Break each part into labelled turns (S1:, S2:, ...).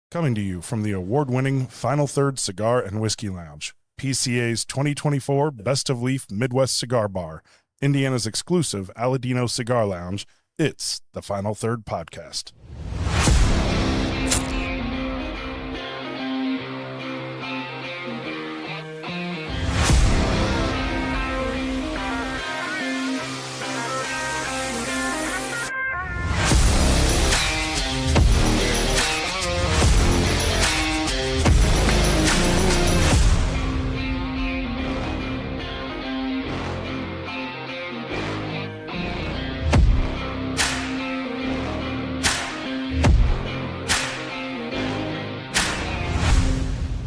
S1: Coming to you from the award-winning Final Third Cigar and Whiskey Lounge, PCA's 2024 Best of Leaf Midwest Cigar Bar, Indiana's exclusive Aladino Cigar Lounge, it's the Final Third Podcast.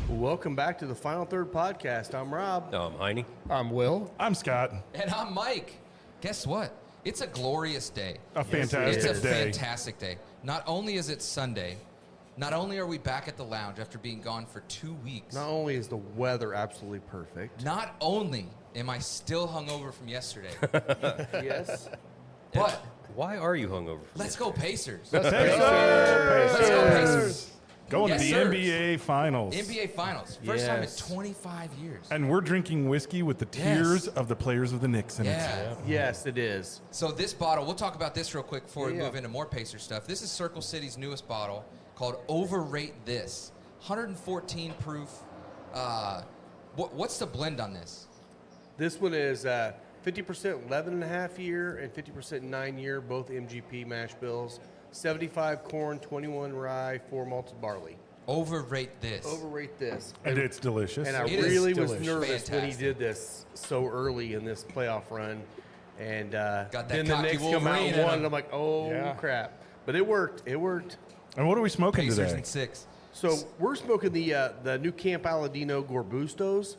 S2: Welcome back to the Final Third Podcast. I'm Rob.
S3: I'm Heine.
S4: I'm Will.
S1: I'm Scott.
S5: And I'm Mike. Guess what? It's a glorious day.
S1: A fantastic
S5: It's a
S1: day.
S5: fantastic day. Not only is it Sunday, not only are we back at the lounge after being gone for 2 weeks,
S2: Not only is the weather absolutely perfect.
S5: not only am I still hungover from yesterday,
S2: Yes.
S5: but
S3: Why are you hungover?
S5: let's go Pacers.
S1: Pacers!
S5: Let's go Pacers.
S1: Going
S5: Yes,
S1: to the
S5: sir.
S1: NBA Finals.
S5: NBA Finals. First time in
S2: Yes.
S5: 25 years.
S1: And we're drinking whiskey with the tears of the players of the Knicks in it.
S5: Yeah.
S2: Yes, it is.
S5: So this bottle, we'll talk about this real quick before we
S2: Yeah.
S5: move into more Pacer stuff. This is Circle City's newest bottle called Overrate This. 114 proof. What's the blend on this?
S2: This one is 50% 11.5 year and 50% 9 year, both MGP mash bills. 75 corn, 21 rye, 4 malted barley.
S5: Overrate This.
S2: Overrate this.
S1: And it's delicious.
S2: And I
S5: It is
S2: really was
S1: delicious.
S2: nervous when he
S5: Fantastic.
S2: did this so early in this playoff run. And
S5: that
S2: then the
S5: cocky
S2: Knicks come out
S5: Wolverine
S2: and
S5: in
S2: won,
S5: him.
S2: and I'm like, oh,
S4: Yeah.
S2: crap. But it worked. It worked.
S1: And what are we smoking
S5: Pacers
S1: today?
S5: in 6.
S2: So we're smoking the new Camp Aladino Gorbustos.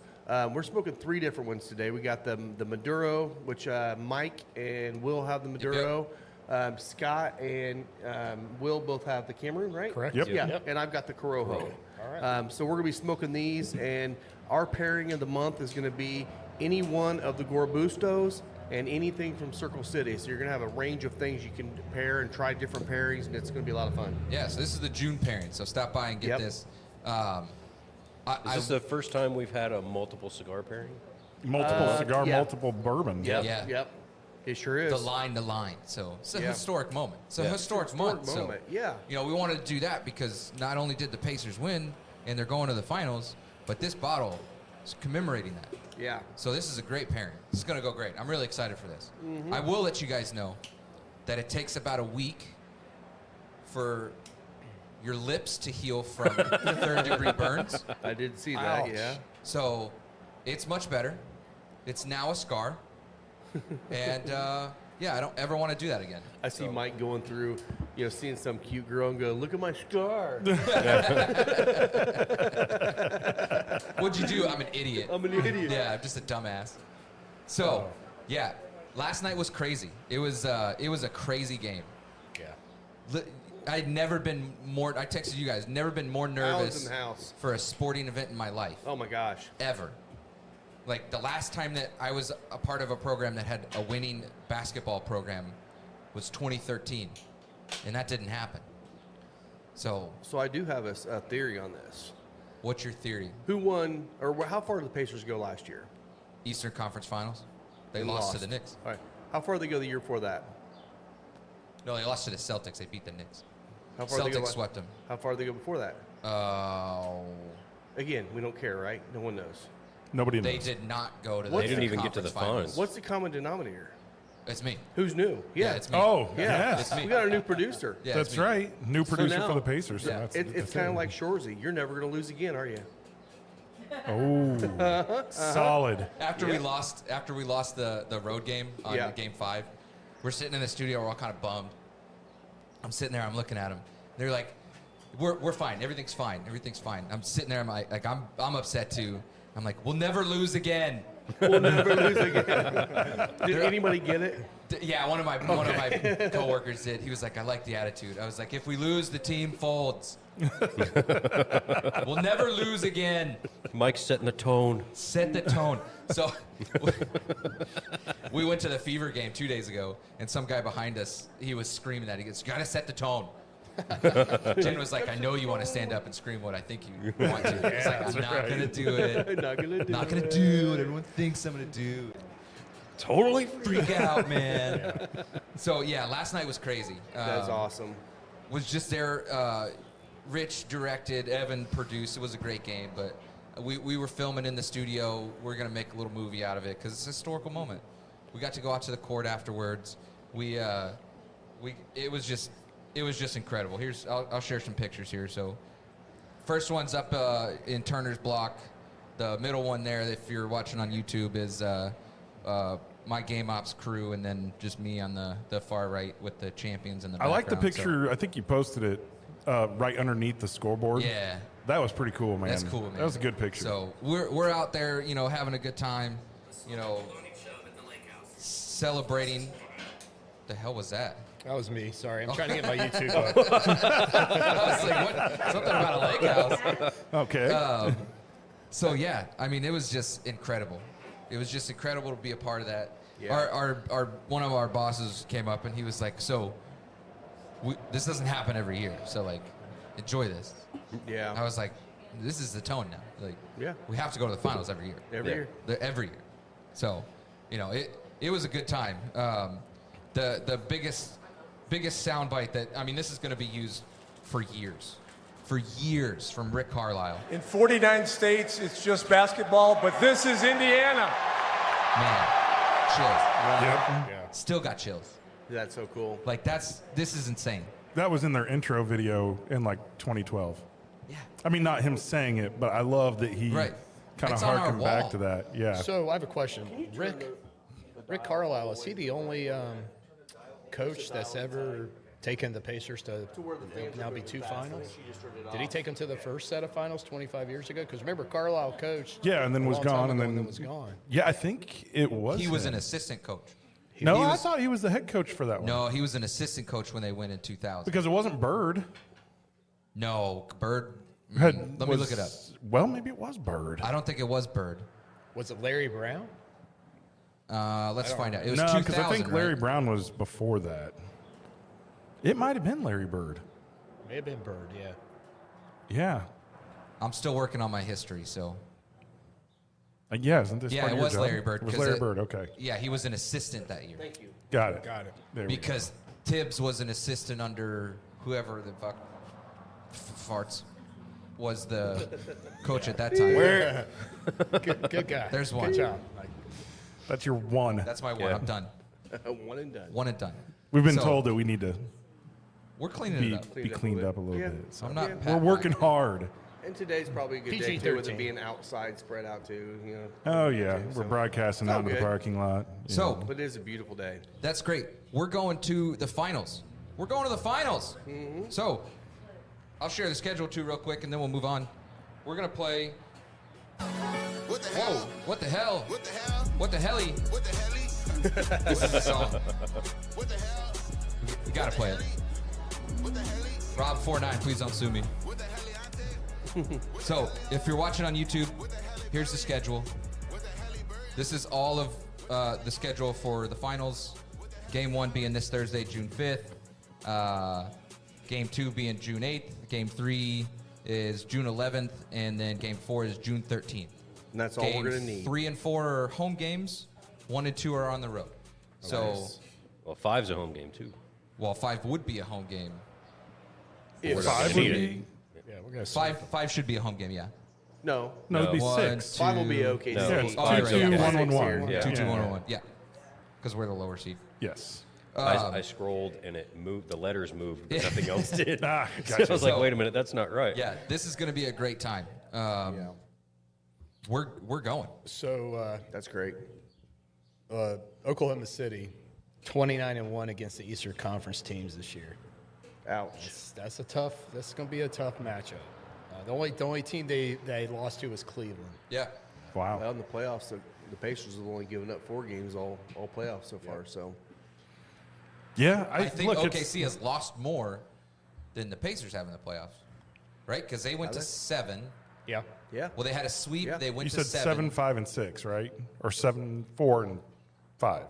S2: We're smoking 3 different ones today. We got the Maduro, which Mike and Will have the Maduro. Scott and Will both have the Cameroon, right?
S4: Correct.
S1: Yep.
S2: Yeah,
S4: Yep.
S2: and I've got the Corojo.
S4: All right.
S2: So we're going to be smoking these, and our pairing of the month is going to be any one of the Gorbustos and anything from Circle City. So you're going to have a range of things you can pair and try different pairings, and it's going to be a lot of fun.
S5: Yeah, so this is the June pairing. So stop by and get
S2: Yep.
S5: this.
S3: Is this the first time we've had a multiple cigar pairing?
S1: Multiple cigar,
S2: yeah.
S1: multiple bourbon.
S2: Yep.
S5: Yeah.
S2: Yep. It sure is.
S5: The line to line. So it's a
S2: Yeah.
S5: historic moment. It's a
S3: Yeah.
S5: historic month.
S2: moment,
S5: So,
S2: yeah.
S5: you know, we wanted to do that because not only did the Pacers win and they're going to the finals, but this bottle is commemorating that.
S2: Yeah.
S5: So this is a great pairing. This is going to go great. I'm really excited for this.
S2: Mm-hmm.
S5: I will let you guys know that it takes about a week for your lips to heal from third-degree burns.
S2: I did see that,
S4: Ouch.
S2: yeah.
S5: So it's much better. It's now a scar. And, yeah, I don't ever want to do that again.
S2: I see Mike going through, seeing some cute girl and go, look at my scar.
S5: What'd you do? I'm an idiot.
S2: I'm an idiot.
S5: Yeah, I'm just a dumbass. So, yeah, last night was crazy. It was a crazy game.
S4: Yeah.
S5: I'd never been more. I texted you guys. Never been more
S2: Owls
S5: nervous
S2: in the house.
S5: for a sporting event in my life
S2: Oh, my gosh.
S5: ever. Like the last time that I was a part of a program that had a winning basketball program was 2013, and that didn't happen. So,
S2: So I do have a theory on this.
S5: what's your theory?
S2: Who won, or how far did the Pacers go last year?
S5: Eastern Conference Finals? They lost to the Knicks.
S2: All right. How far did they go the year before that?
S5: No, they lost to the Celtics. They beat the Knicks.
S2: How far did they
S5: Celtics
S2: go
S5: swept them.
S2: How far did they go before that? Again, we don't care, right? No one knows.
S1: Nobody
S5: They
S1: knows.
S5: did not go to the
S2: They
S3: didn't even get to the
S5: Conference
S3: finals.
S2: What's the common denominator?
S5: It's me.
S2: Who's new?
S5: Yeah, it's me.
S1: Oh,
S2: Yeah.
S1: yes.
S5: me.
S2: We got a new producer.
S5: Yeah,
S1: That's
S5: it's me.
S1: right. New producer
S2: now-
S1: for the Pacers. So
S5: Yeah.
S1: that's,
S2: It's kind of like Shorzy. You're never going to lose again, are you?
S1: Oh, solid.
S5: After we lost the road game on
S2: Yeah.
S5: game 5, we're sitting in the studio. We're all kind of bummed. I'm sitting there. I'm looking at them. They're like, "We're fine. Everything's fine. Everything's fine." I'm sitting there. I'm upset too. I'm like, "We'll never lose again."
S2: We'll never lose again. Did anybody get it?
S5: Yeah, one of my coworkers did. He was like, "I like the attitude." I was like, "If we lose, the team folds. We'll never lose again."
S3: Mike's setting the tone.
S5: Set the tone. So we went to the Fever game 2 days ago, and some guy behind us, he was screaming that. He goes, "You got to set the tone." Jen was like, I know you want to stand up and scream what I think you want to. It's like, I'm not going to do it.
S2: Not gonna do
S5: Not going to
S2: it.
S5: do it. Everyone thinks I'm going to do it.
S3: Totally.
S5: Freak out, man. So, yeah, last night was crazy.
S2: That's awesome.
S5: Was just there. Rich directed, Evan produced. It was a great game, but we were filming in the studio. We're going to make a little movie out of it because it's a historical moment. We got to go out to the court afterwards. It was just incredible. I'll share some pictures here. So first one's up in Turner's Block. The middle one there, if you're watching on YouTube, is my Game Ops crew, and then just me on the far right with the champions in the
S1: I
S5: background.
S1: like the picture. I think you posted it right underneath the scoreboard.
S5: Yeah.
S1: That was pretty cool, man.
S5: That's cool, man.
S1: That was a good picture.
S5: So we're out there, having a good time, celebrating. The hell was that?
S4: That was me. Sorry, I'm trying to get my YouTube up.
S5: I was like, what? Something about a lake house.
S1: Okay.
S5: So yeah, I mean, it was just incredible. It was just incredible to be a part of that.
S2: Yeah.
S5: Our one of our bosses came up and he was like, so this doesn't happen every year, so like, enjoy this.
S2: Yeah.
S5: I was like, this is the tone now. Like,
S2: Yeah.
S5: we have to go to the finals every year.
S2: Every year.
S5: Every year. So, it was a good time. The biggest soundbite that, I mean, this is going to be used for years from Rick Carlisle.
S6: In 49 states, it's just basketball, but this is Indiana.
S5: Man, chills.
S1: Yep.
S5: Still got chills.
S2: That's so cool.
S5: Like, this is insane.
S1: That was in their intro video in like 2012.
S5: Yeah.
S1: I mean, not him saying it, but I love that he
S5: Right.
S1: kind of
S5: It's on our
S1: harkened
S5: wall.
S1: back to that. Yeah.
S4: So I have a question. Rick Carlisle, is he the only coach that's ever taken the Pacers to now be two finals? Did he take them to the first set of finals 25 years ago? Because remember, Carlisle coached.
S1: Yeah, and then
S4: a
S1: was
S4: long time
S1: gone, and
S4: ago
S1: then
S4: was gone.
S1: Yeah, I think it was.
S5: He was
S1: him.
S5: an assistant coach.
S1: No,
S5: he
S1: I
S5: was-
S1: thought he was the head coach for that one.
S5: No, he was an assistant coach when they went in 2000.
S1: Because it wasn't Bird.
S5: No, Bird.
S1: Let
S5: Let me look it up.
S1: Well, maybe it was Bird.
S5: I don't think it was Bird.
S4: Was it Larry Brown?
S5: Let's find out. It was
S1: No,
S5: 2000,
S1: because I think Larry
S5: right?
S1: Brown was before that. It might have been Larry Bird.
S4: May have been Bird, yeah.
S1: Yeah.
S5: I'm still working on my history, so.
S1: Yeah, isn't this
S5: Yeah,
S1: part
S5: it
S1: of your
S5: was
S1: job?
S5: Larry Bird.
S1: It was
S5: 'cause
S1: Larry Bird, okay.
S5: Yeah, he was an assistant that year.
S2: Thank you.
S1: Got it.
S4: Got it.
S1: There we go.
S5: Because Tibbs was an assistant under whoever the fuck farts was the coach at that time.
S4: Good guy.
S5: There's one.
S4: Good job. Mike.
S1: That's your one.
S5: That's my one.
S3: Yeah.
S5: I'm done.
S2: One and done.
S5: One and done.
S1: We've been
S5: So,
S1: told that we need to
S5: We're cleaning
S1: be,
S5: it up.
S1: be cleaned up a little
S2: Yeah.
S1: bit. So
S5: I'm not.
S2: Yeah.
S5: Pat
S1: we're working
S5: Mike.
S1: hard.
S2: And today's probably a good day too, with it being outside, spread out too.
S1: Oh, yeah.
S2: too,
S1: We're
S2: so.
S1: broadcasting
S2: It's all
S1: out in the
S2: good.
S1: parking lot. you
S5: So-
S1: know.
S2: But it is a beautiful day.
S5: That's great. We're going to the finals. We're going to the finals. So, I'll share the schedule too real quick, and then we'll move on. We're gonna play.
S7: What the
S5: Whoa!
S7: hell?
S5: What the hell?
S7: What the hell?
S5: What the helly?
S7: What the helly?
S5: This is the song.
S7: What the hell?
S5: We gotta play it.
S7: What the helly?
S5: Rob49, please don't sue me.
S7: What the helly?
S5: So, if you're watching on YouTube, here's the schedule. This is all of the schedule for the finals. Game 1 being this Thursday, June 5th. Game 2 being June 8th. Game 3 is June 11th. And then Game 4 is June 13th.
S2: And that's all
S5: Game
S2: we're gonna need.
S5: 3 and 4 are home games. 1 and 2 are on the road. So,
S2: Nice.
S3: Well, 5's a home game too.
S5: well, 5 would be a home game.
S2: If
S3: We're not
S1: Five
S3: gonna
S1: would
S3: need
S1: be.
S4: Yeah, we're going to
S5: 5 should be a home game, yeah.
S2: No.
S1: No, it'd be
S5: One,
S1: 6.
S2: Five will be
S5: two-
S2: okay.
S3: No.
S1: Yeah, it's
S5: Oh, you're
S1: 2,
S5: right,
S1: 2,
S5: yeah.
S1: 1, 1, 1.
S2: Six here.
S3: Yeah.
S5: 2, 2, 1, 1. Yeah. Because we're the lower seed.
S1: Yes.
S3: I scrolled and it moved. The letters moved, but nothing else did.
S1: Ah,
S3: So I
S1: gotcha.
S3: was like,
S5: So-
S3: wait a minute, that's not right.
S5: Yeah, this is going to be a great time. We're going.
S4: So
S2: That's great.
S4: Oklahoma City, 29-1 against the Eastern Conference teams this year.
S2: Ouch.
S4: That's going to be a tough matchup. The only team they lost to was Cleveland.
S5: Yeah.
S1: Wow.
S2: Well, in the playoffs, the Pacers have only given up 4 games all playoffs so far. So
S1: Yeah,
S5: I think
S1: look,
S5: OKC has lost more than the Pacers have in the playoffs, right? Because they went to 7.
S4: Yeah.
S2: yeah,
S5: Well, they had a sweep.
S2: Yeah.
S5: They went
S1: You
S5: to
S1: said 7, 5, and 6, right? Or 7, 4, and 5.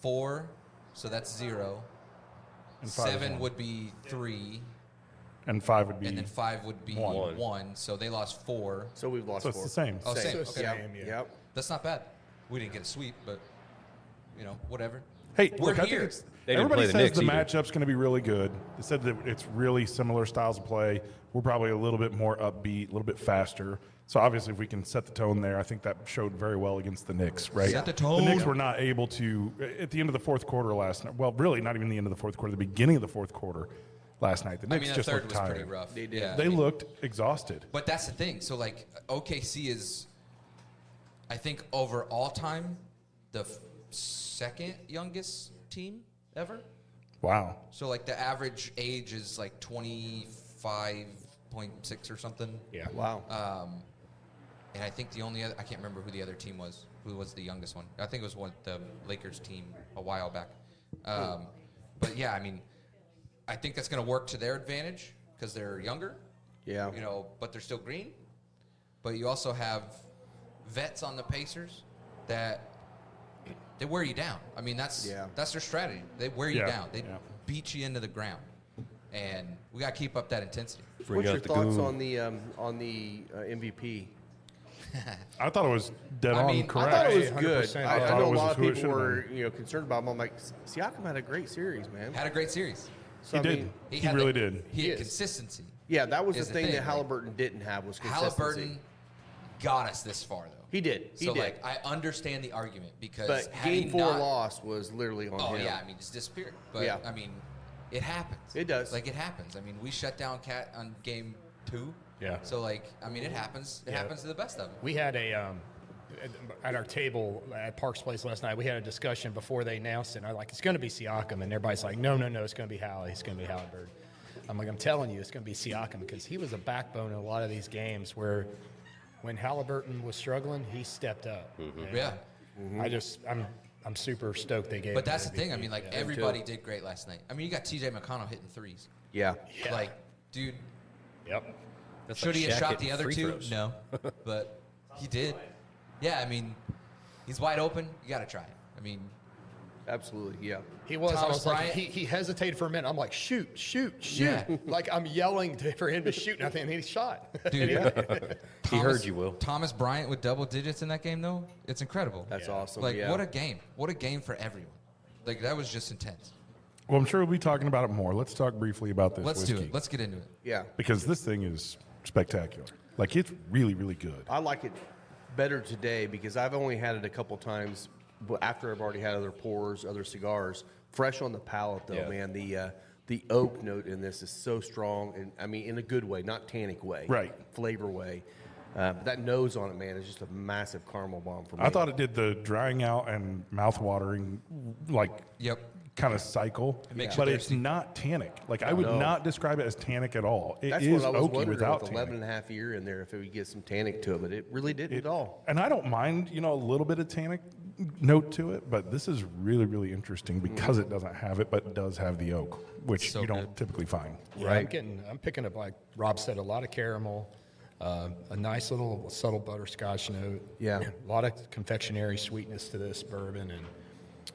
S5: 4, so that's 0.
S1: And 5 is
S5: 7
S1: one.
S5: would be 3,
S1: And 5 would be.
S5: and then 5 would be
S1: One.
S5: 1. So they lost 4.
S2: So we've lost
S1: so it's
S2: 4.
S1: the same.
S5: Oh, same.
S2: Same.
S5: Okay.
S2: Yep.
S4: yeah.
S2: Yep.
S5: That's not bad. We didn't get a sweep, but whatever.
S1: Hey,
S5: We're
S1: look, I think
S5: here.
S1: it's,
S8: They didn't
S1: everybody
S8: play the
S1: says
S8: Knicks
S1: the
S8: either.
S1: matchup's going to be really good. They said that it's really similar styles of play. We're probably a little bit more upbeat, a little bit faster. So obviously, if we can set the tone there, I think that showed very well against the Knicks, right?
S5: Set the tone.
S1: The Knicks were not able to, at the end of the fourth quarter last night, well, really not even the end of the fourth quarter, the beginning of the fourth quarter last night, the
S5: I
S1: Knicks
S5: mean, the
S1: just
S5: third
S1: looked
S5: was
S1: tired.
S5: pretty rough.
S2: They did.
S5: Yeah,
S1: They
S5: I mean,
S1: looked exhausted.
S5: But that's the thing. So, like, OKC is, I think, over all time, the second youngest team ever.
S1: Wow.
S5: So, like, the average age is like 25.6 or something.
S4: Yeah.
S2: Wow.
S5: And I think the only other, I can't remember who the other team was. Who was the youngest one? I think it was the Lakers team a while back. But yeah, I mean, I think that's going to work to their advantage because they're younger.
S2: Yeah.
S5: But they're still green. But you also have vets on the Pacers that they wear you down. I mean, that's their strategy. They wear you
S1: Yeah,
S5: down. They
S1: yeah.
S5: beat you into the ground, and we got to keep up that intensity.
S8: Bring
S2: What's your
S8: out the
S2: thoughts
S8: goon.
S2: on the MVP?
S1: I thought it was dead
S5: I
S1: on
S5: mean, I
S1: correct.
S2: I thought it was
S4: 100%.
S2: good.
S4: I
S2: I
S1: thought
S2: know
S1: it
S2: a
S1: was
S2: lot of
S1: who it
S2: people
S1: should've
S2: were concerned about him. I'm like, Siakam had a great series, man.
S5: Had a great series.
S2: So,
S1: He
S2: I
S1: did.
S2: mean,
S1: He
S5: had
S1: really
S5: the-
S1: did.
S5: He
S2: He
S5: had
S2: is.
S5: consistency.
S2: yeah, that was
S5: Is
S2: the
S5: the
S2: thing
S5: thing,
S2: that
S5: like,
S2: Halliburton didn't have was consistency.
S5: Halliburton got us this far, though.
S2: He did. He
S5: So,
S2: did.
S5: like, I understand the argument because
S2: but
S5: had he
S2: game 4
S5: not,
S2: loss was literally on
S5: Oh
S2: him.
S5: yeah, I mean, it's disappeared. But
S2: Yeah.
S5: I mean, it happens.
S2: It does.
S5: Like it happens. I mean, we shut down Cat on game 2.
S4: Yeah.
S5: So like, I mean, it happens. It happens to the best of them.
S4: We had at our table at Parks Place last night, we had a discussion before they announced it. And I was like, it's going to be Siakam. And everybody's like, no, it's going to be Hallie. It's going to be Halliburton. I'm like, I'm telling you, it's going to be Siakam because he was a backbone in a lot of these games where when Halliburton was struggling, he stepped up. And
S5: Yeah.
S4: I'm super stoked they gave
S5: But
S4: him
S5: that's the thing. I
S4: MVP.
S5: mean, like everybody did great last night. I mean, you got T.J. McConnell hitting threes.
S2: Yeah.
S4: Yeah.
S5: Like, dude,
S4: Yep.
S8: That's
S5: should
S8: like
S5: he have
S8: Shaq
S5: shot
S8: hitting
S5: the other
S8: free
S5: 2?
S8: throws.
S5: No, but he did. Yeah, I mean, he's wide open. You got to try it. I mean,
S2: Absolutely. Yeah.
S4: He was. I
S5: Thomas
S4: was like,
S5: Bryant.
S4: he hesitated for a minute. I'm like, shoot.
S5: Yeah.
S4: Like I'm yelling for him to shoot, and he shot.
S5: dude,
S8: He heard you, Will.
S5: Thomas Bryant with double digits in that game, though, it's incredible.
S2: That's awesome.
S5: Like,
S2: yeah.
S5: what a game. What a game for everyone. Like, that was just intense.
S1: Well, I'm sure we'll be talking about it more. Let's talk briefly about this
S5: Let's
S1: whiskey.
S5: do it. Let's get into it.
S2: Yeah.
S1: Because this thing is spectacular. Like, it's really, really good.
S2: I like it better today because I've only had it a couple times after I've already had other pours, other cigars. Fresh on the palate, though,
S8: Yeah.
S2: man. The oak note in this is so strong, and I mean in a good way, not tannic way,
S1: Right.
S2: Flavor way. But that nose on it, man, is just a massive caramel bomb for me.
S1: I thought it did the drying out and mouth-watering, like,
S5: Yep.
S1: kind of cycle.
S5: makes you
S1: But it's
S5: thirsty.
S1: not tannic. Like, I would not describe it as tannic at all. It
S2: That's
S1: is
S2: what I was
S1: oaky
S2: wondering
S1: without
S2: with
S1: tannic.
S2: 11 and a half year in there if it would get some tannic to it, but it really didn't at all.
S1: And I don't mind, a little bit of tannic note to it, but this is really, really interesting because it doesn't have it, but does have the oak, which
S5: So
S1: you don't
S5: good.
S1: typically find.
S4: Yeah, I'm picking up, like Rob said, a lot of caramel, a nice little subtle butterscotch note.
S2: Yeah.
S4: A lot of confectionery sweetness to this bourbon.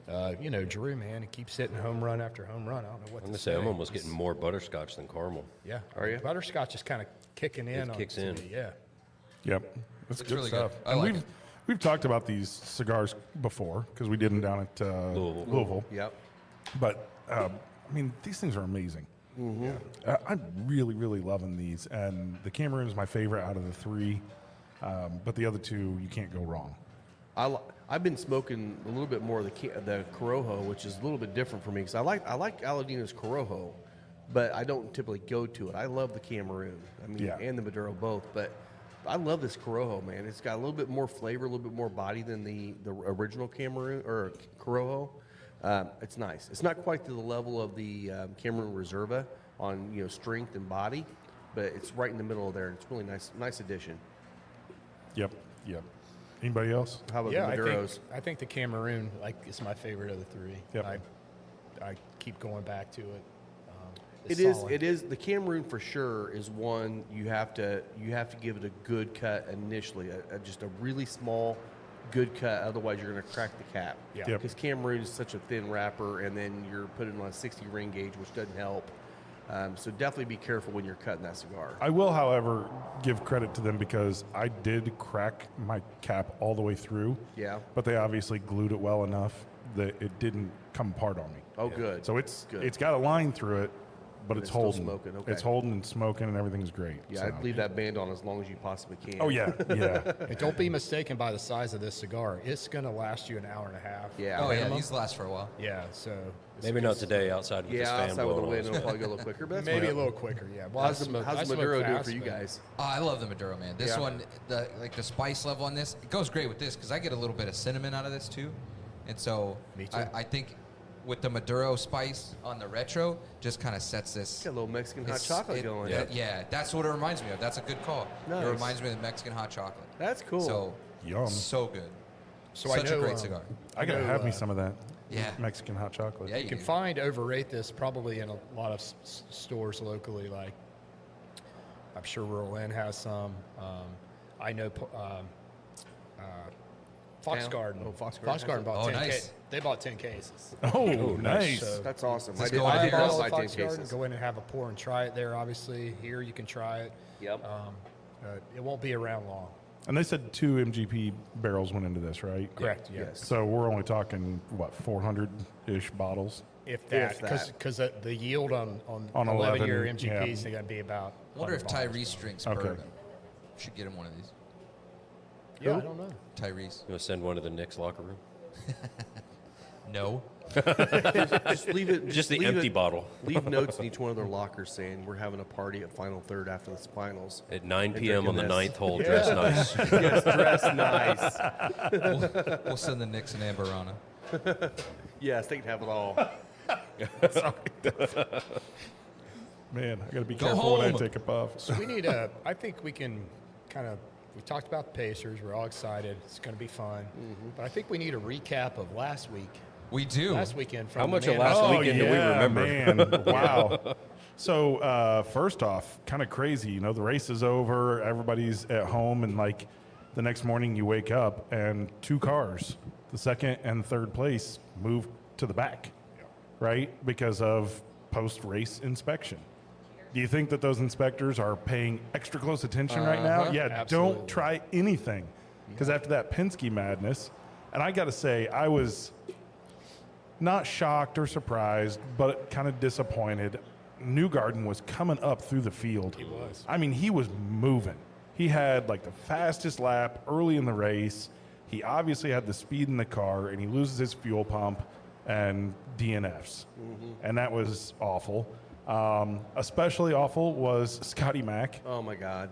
S4: And, Drew, man, he keeps hitting home run after home run. I don't know what
S8: I'm
S4: to
S8: gonna
S4: say.
S8: say I'm almost getting more butterscotch than caramel.
S4: Yeah.
S2: Are you?
S4: Butterscotch is kind of kicking in.
S8: It kicks
S4: to
S8: in.
S4: me, yeah.
S1: Yep. It's good
S5: really good.
S1: stuff.
S5: I
S1: And
S5: like
S1: we've,
S5: it.
S1: we've talked about these cigars before because we did them down at Louisville.
S2: Yep.
S1: But, I mean, these things are amazing. I'm really, really loving these. And the Cameroon is my favorite out of the 3. But the other 2, you can't go wrong.
S2: I've been smoking a little bit more of the Corojo, which is a little bit different for me because I like Aladino's Corojo, but I don't typically go to it. I love the Cameroon,
S1: Yeah.
S2: and the Maduro both, but I love this Corojo, man. It's got a little bit more flavor, a little bit more body than the original Cameroon or Corojo. It's nice. It's not quite to the level of the Cameroon Reserva on strength and body, but it's right in the middle of there. And it's really nice addition.
S1: Yep. Anybody else?
S2: How about
S4: Yeah,
S2: the Maduros?
S4: I think the Cameroon is my favorite of the 3.
S1: Yep.
S4: I keep going back to it.
S2: It is the Cameroon for sure is one you have to give it a good cut initially, just a really small good cut. Otherwise, you're going to crack the cap.
S4: Yeah.
S1: Yep.
S2: Because Cameroon is such a thin wrapper, and then you're putting on a 60 ring gauge, which doesn't help. So definitely be careful when you're cutting that cigar.
S1: I will, however, give credit to them because I did crack my cap all the way through.
S2: Yeah.
S1: But they obviously glued it well enough that it didn't come apart on me.
S2: Oh, good.
S1: So it's
S2: good.
S1: got a line through it, but it's
S2: it's still
S1: holding.
S2: smoking, okay.
S1: It's holding and smoking, and everything's great.
S2: Yeah,
S1: so.
S2: I'd leave that band on as long as you possibly can.
S1: Oh yeah, yeah.
S4: And don't be mistaken by the size of this cigar. It's going to last you an hour and a half.
S2: Yeah.
S5: Oh yeah,
S4: minimum.
S5: these last for a while.
S4: Yeah, so it's
S8: Maybe not today outside with this
S2: Yeah,
S8: fan
S2: outside with the
S8: blowing
S2: wind,
S8: on
S2: it'll
S8: us.
S2: probably go a little quicker. But that's
S4: maybe a
S2: fine.
S4: little quicker. Yeah. Well,
S2: How's the Maduro doing for you
S4: but-
S2: guys?
S5: Oh, I love the Maduro, man. This
S2: Yeah.
S5: one, the spice level on this, it goes great with this because I get a little bit of cinnamon out of this too, and so
S4: Me too.
S5: I think with the Maduro spice on the retro, just kind of sets this.
S2: Got a little Mexican hot
S5: it's-
S2: chocolate
S5: it-
S2: going.
S5: Yeah, that's what it reminds me of. That's a good call.
S2: Nice.
S5: It reminds me of the Mexican hot chocolate.
S2: That's cool.
S5: So
S1: Yum.
S5: so good.
S4: So
S5: Such
S4: I know,
S5: a great cigar.
S1: I gotta
S4: know,
S1: have me some of that.
S5: Yeah.
S1: Mexican hot chocolate.
S5: Yeah,
S4: You can
S5: do.
S4: find overrate this probably in a lot of stores locally. Like I'm sure Rural Inn has some. I know Fox
S2: Town?
S4: Garden.
S2: Oh, Fox Garden has
S4: Garden
S2: it.
S4: bought
S5: Oh,
S4: 10
S5: nice.
S4: They bought 10 cases.
S1: Oh, nice.
S4: So-
S2: That's awesome.
S5: Let's
S2: I did,
S5: go
S2: I
S5: in
S2: did
S5: here.
S2: not
S4: Bottle
S2: buy
S4: of
S2: 10
S4: Fox Garden,
S2: cases.
S4: go in and have a pour and try it there. Obviously, here you can try it.
S2: Yep.
S4: It won't be around long.
S1: And they said 2 MGP barrels went into this, right?
S4: Correct. Yeah.
S2: Yes.
S1: So we're only talking what 400-ish bottles.
S4: If that,
S2: If that.
S4: because the yield on
S1: On
S4: 11-year
S1: 11,
S4: MGPs is
S1: yeah.
S4: going to be about.
S5: I wonder if
S4: 100 bottles.
S5: Tyrese drinks
S1: Okay.
S5: bourbon. Should get him one of these.
S4: Yeah, I don't know.
S5: Tyrese.
S8: You want to send one to the Knicks locker room?
S5: No.
S2: Just leave it.
S8: Just the
S2: leave
S8: empty
S2: it-
S8: bottle.
S2: Leave notes in each one of their lockers saying we're having a party at Final Third after the finals.
S8: At 9
S2: And
S8: p.m. on the
S2: drinking this.
S8: 9th hole, dress nice.
S2: Yes, dress nice.
S5: We'll send the Knicks and Amberana.
S2: Yes, they can have it all.
S1: Man, I gotta be
S5: Go
S1: careful when I
S5: home.
S1: take a puff.
S4: So we need a. I think we can kind of. We talked about the Pacers. We're all excited. It's going to be fun.
S2: Mm-hmm.
S4: But I think we need a recap of last week.
S5: We do.
S4: Last weekend. From
S8: How
S4: the
S8: much of
S4: man-
S8: last
S1: Oh,
S8: weekend do we
S1: yeah,
S8: remember?
S1: Man, wow. So first off, kind of crazy. You know, the race is over. Everybody's at home, and like the next morning, you wake up and 2 cars, the second and third place, moved to the back, right? Because of post-race inspection. Do you think that those inspectors are paying extra close attention right now? Yeah,
S4: Absolutely.
S1: don't try anything. Because after that Penske madness, and I got to say, I was not shocked or surprised, but kind of disappointed. Newgarden was coming up through the field. He
S4: was.
S1: I mean, he was moving. He had like the fastest lap early in the race. He obviously had the speed in the car, and he loses his fuel pump and DNFs. And that was awful. Especially awful was Scotty Mack.
S2: Oh my God.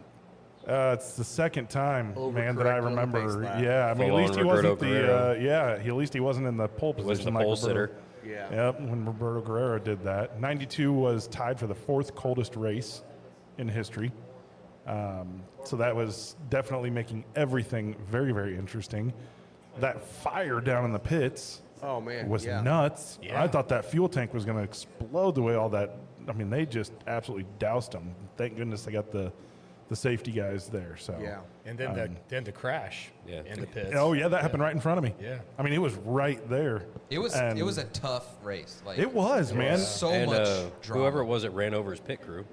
S1: It's the second time, man, that I
S2: Overcorrect on the
S1: remember.
S2: pace lap.
S1: Yeah, I mean, at
S8: Full-on
S1: least he
S8: Roberto
S1: wasn't
S8: Guerrero.
S1: at least he wasn't in the pole position.
S8: Was the
S1: like
S8: pole
S1: Roberto.
S8: sitter.
S2: Yeah.
S1: Yep, when Roberto Guerrero did that. 92 was tied for the 4th coldest race in history. So that was definitely making everything very, very interesting. That fire down in the pits
S2: Oh man.
S1: was
S2: yeah.
S1: nuts.
S4: Yeah.
S1: I thought that fuel tank was going to explode the way all that. I mean, they just absolutely doused them. Thank goodness they got the safety guys there. So
S2: Yeah.
S4: And then the crash
S8: Yeah.
S4: in the pits.
S1: Oh yeah, that happened right in front of me.
S4: Yeah.
S1: I mean, it was right there.
S5: It was
S1: And
S5: a tough race. Like
S1: It was, man.
S5: so
S8: and
S5: much drama.
S8: whoever it was that ran over his pit crew.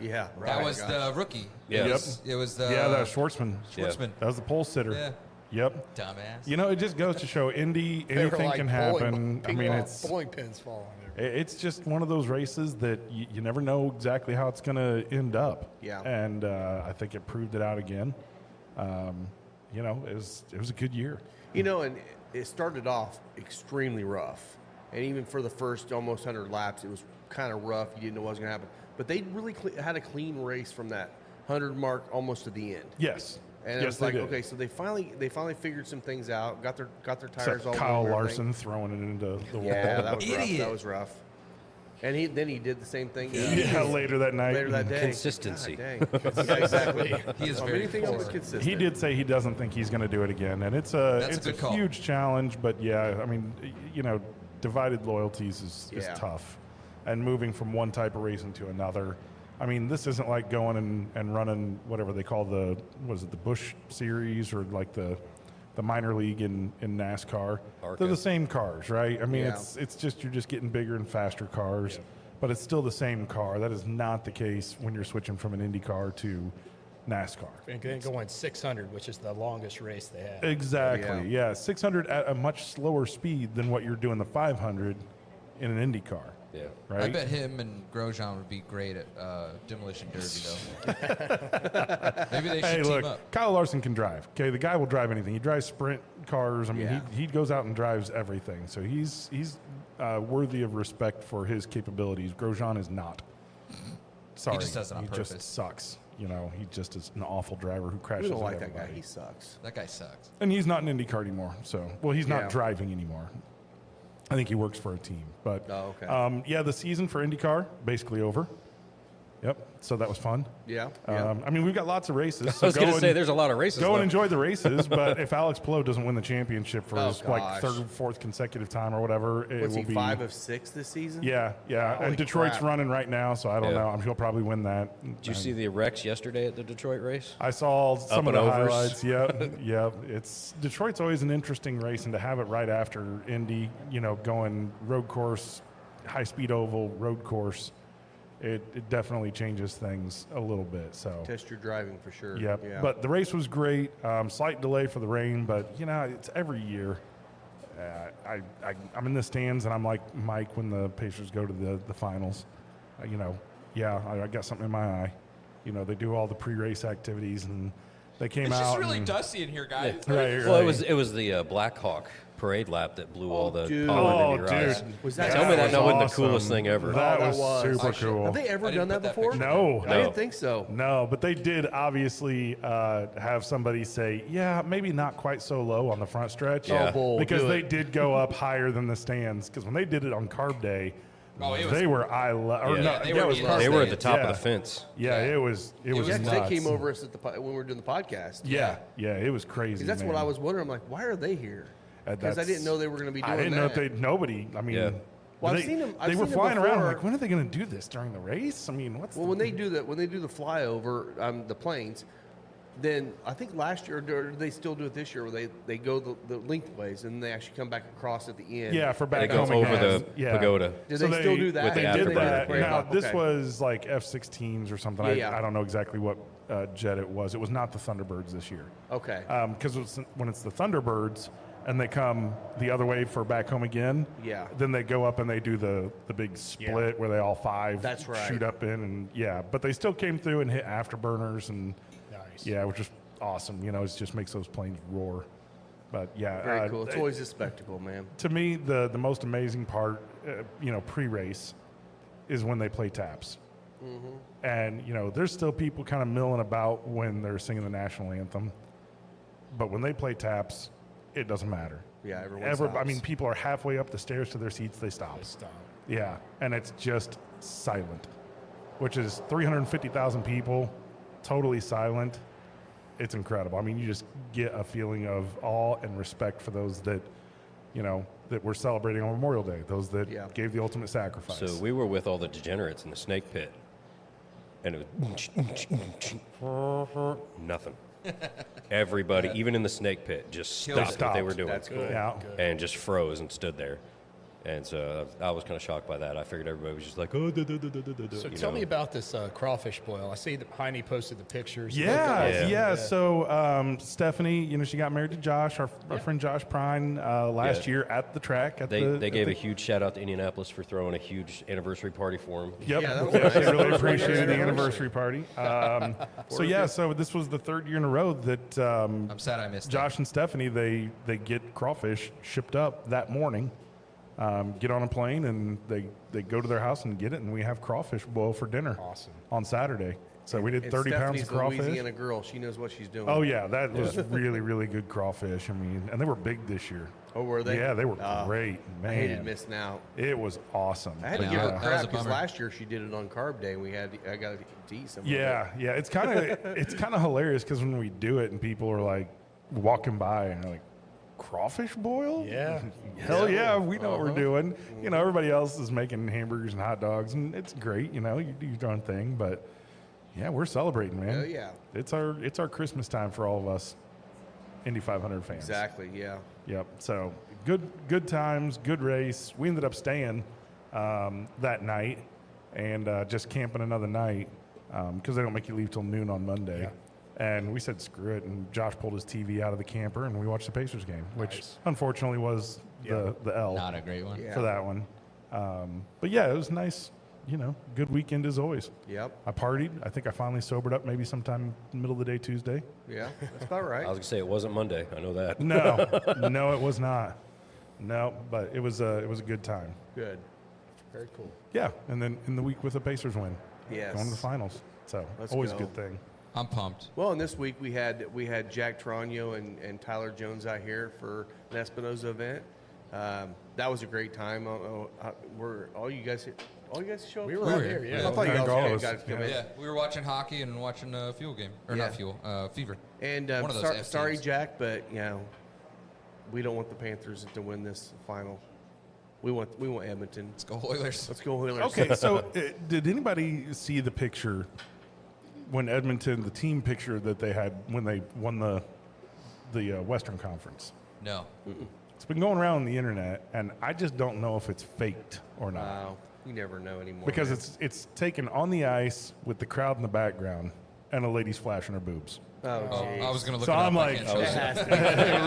S2: Yeah. Right.
S5: that
S2: Oh my
S5: was
S2: gosh.
S5: the rookie.
S8: Yeah.
S5: It was the
S1: Yeah, that was Schwartzman.
S5: Schwartzman.
S1: That was the pole sitter.
S5: Yeah.
S1: Yep.
S5: Dumbass.
S1: You know, it just goes to show Indy,
S4: They were
S1: anything
S4: like
S1: can
S4: bowling-
S1: happen. I mean, it's
S4: bowling pins falling. There.
S1: it's just one of those races that you never know exactly how it's going to end up.
S2: Yeah.
S1: And I think it proved it out again. You know, it was a good year.
S2: You know, and it started off extremely rough, and even for the first almost 100 laps, it was kind of rough. You didn't know what was going to happen, but they really had a clean race from that 100 mark almost to the end.
S1: Yes.
S2: And
S1: yes,
S2: it was
S1: they
S2: like,
S1: did.
S2: okay, so they finally figured some things out, got their tires
S1: Except
S2: all
S1: Kyle
S2: over and
S1: Larson throwing it into the wall.
S2: everything. Yeah, that was rough.
S5: Idiot.
S2: That was rough. And then he did the same thing
S1: Yeah, later that night.
S2: later that day.
S8: Consistency.
S2: God dang. Yeah, exactly.
S5: He is
S2: On
S5: very
S2: anything else
S5: poor.
S2: but consistent.
S1: He did say he doesn't think he's going to do it again, and it's a
S5: That's a good call.
S1: huge challenge. But yeah, I mean, you know, divided loyalties is
S2: Yeah.
S1: tough, and moving from one type of racing to another. I mean, this isn't like going and running whatever they call the Bush series or like the the minor league in NASCAR.
S8: ARCA.
S1: They're the same cars, right? I mean,
S2: Yeah.
S1: it's just you're just getting bigger and faster cars, but it's still the same car. That is not the case when you're switching from an Indy car to NASCAR.
S4: And then going 600, which is the longest race they have.
S1: Exactly. Yeah. 600 at a much slower speed than what you're doing the 500 in an Indy car.
S8: Yeah.
S1: Right.
S5: I bet him and Grosjean would be great at Demolition Derby, though. Maybe they should
S1: Hey,
S5: team
S1: look,
S5: up.
S1: Kyle Larson can drive. Okay, the guy will drive anything. He drives sprint cars. I mean,
S2: Yeah.
S1: he goes out and drives everything. So he's worthy of respect for his capabilities. Grosjean is not. Sorry,
S5: just does it on
S1: he
S5: purpose.
S1: just sucks. You know, he just is an awful driver who
S2: We
S1: crashes.
S2: don't
S1: into
S2: like that guy.
S1: everybody.
S2: He sucks.
S5: That guy sucks.
S1: And he's not in IndyCar anymore. So, well, he's not
S2: Yeah.
S1: driving anymore. I think he works for a team. But
S2: Oh, okay.
S1: yeah, the season for IndyCar basically over. Yep. So that was fun.
S2: Yeah.
S1: I mean, we've got lots of races.
S8: I
S1: So
S8: was going to
S1: and-
S8: say there's a lot of races.
S1: Go and
S8: left.
S1: enjoy the races, but if Alex Palou doesn't win the championship for
S2: Oh,
S1: his like
S2: gosh.
S1: third, fourth consecutive time or whatever, it
S2: What's
S1: will
S2: he,
S1: be
S2: 5 of 6 this season?
S1: Yeah,
S2: Holy
S1: and Detroit's
S2: crap.
S1: running right now, so I don't
S8: Yeah.
S1: know. I'm sure he'll probably win that.
S8: Did you see the wrecks yesterday at the Detroit race?
S1: I saw some of
S8: and
S1: the
S8: overs.
S1: highlights. Yep. It's Detroit's always an interesting race, and to have it right after Indy, you know, going road course, high speed oval, road course, it definitely changes things a little bit. So.
S2: Test your driving for sure.
S1: Yep.
S2: Yeah.
S1: But the race was great. Slight delay for the rain, but you know it's every year. I'm in the stands and I'm like Mike when the Pacers go to the finals. You know, yeah, I got something in my eye. You know, they do all the pre-race activities and they came
S5: It's
S1: out.
S5: just really
S1: and,
S5: dusty in here, guys.
S1: Right,
S8: Well,
S1: right.
S8: it was the Blackhawk parade lap that blew all the
S2: dude.
S8: pollen
S1: Oh,
S8: into your eyes.
S1: dude.
S2: Was that
S8: Tell me that
S1: was
S8: wasn't the
S1: awesome.
S8: coolest thing ever.
S1: That,
S2: that
S1: was,
S2: was.
S1: super
S5: I should-
S1: cool.
S2: Have they ever
S5: I didn't
S2: done that
S5: put that
S2: before?
S5: picture
S1: No,
S2: I didn't think so.
S1: No, but they did obviously have somebody say, yeah, maybe not quite so low on the front stretch.
S8: Yeah.
S2: Oh, bull,
S1: because
S2: do
S1: they
S2: it.
S1: did go up higher than the stands. Because when they did it on Carb Day,
S5: Oh, it was-
S1: they were eye level.
S8: Yeah,
S5: they
S1: it
S5: were
S1: was
S5: in
S1: Carb
S8: They
S5: last
S8: were
S1: Day.
S8: at the top
S1: Yeah.
S8: of the fence.
S1: Yeah,
S5: Yeah.
S1: it was
S5: was
S2: Yeah, 'cause they
S1: nuts.
S2: came over us at when we were doing the podcast.
S1: Yeah, it was
S2: 'Cause
S1: crazy.
S2: that's what
S1: man.
S2: I was wondering. I'm like, why are they here? Because I
S1: That's-
S2: didn't know they were going to be doing
S1: I didn't
S2: that.
S1: know if they. Nobody. I mean,
S8: Yeah.
S2: Well,
S1: they,
S2: I've seen 'em- I've
S1: they were
S2: seen 'em
S1: flying around. I'm
S2: before.
S1: like, when are they going to do this during the race? I mean, what's
S2: Well,
S1: the,
S2: when they do the flyover, the planes, then I think last year, or they still do it this year, where they go the lengthways and they actually come back across at the end.
S1: Yeah, for
S8: They
S1: back
S8: go
S1: home
S8: over
S1: again.
S8: the
S1: Yeah.
S8: pagoda.
S2: Do they still do that?
S8: with the
S1: They
S2: Did
S1: did
S2: they do
S1: that.
S2: the parade
S1: Now,
S2: lap?
S1: this
S2: Okay.
S1: was like F-16s or something.
S2: Yeah.
S1: I don't know exactly what jet it was. It was not the Thunderbirds this year.
S2: Okay.
S1: Because when it's the Thunderbirds and they come the other way for back home again,
S2: Yeah.
S1: then they go up and they do the big split where they all five
S2: That's right.
S1: shoot up in and but they still came through and hit afterburners and
S4: Nice.
S1: which is awesome. You know, it just makes those planes roar. But yeah,
S2: Very cool. It's always a spectacle, man.
S1: to me, the most amazing part, pre-race, is when they play taps.
S2: Mm-hmm.
S1: And there's still people kind of milling about when they're singing the national anthem, but when they play taps, it doesn't matter.
S2: Yeah, everyone
S1: I
S2: stops.
S1: mean, people are halfway up the stairs to their seats, they stop.
S4: Stop.
S1: Yeah, and it's just silent, which is 350,000 people, totally silent. It's incredible. I mean, you just get a feeling of awe and respect for those that, that we're celebrating on Memorial Day, those that
S2: Yeah.
S1: gave the ultimate sacrifice.
S8: So we were with all the degenerates in the snake pit, and it was nothing. Everybody, even in the snake pit, just
S5: Killed
S8: stopped what they
S1: it.
S8: were doing.
S2: That's cool.
S1: yeah.
S8: And just froze and stood there. And so I was kind of shocked by that. I figured everybody was just like, oh,
S4: So tell me about this crawfish boil. I see that Heine posted the pictures.
S1: Yeah.
S8: Yeah.
S1: So Stephanie, she got married to Josh, our friend Josh Prine, last
S8: Yeah.
S1: year at the track.
S8: They gave a huge shout out to Indianapolis for throwing a huge anniversary party for him.
S1: Yep.
S2: Yeah, that was
S1: Yep,
S2: nice.
S1: they really
S2: Yeah.
S1: appreciated the anniversary party. So this was the third year in a row that
S5: I'm sad I missed
S1: Josh and Stephanie, they get crawfish shipped up that morning, get on a plane, and they go to their house and get it, and we have crawfish boil for dinner
S4: Awesome.
S1: on Saturday. So we did
S2: And
S1: 30 pounds
S2: Stephanie's
S1: of
S2: a
S1: crawfish.
S2: Louisiana girl. She knows what she's doing.
S1: Oh, yeah, that was really, really good crawfish. I mean, and they were big this year.
S2: Oh, were they?
S1: Yeah, they were
S2: Oh,
S1: great, man.
S2: I hated missing out.
S1: It was awesome.
S2: I had to
S1: But
S2: give her
S1: yeah.
S5: That was
S2: crap
S5: a
S2: because
S5: bummer.
S2: last year she did it on Carb Day, and I got to eat some.
S1: Yeah, yeah. It's kind of hilarious because when we do it and people are like walking by and they're like, crawfish boil?
S4: Yeah.
S1: Hell yeah, we know what we're doing. Everybody else is making hamburgers and hot dogs, and it's great. You do your own thing, but yeah, we're celebrating, man.
S2: Hell yeah.
S1: It's our Christmas time for all of us Indy 500 fans.
S2: Exactly. Yeah.
S1: Yep. So good times, good race. We ended up staying that night and just camping another night because they don't make you leave till noon on Monday.
S4: Yeah.
S1: And we said screw it, and Josh pulled his TV out of the camper and we watched the Pacers game, which
S4: Nice.
S1: unfortunately was the L
S5: Not a great one.
S2: Yeah.
S1: for that one. But yeah, it was nice. Good weekend as always.
S2: Yep.
S1: I partied. I think I finally sobered up maybe sometime middle of the day Tuesday.
S2: Yeah. That's about right.
S8: I was gonna say it wasn't Monday. I know that.
S1: No, it was not. No, but it was a good time.
S2: Good.
S4: Very cool.
S1: Yeah, and then in the week with the Pacers win,
S2: Yes.
S1: going to the finals. So
S2: Let's
S1: always
S2: go.
S1: a good thing.
S5: I'm pumped.
S2: Well, and this week we had Jack Tronio and Tyler Jones out here for an Espinoza event. That was a great time. I don't know, were all you guys show up?
S4: We were out
S5: here,
S4: here,
S2: I
S4: yeah.
S2: thought you
S1: Yeah,
S2: guys,
S1: all of
S2: you
S1: us.
S2: guys come in.
S5: Yeah, we were watching hockey and watching Fuel game. Or
S2: Yeah.
S5: not Fuel, Fever.
S2: And
S5: One of those F
S2: sorry,
S5: teams.
S2: Jack, but we don't want the Panthers to win this final. We want Edmonton.
S5: Let's go Oilers.
S2: Let's go Oilers.
S1: Okay, so did anybody see the picture when Edmonton, the team picture that they had when they won the Western Conference?
S5: No.
S1: It's been going around on the internet, and I just don't know if it's faked or not.
S2: Wow. You never know anymore.
S1: Because
S2: man.
S1: it's taken on the ice with the crowd in the background and a lady's flashing her boobs.
S2: Oh,
S5: Oh,
S2: geez.
S5: I was going to look
S1: So
S5: it up.
S1: I'm
S5: I
S1: like,
S5: can't show it.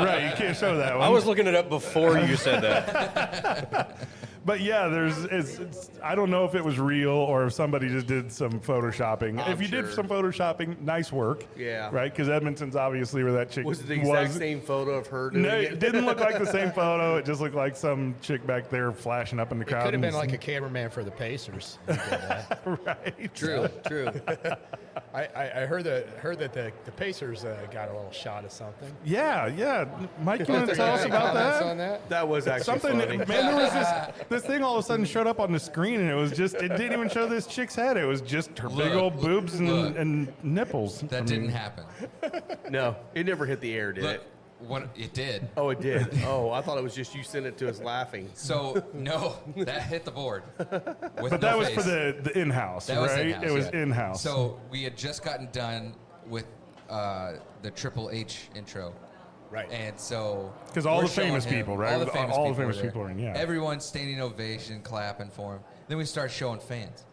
S1: right, you can't show that one.
S8: I was looking it up before you said that.
S1: But yeah, it's I don't know if it was real or if somebody just did some photoshopping.
S2: I'm
S1: if you did
S2: sure.
S1: some photoshopping, nice work.
S2: Yeah.
S1: Right? Because Edmonton's obviously where that chick
S2: Was it the exact same photo of her doing
S1: No,
S2: it?
S1: it didn't look like the same photo. It just looked like some chick back there flashing up in the
S4: It
S1: crowd.
S4: could have been
S1: and-
S4: like a cameraman for the Pacers. who did that.
S1: right.
S2: True.
S4: I heard that the Pacers got a little shot of something.
S1: Yeah. Mike, you want to tell us
S4: Any
S1: about
S4: comments
S1: that?
S4: on that?
S2: That was actually
S1: Something,
S2: funny.
S1: man. There was this thing all of a sudden showed up on the screen, and it didn't even show this chick's head. It was just her big
S5: Look,
S1: old boobs
S5: look.
S1: and nipples.
S5: That didn't happen.
S2: No, it never hit the air, did
S5: Look,
S2: it?
S5: what it did.
S2: Oh, it did. Oh, I thought it was just you sent it to us laughing.
S5: So no, that hit the board. With
S1: But
S5: no
S1: that was
S5: face.
S1: for the in-house,
S5: That was
S1: right?
S5: in-house,
S1: It was
S5: yeah.
S1: in-house.
S5: So we had just gotten done with the Triple H intro.
S4: Right.
S5: And so
S1: because all
S5: we're
S1: the famous
S5: showing him-
S1: people, right?
S5: All the famous
S1: all
S5: people,
S1: the famous
S5: were there.
S1: people are in. Yeah.
S5: Everyone standing ovation, clapping for him. Then we start showing fans.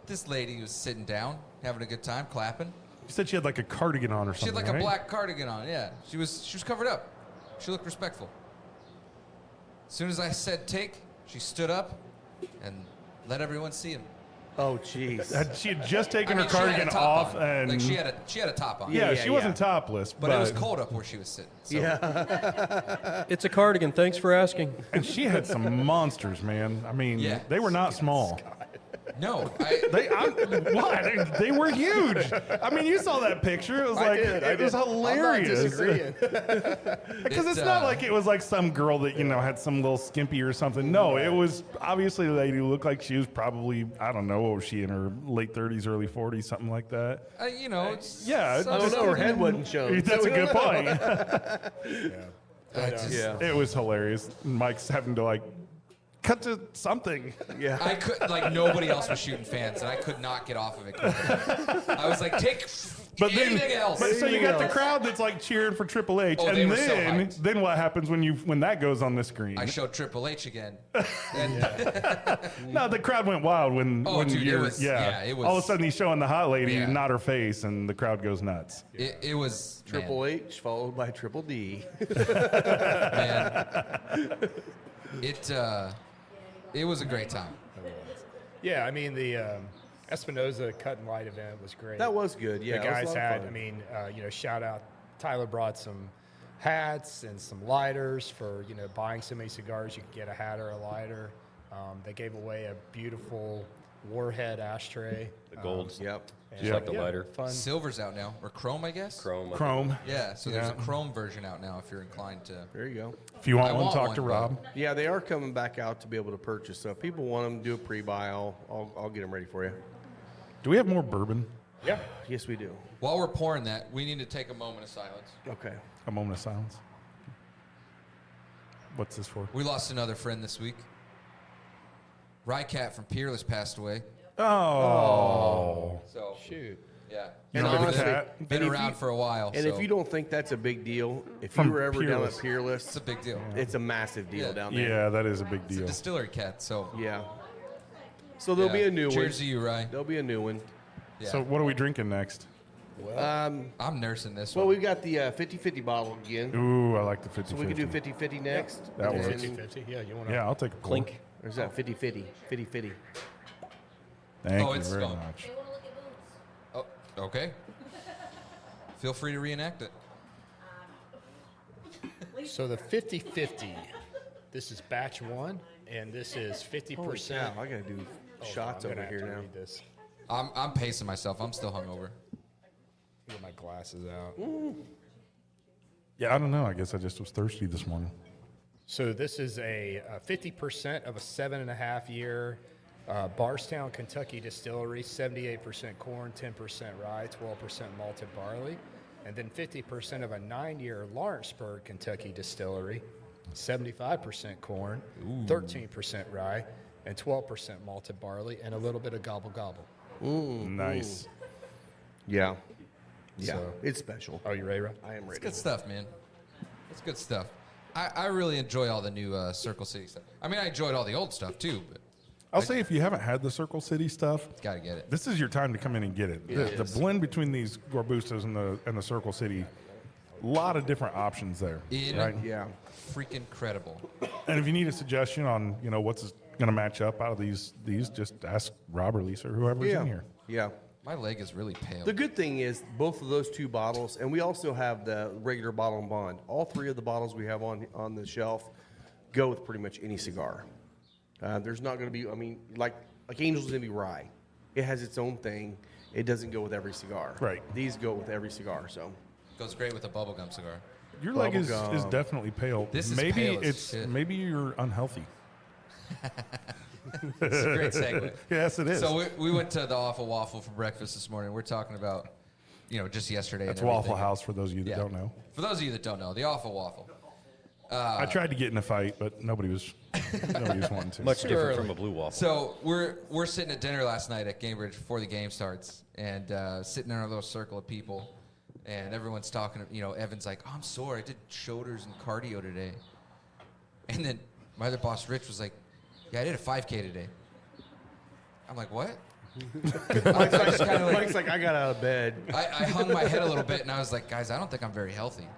S5: This lady was sitting down, having a good time, clapping.
S1: You said she had like a cardigan on or
S5: She
S1: something.
S5: had like
S1: right?
S5: a black cardigan on. Yeah, she was covered up. She looked respectful. As soon as I said take, she stood up and let everyone see him.
S2: Oh, jeez.
S1: She had just taken
S5: I mean,
S1: her
S5: she had a
S1: cardigan
S5: top
S1: off,
S5: on.
S1: and
S5: Like she had a top on.
S1: yeah,
S2: Yeah,
S1: she wasn't
S2: yeah.
S1: topless,
S5: But it was cold up where she was sitting. So.
S2: Yeah.
S8: It's a cardigan. Thanks for asking.
S1: and she had some monsters, man. I mean,
S5: Yeah.
S1: they were not small.
S5: No,
S1: What? They were huge. I mean, you saw that picture. It was like it was hilarious.
S4: I'm not disagreeing.
S1: Because it's not like it was like some girl that had some little skimpy or something. No, it was obviously the lady who looked like she was probably, I don't know, what was she in her late 30s, early 40s, something like that.
S5: it's
S1: Yeah,
S5: some-
S2: I don't know. Her head wasn't shown.
S1: That's a good point.
S5: I just-
S2: Yeah.
S1: It was hilarious. Mike's having to cut to something.
S2: Yeah.
S5: I could nobody else was shooting fans, and I could not get off of it quickly. I was like, take anything else.
S1: But so you got the
S2: else.
S1: crowd that's cheering for Triple H,
S5: Oh,
S1: and
S5: they were so
S1: then
S5: hyped.
S1: what happens when that goes on the screen?
S5: I showed Triple H again. And
S1: No, the crowd went wild when
S5: dude, it
S1: you're
S5: was- yeah, it was-
S1: all of a sudden he's showing the hot lady,
S5: Yeah.
S1: not her face, and the crowd goes nuts.
S5: it was
S2: Triple H followed by Triple D.
S5: man. It was a great time.
S4: Yeah, I mean the Espinoza cut and light event was great.
S2: That was good. Yeah.
S4: the
S2: it was a
S4: guys
S2: lot of
S4: had.
S2: fun.
S4: I mean, shout out. Tyler brought some hats and some lighters for buying so many cigars. You could get a hat or a lighter. They gave away a beautiful Warhead ashtray.
S8: The gold,
S2: Yep.
S8: just like the lighter.
S4: Fun.
S5: Silver's out now, or Chrome, I guess.
S8: Chrome.
S1: Chrome.
S5: Yeah, so there's a
S1: Yeah.
S5: Chrome version out now if you're inclined to.
S2: There you go.
S1: If you want
S5: I
S1: one,
S5: want
S1: talk
S5: one,
S1: to
S5: but-
S1: Rob.
S2: Yeah, they are coming back out to be able to purchase. So if people want them, do a pre-buy. I'll get them ready for you.
S1: Do we have more bourbon?
S4: Yeah.
S2: Yes, we do.
S5: While we're pouring that, we need to take a moment of silence.
S2: Okay.
S1: A moment of silence. What's this for?
S5: We lost another friend this week. Rycat from Peerless passed away.
S1: Oh.
S5: So
S4: Shoot.
S5: Yeah.
S2: And
S1: know,
S2: honestly,
S1: cat.
S5: Been
S2: and if
S5: around
S2: you-
S5: for a while.
S2: And
S5: so
S2: if you don't think that's a big deal, if
S1: From
S2: you were ever down at
S1: Peerless.
S2: Peerless,
S5: it's a big deal.
S2: it's a massive deal down there.
S1: Yeah, that is a big
S5: It's a
S1: deal.
S5: distillery cat, so
S2: Yeah. So there'll
S5: yeah.
S2: be a new
S5: Cheers
S2: one.
S5: to you, Rye.
S2: There'll be a new one.
S5: Yeah.
S1: So what are we drinking next?
S5: I'm nursing this
S2: Well,
S5: one.
S2: we've got the 50-50 bottle again.
S1: Ooh, I like the 50.
S2: So we can do 50-50 next.
S1: That
S2: And
S1: works.
S2: then-
S4: 50. Yeah, you want to.
S1: Yeah, I'll take a pour.
S8: Clink.
S2: Or is that 50-50? 50-50.
S1: Thank
S5: Oh,
S1: you
S5: it's
S1: very
S5: gone.
S1: much.
S5: Oh, okay. Feel free to reenact it.
S4: So the 50-50, this is batch 1, and this is 50%.
S2: Holy cow, I gotta do shots
S4: I'm
S2: over
S4: gonna have
S2: here
S4: to
S2: now.
S4: read this.
S5: I'm pacing myself. I'm still hungover.
S4: Get my glasses out.
S1: Yeah, I don't know. I guess I just was thirsty this morning.
S4: So this is a 50% of a 7.5-year Barstown, Kentucky distillery, 78% corn, 10% rye, 12% malted barley. And then 50% of a 9-year Lawrenceburg, Kentucky distillery, 75% corn, 13% rye, and 12% malted barley, and a little bit of gobble gobble.
S1: Nice.
S2: Yeah. Yeah.
S4: So-
S2: It's special.
S4: Are you ready, Rob?
S2: I am
S5: It's
S2: ready.
S5: good stuff, man. It's good stuff. I really enjoy all the new Circle City stuff. I mean, I enjoyed all the old stuff too, but
S1: I'll say if you haven't had the Circle City stuff,
S5: got to get it.
S1: this is your time to come in and get it. The blend between these Gorbustas and the Circle City, a lot of different options there. Right?
S2: Yeah.
S5: Freaking credible.
S1: And if you need a suggestion on what's going to match up out of these, just ask Rob or Lisa or whoever's
S2: Yeah.
S1: in here.
S2: Yeah.
S5: My leg is really pale.
S2: The good thing is both of those two bottles, and we also have the regular bottle and bond. All three of the bottles we have on the shelf go with pretty much any cigar. There's not going to be, I mean, like Angel's going to be rye. It has its own thing. It doesn't go with every cigar.
S1: Right.
S2: These go with every cigar. So
S5: Goes great with a bubblegum cigar.
S1: Your leg is
S2: Bubblegum.
S1: definitely pale.
S5: This is
S1: maybe
S5: pale as
S1: it's
S5: shit.
S1: maybe you're unhealthy.
S5: It's a great segue.
S1: Yes, it is.
S5: So we went to the Awful Waffle for breakfast this morning. We're talking about, just yesterday.
S1: That's
S5: and
S1: Waffle
S5: everything.
S1: House for those of you that
S5: Yeah.
S1: don't know.
S5: For those of you that don't know, the Awful Waffle.
S1: I tried to get in a fight, but nobody was wanting to.
S8: Much different
S4: early.
S8: from a blue waffle.
S5: So we're sitting at dinner last night at Cambridge before the game starts, and sitting in our little circle of people, and everyone's talking. Evan's like, "Oh, I'm sore. I did shoulders and cardio today," and then my other boss, Rich, was like, "Yeah, I did a 5K today." I'm like, "What?"
S2: Mike's like, I got out of bed.
S5: I hung my head a little bit, and I was like, "Guys, I don't think I'm very healthy."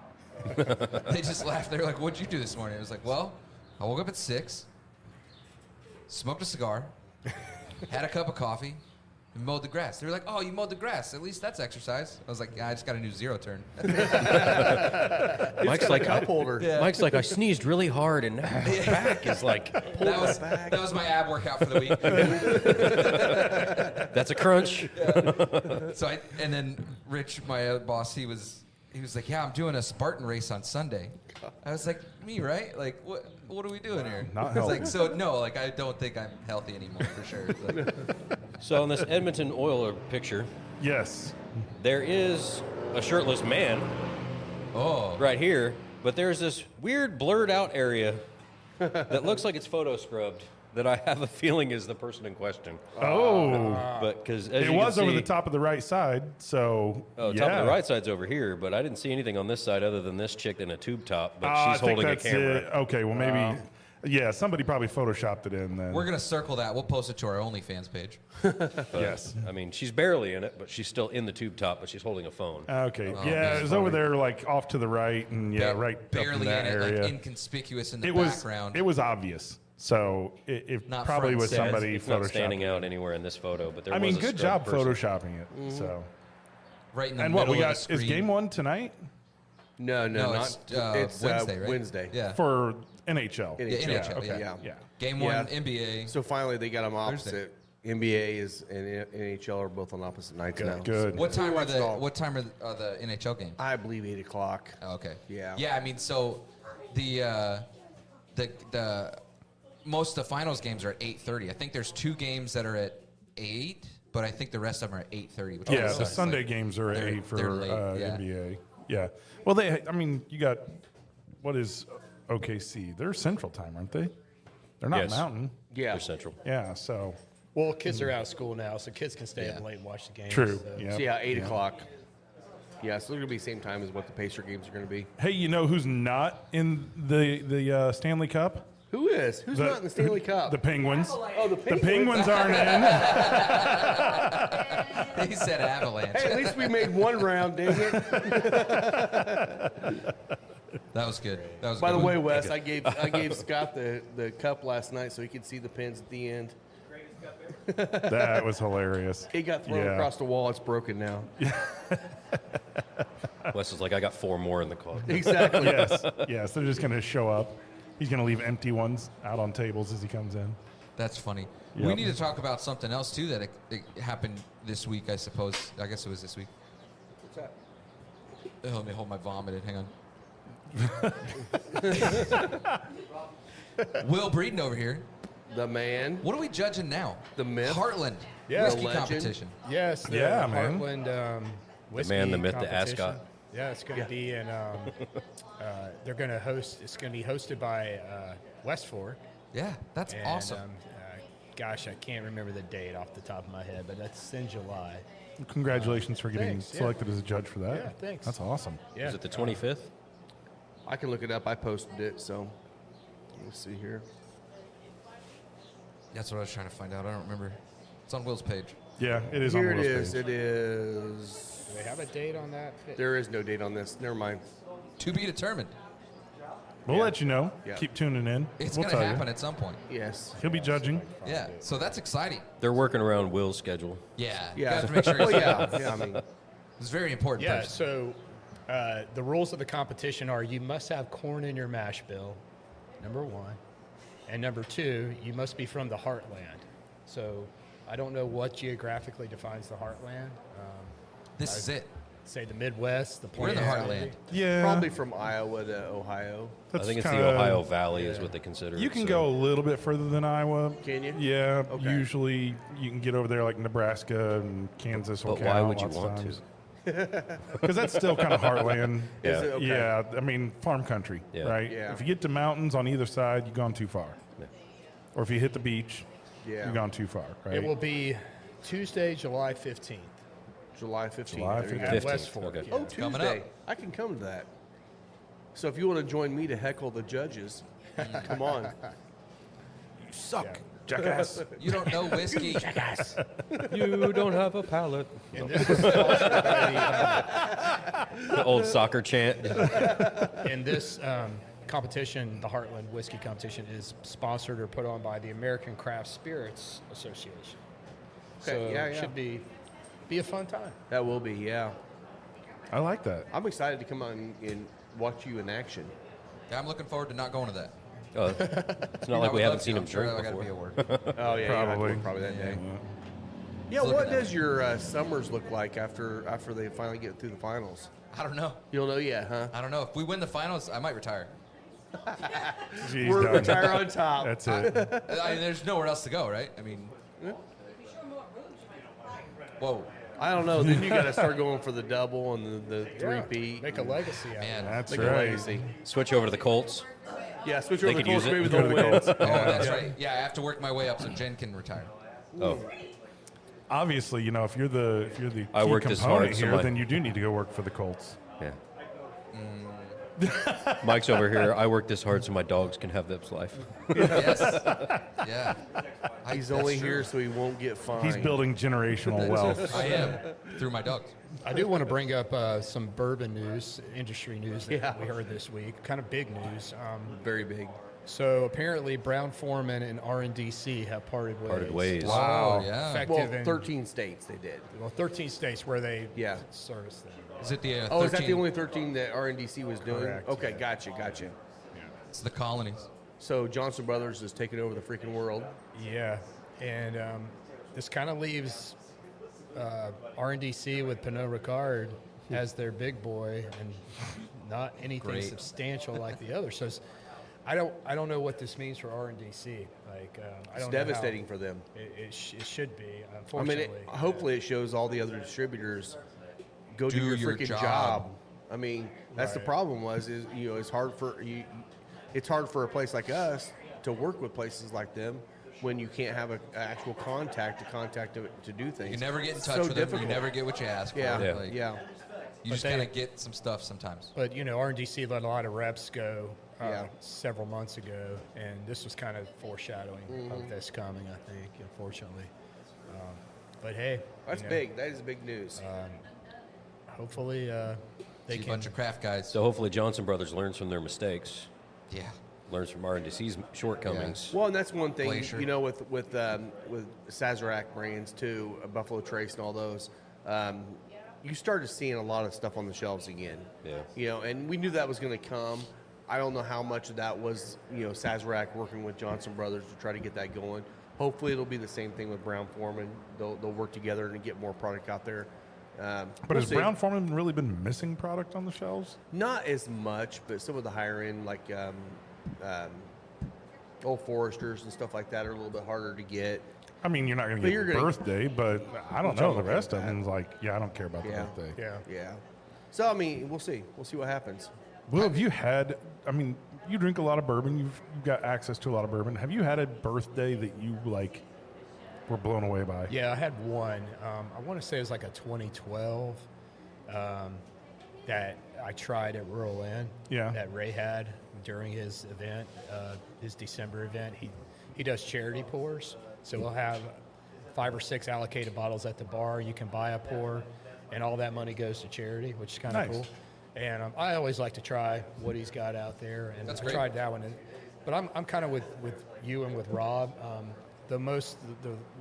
S5: They just laughed. They were like, "What'd you do this morning?" I was like, "Well, I woke up at 6, smoked a cigar, had a cup of coffee, and mowed the grass." They were like, "Oh, you mowed the grass. At least that's exercise." I was like, "Yeah, I just got a new zero turn."
S8: Mike's like,
S2: Cup holder.
S8: Mike's like, I sneezed really hard, and now my back is like,
S5: that was my ab workout for the week.
S8: that's a crunch.
S5: So and then Rich, my other boss, he was like, "Yeah, I'm doing a Spartan race on Sunday." I was like, "Me, right? Like, what are we doing here?"
S1: Not
S5: I was like,
S1: healthy.
S5: "So no, like, I don't think I'm healthy anymore for sure." Like,
S8: So in this Edmonton Oiler picture,
S1: Yes.
S8: there is a shirtless man
S5: oh,
S8: right here, but there's this weird blurred out area that looks like it's photo scrubbed that I have a feeling is the person in question.
S1: Oh,
S8: But because
S1: it was over the top of the right side, so
S8: Oh,
S1: yeah.
S8: top of the right side's over here, but I didn't see anything on this side other than this chick in a tube top, but
S1: I
S8: she's
S1: think
S8: holding a
S1: that's
S8: camera.
S1: it. Okay, well maybe, yeah, somebody probably photoshopped it in then.
S5: we're gonna circle that. We'll post it to our OnlyFans page.
S1: Yes.
S8: I mean, she's barely in it, but she's still in the tube top, but she's holding a phone.
S1: Okay.
S5: Oh,
S1: yeah,
S5: that's
S1: it was over there, like off to the right, and yeah, right up
S5: barely
S1: in that
S5: it,
S1: area.
S5: like inconspicuous in the
S1: it was
S5: background.
S1: it was obvious. So it
S5: Not
S1: probably
S5: front
S1: was
S5: and center.
S1: somebody
S8: It's not
S1: photoshopping.
S8: standing out anywhere in this photo, but there
S1: I
S8: was
S1: mean,
S8: a
S1: good
S8: scrubbed
S1: job
S8: person.
S1: photoshopping it. So
S5: right in the
S1: and
S5: middle
S1: what we
S5: of
S1: got
S5: the screen.
S1: is game one tonight
S2: No,
S5: No,
S2: not.
S5: it's Wednesday, right?
S2: Wednesday.
S5: Yeah.
S1: for NHL.
S5: Yeah, NHL.
S1: okay.
S5: Yeah.
S1: Yeah.
S5: Game one,
S2: Yeah.
S5: NBA.
S2: So finally, they got them
S5: Thursday.
S2: opposite. NBA is and NHL are both on opposite nights now.
S1: Good.
S5: What time are
S2: watched it all.
S5: the NHL games?
S2: I believe 8 o'clock.
S5: Oh, okay.
S2: Yeah.
S5: Yeah, I mean, so the most of the finals games are at 8:30. I think there's 2 games that are at 8, but I think the rest of them are at 8:30. Which
S1: Yeah,
S5: sucks.
S1: the Sunday
S5: Like,
S1: games are
S5: they're-
S1: 8 for
S5: they're late, yeah.
S1: NBA. Yeah. Well, you got, what is OKC? They're Central Time, aren't they? They're not
S8: Yes.
S1: Mountain.
S2: Yeah.
S8: They're central.
S1: Yeah, so
S4: Well, kids are out of school now, so kids can stay
S5: Yeah.
S4: up late and watch the game.
S1: True.
S4: So.
S1: Yeah.
S2: So yeah, 8 o'clock. Yeah, so they're going to be the same time as what the Pacer games are going to be.
S1: Hey, you know who's not in the Stanley Cup?
S2: Who is? Who's not in the Stanley Cup?
S1: The Penguins.
S2: Oh, the
S1: The
S2: Penguins.
S1: Penguins aren't in.
S5: He said Avalanche.
S2: Hey, at least we made one round, dang it.
S5: That was good. That was
S2: By
S5: good.
S2: the way, Wes, I gave Scott the cup last night so he could see the pins at the end.
S1: That was hilarious.
S2: It got thrown
S1: Yeah.
S2: across the wall. It's broken now.
S8: Wes is like, I got 4 more in the car.
S2: Exactly.
S1: Yes, they're just going to show up. He's going to leave empty ones out on tables as he comes in.
S5: That's funny.
S1: Yep.
S5: We need to talk about something else too that it happened this week. I suppose. I guess it was this week.
S2: What's that?
S5: Oh, let me hold my vomit in. Hang on. Will Breeden over here.
S2: The man.
S5: What are we judging now?
S2: The myth?
S5: Heartland.
S4: Yeah.
S5: Whiskey
S2: The legend?
S5: competition.
S4: Yes, the
S1: Yeah, man.
S4: Heartland whiskey
S8: man, the myth, the
S4: competition.
S8: ascot.
S4: Yeah, it's going to be in. They're going to host. It's going to be hosted by West Fork.
S5: Yeah, that's
S4: And,
S5: awesome.
S4: Gosh, I can't remember the date off the top of my head, but that's in July.
S1: Congratulations for getting
S4: Thanks, yeah.
S1: selected as a judge for that.
S4: Yeah, thanks.
S1: That's awesome.
S4: Yeah.
S8: Is it the 25th?
S2: I can look it up. I posted it, so let's see here.
S5: That's what I was trying to find out. I don't remember. It's on Will's page.
S1: Yeah, it is
S2: Here
S1: on
S2: it
S1: Will's
S2: is.
S1: page.
S2: It is.
S4: Do they have a date on that?
S2: There is no date on this. Never mind.
S5: To be determined.
S1: We'll let you know.
S2: Yeah.
S1: Keep tuning in.
S5: It's
S1: we'll
S5: going to
S1: tell
S5: happen
S1: you.
S5: at some point.
S2: Yes.
S1: He'll be judging.
S5: Yeah, so that's exciting.
S8: They're working around Will's schedule.
S5: Yeah, you
S2: Yeah.
S5: have to make sure.
S2: Well,
S5: he's
S2: yeah. Yeah. I mean,
S5: It's very important.
S4: Yeah,
S5: person.
S4: so the rules of the competition are you must have corn in your mash bill, number one. And number two, you must be from the heartland. So I don't know what geographically defines the heartland.
S5: This is it.
S4: Say the Midwest, the
S5: We're in the
S4: Plains.
S5: heartland.
S1: Yeah.
S2: probably from Iowa to Ohio.
S1: That's
S8: I think it's
S1: kinda-
S8: the Ohio Valley is what they consider
S1: You
S8: it,
S1: can
S8: so-
S1: go a little bit further than Iowa.
S2: Can you?
S1: Yeah.
S2: Okay.
S1: Usually you can get over there like Nebraska and Kansas.
S8: But why would you want to?
S1: Because that's still kind of heartland.
S2: Is it? Okay.
S1: Yeah. I mean, farm country,
S8: Yeah.
S1: right?
S2: Yeah.
S1: If you get to mountains on either side, you've gone too far.
S8: Yeah.
S1: Or if you hit the beach,
S2: Yeah.
S1: you've gone too far, right?
S4: It will be Tuesday, July 15th.
S2: July 15th.
S1: July
S2: There you go.
S1: 15th.
S4: At West
S8: 15th,
S4: Fork.
S8: okay.
S4: yeah.
S2: Oh,
S5: coming
S2: Tuesday.
S5: up.
S2: I can come to that. So if you want to join me to heckle the judges, come on.
S1: You suck, jackass.
S5: You don't know whiskey.
S8: You don't have a palate.
S4: And this is sponsored by
S8: The old soccer chant.
S4: and this competition, the Heartland Whiskey Competition, is sponsored or put on by the American Craft Spirits Association. So
S2: Okay, yeah,
S4: it
S2: yeah.
S4: should be a fun time.
S2: That will be, yeah.
S1: I like that.
S2: I'm excited to come on and watch you in action.
S5: Yeah, I'm looking forward to not going to that.
S8: It's not like we haven't seen him
S5: I'm sure
S8: drink
S5: I gotta be
S8: before.
S5: at work.
S2: Oh yeah,
S1: Probably.
S2: probably that day. Yeah,
S5: Let's look
S2: what
S5: at that.
S2: does your summers look like after they finally get through the finals?
S5: I don't know.
S2: You don't know yet, huh?
S5: I don't know. If we win the finals, I might retire.
S1: Jeez,
S2: We're
S1: done.
S2: retire on top.
S1: That's it.
S5: I mean, there's nowhere else to go, right? I mean, whoa,
S2: I don't know. Then you got to start going for the double and the three-peat.
S4: Make a legacy out of it.
S5: man.
S1: That's
S2: Make a
S1: right.
S2: legacy.
S8: Switch over to the Colts.
S2: Yeah, switch
S8: They
S2: over to
S8: could
S2: the Colts.
S8: use it.
S2: Maybe
S1: Go to
S2: they'll
S1: the
S2: win.
S1: Colts.
S5: Oh, that's right. Yeah, I have to work my way up so Jen can retire.
S8: Oh,
S1: Obviously, you know, if you're the
S8: I
S1: key
S8: worked as
S1: component
S8: hard, so
S1: here,
S8: my-
S1: then you do need to go work for the Colts.
S8: yeah. Mike's over here. I work this hard so my dogs can have this life.
S5: Yes. Yeah.
S2: He's
S5: that's
S2: only
S5: true.
S2: here so he won't get fined.
S1: He's building generational wealth.
S5: I am through my dogs.
S4: I do want to bring up some bourbon news, industry news that
S2: Yeah.
S4: we heard this week. Kind of big news.
S2: very big.
S4: So apparently, Brown Forman and RNDC have parted ways.
S8: Parted ways.
S5: Wow. Yeah.
S4: Effective
S2: Well,
S4: in
S2: 13 states they did.
S4: 13 states where they
S2: Yeah.
S4: service them.
S5: Is it the
S2: Oh, is that
S5: 13
S2: the only 13 that RNDC was doing?
S4: Correct,
S2: Okay,
S4: yeah.
S2: gotcha.
S5: It's the colonies.
S2: So Johnson Brothers is taking over the freaking world.
S4: Yeah, and this kind of leaves RNDC with Pernod Ricard as their big boy, and not anything
S5: Great.
S4: substantial like the others. So I don't know what this means for RNDC. Like I
S2: It's
S4: don't
S2: devastating
S4: know
S2: for them.
S4: how it should be.
S2: I mean,
S4: Unfortunately,
S2: hopefully it shows all the other distributors go do
S5: Do
S2: your
S5: your
S2: freaking
S5: job.
S2: job. I mean, that's the
S4: Right.
S2: problem. It's hard for you. It's hard for a place like us to work with places like them when you can't have an actual contact to do things.
S5: You never get in touch
S2: So
S5: with them.
S2: difficult.
S5: You never get what you ask
S2: Yeah,
S5: for.
S2: yeah.
S5: Like,
S2: yeah.
S5: You just
S4: they-
S5: kind of get some stuff sometimes.
S4: But R&DC let a lot of reps go
S2: Yeah.
S4: several months ago, and this was kind of foreshadowing
S2: Mm-hmm.
S4: of this coming, I think, unfortunately. But hey,
S2: That's big. That is big news.
S4: hopefully they
S5: See a
S4: can.
S5: bunch of craft guys.
S8: So hopefully Johnson Brothers learns from their mistakes,
S5: Yeah.
S8: learns from R&Dc's shortcomings.
S2: Well, and that's one thing,
S5: Glacier.
S2: with Sazerac brands too, Buffalo Trace and all those. You started seeing a lot of stuff on the shelves again.
S8: Yeah.
S2: And we knew that was going to come. I don't know how much of that was, Sazerac working with Johnson Brothers to try to get that going. Hopefully, it'll be the same thing with Brown Forman. They'll work together and get more product out there.
S1: But
S2: we'll
S1: has
S2: see.
S1: Brown Forman really been missing product on the shelves?
S2: Not as much, but some of the higher end, like Old Foresters and stuff like that, are a little bit harder to get.
S1: I mean, you're not going to
S2: But
S1: get
S2: you're
S1: your
S2: gonna-
S1: birthday, but I don't
S2: Which
S1: know.
S2: I'm
S1: The
S2: okay
S1: rest
S2: with
S1: of
S2: that.
S1: them's like, yeah, I don't care about the
S2: Yeah.
S1: birthday.
S4: Yeah.
S2: Yeah. So I mean, we'll see. We'll see what happens.
S1: Well, have you had, I mean, you drink a lot of bourbon. You've got access to a lot of bourbon. Have you had a birthday that you, were blown away by?
S4: Yeah, I had one. I want to say it was like a 2012 that I tried at Rural Inn.
S1: Yeah.
S4: That Ray had during his event, his December event. He does charity pours, so we'll have 5 or 6 allocated bottles at the bar. You can buy a pour, and all that money goes to charity, which is kind of
S1: Nice.
S4: cool. And I always like to try what he's got out there, and
S5: That's
S4: I
S5: great.
S4: tried that one. But I'm kind of with you and with Rob. The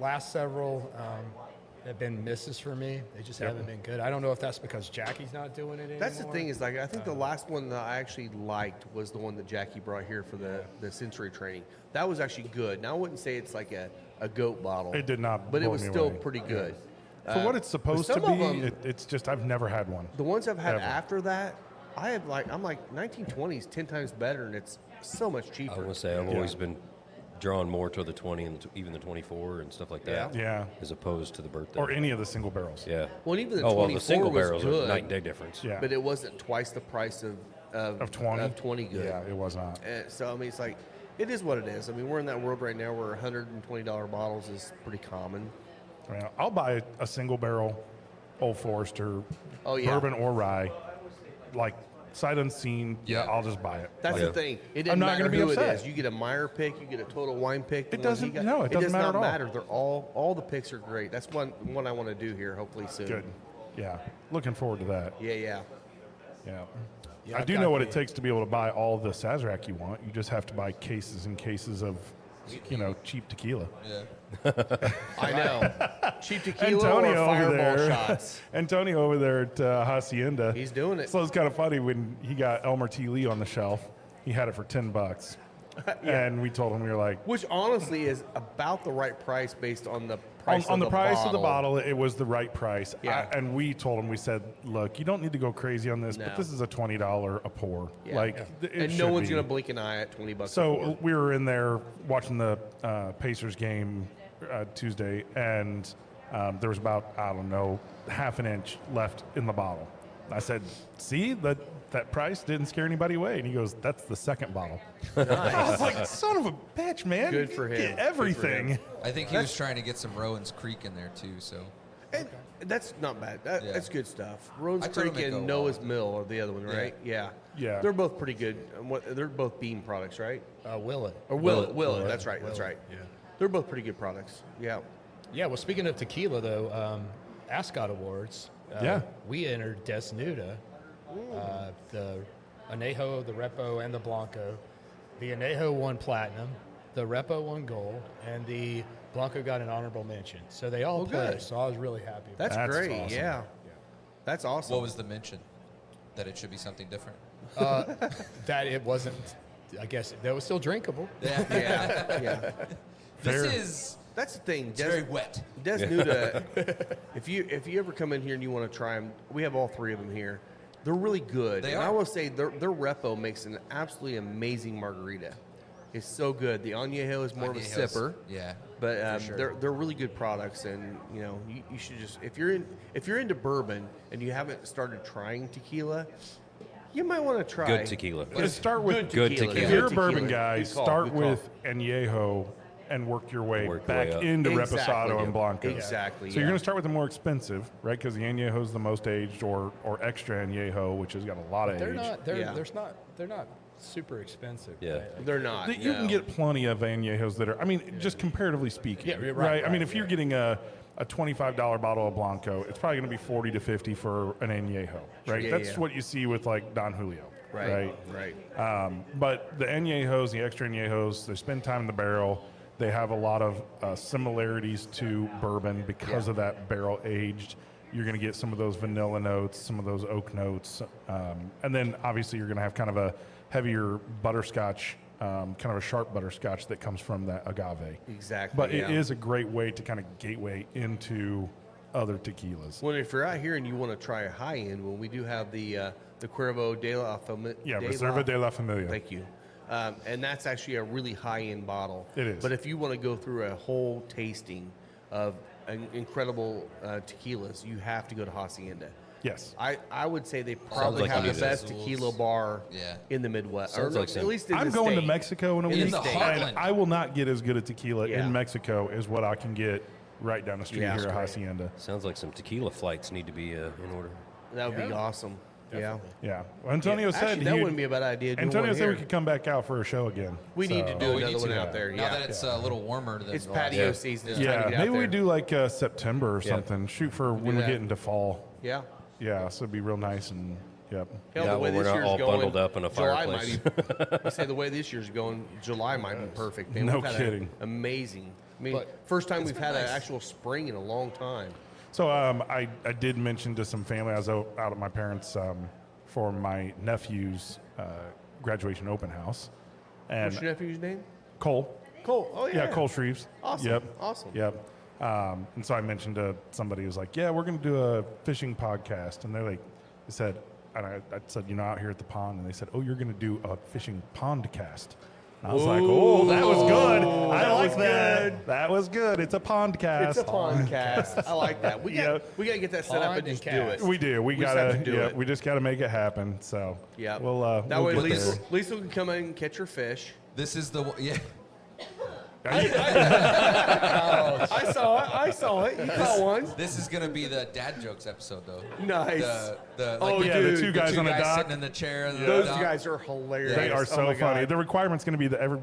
S4: last several have been misses for me. They just haven't been good. I don't know if that's because Jackie's not doing it anymore.
S2: That's the thing is, I think the last one that I actually liked was the one that Jackie brought here for the sensory training. That was actually good. Now I wouldn't say it's like a goat bottle.
S1: It did not
S2: but it
S1: blow
S2: was
S1: me
S2: still
S1: away.
S2: pretty good.
S1: For what it's supposed to
S2: some of
S1: be,
S2: them-
S1: it's just, I've never had one.
S2: The ones I've had
S1: Ever.
S2: after that, I'm like 1920s 10 times better, and it's so much
S8: I
S2: cheaper.
S8: want to say I've always been drawn more to the 20 and even the 24 and stuff like that.
S1: Yeah.
S8: As opposed to the birthday.
S1: Or any of the single barrels.
S8: Yeah.
S2: Well, and even the
S8: oh, well,
S2: 24
S8: the single
S2: was
S8: barrels
S2: good,
S8: are night and day difference.
S1: Yeah.
S2: but it wasn't twice the price of
S1: 20?
S2: Of 20 good.
S1: Yeah, it was not.
S2: So I mean, it's like, it is what it is. I mean, we're in that world right now where $120 bottles is pretty common.
S1: I mean, I'll buy a single barrel Old Forester,
S2: Oh, yeah.
S1: bourbon or rye, like sight unseen. Yeah,
S5: Yeah.
S1: I'll just buy it.
S2: That's
S8: Yeah.
S2: the thing. It
S1: I'm
S2: doesn't
S1: not
S2: matter
S1: gonna be
S2: who
S1: upset.
S2: it is. You get a Meyer pick, you get a Total Wine pick. the
S1: It
S2: ones he
S1: doesn't-
S2: got-
S1: no, it doesn't
S2: does
S1: matter
S2: not
S1: at all.
S2: matter. They're all the picks are great. That's one I want to do here. Hopefully soon.
S1: Good. Yeah, looking forward to that.
S2: Yeah, yeah.
S1: Yeah.
S4: Yeah,
S1: I
S4: I've
S1: do
S4: got
S1: know what
S4: the-
S1: it takes to be able to buy all the Sazerac you want. You just have to buy cases and cases of, cheap tequila.
S5: Yeah.
S2: I know. Cheap tequila or
S1: Antonio over
S2: fireball
S1: there,
S2: shots.
S1: Antonio over there at Hacienda.
S2: He's doing it.
S1: So it's kind of funny when he got Elmer T. Lee on the shelf. He had it for $10, and we told him, we were like,
S2: Which honestly is about the right price based on the price
S1: on
S2: of
S1: the price
S2: bottle.
S1: of the bottle, it was the right price.
S2: Yeah.
S1: And we told him, we said, look, you don't need to go crazy on this,
S2: No.
S1: but this is a $20 a pour.
S2: Yeah.
S1: Like,
S2: Yeah.
S1: it
S2: And no
S1: should
S2: one's
S1: be.
S2: going to blink an eye at $20. a
S1: So
S2: pour.
S1: we were in there watching the Pacers game Tuesday, and there was about, I don't know, half an inch left in the bottle. I said, see, that price didn't scare anybody away. And he goes, that's the second bottle. I was like, son of a bitch, man.
S2: Good for him.
S1: Get
S2: Good for
S1: everything.
S2: him.
S5: I think he was trying to get some Rowan's Creek in there too. So
S2: And that's not bad.
S5: Yeah.
S2: That's good stuff. Roan's
S5: I told him
S2: Creek
S5: to
S2: and
S5: go
S2: Noah's
S5: wild.
S2: Mill are the other one, right? Yeah.
S1: Yeah.
S2: They're both pretty good. They're both Beam products, right?
S4: Willet.
S2: Or Willet. That's right. That's
S4: Willet,
S2: right.
S4: yeah.
S2: They're both pretty good products. Yeah.
S4: Yeah, well, speaking of tequila, though, Ascot Awards.
S1: Yeah.
S4: We entered Desnuda, the Anejo, the Repo, and the Blanco. The Anejo won platinum, the Repo won gold, and the Blanco got an honorable mention. So they all
S2: Well,
S4: played,
S2: good.
S4: so I was really happy. With
S2: That's,
S1: That's
S2: great.
S1: awesome.
S2: Yeah. That's awesome.
S5: what was the mention? That it should be something different.
S4: that it wasn't, I guess, that was still drinkable.
S5: Yeah.
S2: Yeah. Yeah.
S1: Fair.
S5: This is
S2: That's the thing.
S5: it's very wet.
S2: Desnuda, if you ever come in here and you want to try them, we have all three of them here. They're really good.
S5: They
S2: and
S5: are.
S2: I will say their Repo makes an absolutely amazing margarita. It's so good. The Añejo is more of a
S5: Añejos,
S2: sipper.
S5: Yeah.
S2: But
S5: sure.
S2: they're really good products, and you should just if you're into bourbon and you haven't started trying tequila, you might want to try
S8: Good tequila.
S1: Just start with
S8: Good
S2: tequila.
S8: tequila.
S1: If you're a
S2: Good
S1: bourbon
S2: tequila.
S1: guy,
S2: Good call,
S1: start
S2: good call.
S1: with Añejo and work your way
S8: Work your
S1: back
S8: way up.
S1: into
S2: Exactly.
S1: Reposado and Blanco.
S2: Exactly.
S1: So you're going to start with the more expensive, right? Because the Añejo's the most aged, or extra Añejo, which has got a lot of
S4: They're
S1: age.
S4: not.
S2: Yeah.
S4: They're not super expensive.
S8: Yeah.
S2: They're not.
S1: You can get plenty of Añejos that are, I mean, just comparatively speaking,
S4: Yeah, right,
S1: right? I mean,
S4: right,
S1: if you're getting a $25 bottle of Blanco, it's probably going to be 40 to 50 for an Añejo, right?
S2: Yeah,
S1: That's
S2: yeah.
S1: what you see with like Don Julio,
S2: Right.
S1: But the Añejos, the extra Añejos, they spend time in the barrel. They have a lot of similarities to bourbon because of that barrel aged. You're going to get some of those vanilla notes, some of those oak notes, and then obviously you're going to have kind of a heavier butterscotch, kind of a sharp butterscotch that comes from that agave.
S2: Exactly.
S1: But
S2: yeah.
S1: it is a great way to kind of gateway into other tequilas.
S2: Well, if you're out here and you want to try a high end, well, we do have the Cuervo de la Familia.
S1: Yeah, Reserva de la Familia.
S2: Thank you. And that's actually a really high end bottle.
S1: It is.
S2: But if you want to go through a whole tasting of incredible tequilas, you have to go to Hacienda.
S1: Yes.
S2: I would say they probably
S8: like
S2: have
S8: you
S2: the
S8: need
S2: best
S5: to-
S2: tequila bar
S5: Yeah.
S2: in the Midwest.
S8: Sounds
S2: or
S8: like
S2: at
S8: some-
S2: least in
S1: I'm
S2: the
S1: going to
S2: state.
S1: Mexico in a
S2: In
S1: week.
S2: the
S5: state.
S1: and
S5: Heartland.
S1: I will not get as good a tequila
S2: Yeah.
S1: in Mexico as what I can get right down the street
S2: Yeah.
S1: here at
S2: That's
S1: Hacienda.
S8: Sounds like some tequila flights need to be in order.
S2: That would be awesome. Yeah.
S1: Yeah. Well, Antonio said
S2: Actually, that
S1: he-
S2: wouldn't be a bad idea. doing
S1: Antonio
S2: one
S1: said we
S2: here.
S1: could come back out for a show again.
S2: We need to
S1: So-
S2: do
S5: we
S2: another
S5: need
S2: one
S5: to.
S2: out there.
S5: Now
S2: Yeah.
S5: that it's a little warmer than
S2: It's
S5: the last-
S2: patio
S8: Yeah.
S2: season. It's time to
S1: Yeah,
S2: get out
S1: maybe we
S2: there.
S1: do like September or something. Shoot for when we
S2: that.
S1: get into fall.
S2: Yeah.
S1: Yeah, so it'd be real nice and yep.
S2: Hell,
S8: Yeah,
S2: the way
S8: when we're
S2: this
S8: not
S2: year's
S8: all
S2: going,
S8: bundled up in a
S2: July
S8: fireplace.
S2: Might be, I say the way this year's going, July might be perfect. Man,
S1: No
S2: we've had
S1: kidding.
S2: Amazing. I mean,
S4: But
S2: first time we've
S5: been
S2: had an
S5: nice.
S2: actual spring in a long time.
S1: So I did mention to some family I was out at my parents' for my nephew's graduation open house, and
S2: What's your nephew's name?
S1: Cole.
S2: Cole. Oh yeah.
S1: Yeah, Cole Shreves.
S2: Awesome.
S1: Yep.
S2: Awesome.
S1: Yep. And so I mentioned to somebody who was like, "Yeah, we're going to do a fishing podcast," and they said, and I said, out here at the pond, and they said, "Oh, you're going to do a fishing pond cast." And I was like, "Oh, that was good. I like that. That was good. It's a pond cast.
S2: It's a pond cast. I like that. We got
S1: Yeah.
S2: we got to get that set up
S4: Pond
S2: and just do
S4: and
S2: it.
S4: cast.
S1: We do. We
S2: just have
S1: gotta.
S2: to do
S1: Yeah,
S2: it.
S1: we just gotta make it happen. So
S2: Yeah.
S1: we'll.
S2: That
S1: we'll
S2: way,
S1: get
S2: Lisa,
S1: there.
S2: Lisa can come in and catch her fish.
S5: This is the yeah.
S2: I saw it. You caught one.
S5: This is gonna be the dad jokes episode though.
S2: Nice.
S5: Like
S2: Oh,
S5: the
S2: yeah, the
S1: two guys on the dock.
S5: sitting in the chair. And
S2: Those
S5: the dock.
S2: guys are hilarious.
S1: They are
S2: Oh
S1: so
S2: my
S1: funny.
S2: God.
S1: The requirement's going to be that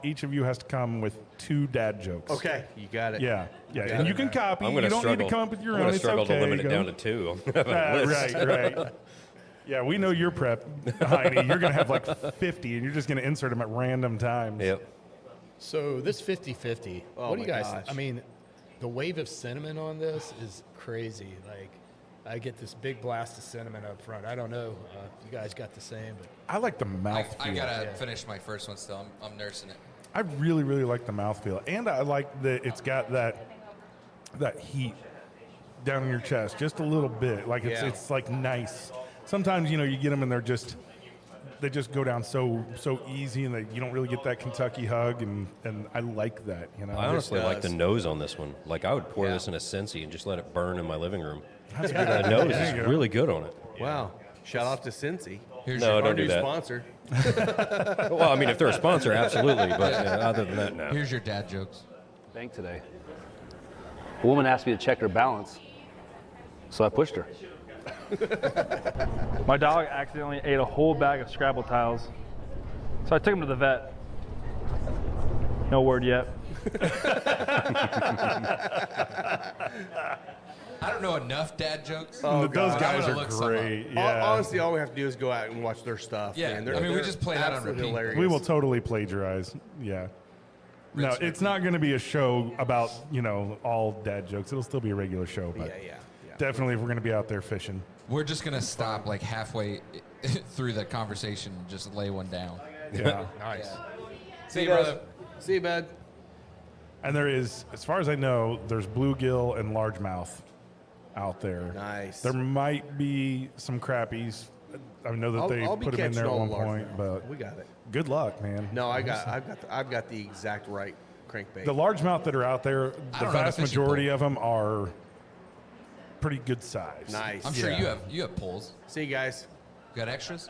S1: each of you has to come with 2 dad jokes.
S2: Okay, you got it.
S1: Yeah, yeah, and you can copy.
S8: I'm
S1: You
S8: going to
S1: don't
S8: struggle.
S1: need to come up with your
S8: I'm
S1: own.
S8: gonna
S1: It's
S8: struggle
S1: okay.
S8: to limit it
S1: Go.
S8: down to 2. I'm gonna have a list.
S1: Right. Yeah, we know your prep, Heine. You're going to have like 50, and you're just going to insert them at random times.
S8: Yep.
S4: So this 50-50,
S2: Oh
S4: what do you
S2: my
S4: guys?
S2: gosh.
S4: I mean, the wave of cinnamon on this is crazy. Like, I get this big blast of cinnamon up front. I don't know if you guys got the same, but
S1: I like the mouthfeel.
S5: I gotta finish my first one still. I'm nursing it.
S1: I really, really like the mouthfeel, and I like that it's got that heat down in your chest just a little bit. Like it's like nice. Sometimes you get them and they just go down so easy, and you don't really get that Kentucky hug, and I like that.
S8: I honestly like the
S2: does.
S8: nose on this one. Like I would pour
S2: Yeah.
S8: this in a Sensi and just let it burn in my living room.
S1: That's
S8: The nose
S1: There
S8: is
S1: you go.
S8: really good on it.
S2: Wow. Shout out to Cincy.
S5: Here's
S8: No,
S5: your
S8: don't
S2: Our
S8: do
S2: new
S8: that.
S2: sponsor.
S8: Well, I mean, if they're a sponsor, absolutely. But other than that, no.
S5: here's your dad jokes.
S9: Bank today. A woman asked me to check her balance, so I pushed her.
S10: My dog accidentally ate a whole bag of Scrabble tiles, so I took him to the vet. No word yet.
S5: I don't know enough dad jokes.
S1: Those
S2: God.
S1: guys
S5: I'm gonna
S1: are
S5: look some up.
S1: great. Yeah.
S2: Honestly, all we have to do is go out and watch their stuff.
S5: Yeah,
S2: man.
S5: I mean, we
S2: they're
S5: just play that on
S2: absolutely
S5: repeat.
S2: hilarious.
S1: We will totally plagiarize. Yeah. No, it's not going to be a show about, all dad jokes. It'll still be a regular show, but
S2: Yeah.
S1: definitely if we're going to be out there fishing.
S5: We're just gonna stop like halfway through the conversation and just lay one down.
S1: Yeah.
S4: nice.
S5: See you, brother.
S2: See you, bud.
S1: And there is, as far as I know, there's bluegill and largemouth out there.
S2: Nice.
S1: There might be some crappies. I know that they
S2: I'll be
S1: put them in
S2: catching
S1: there at
S2: all
S1: one
S2: the
S1: point,
S2: largemouth.
S1: but
S2: We got it.
S1: good luck, man.
S2: No, I've got the exact right crankbait.
S1: The largemouth that are out there,
S5: I
S1: the
S5: don't know how to
S1: vast
S5: fish a
S1: majority
S5: bull.
S1: of them are pretty good size.
S2: Nice.
S5: I'm sure
S1: Yeah.
S5: you have pulls.
S2: See you guys.
S5: You got extras?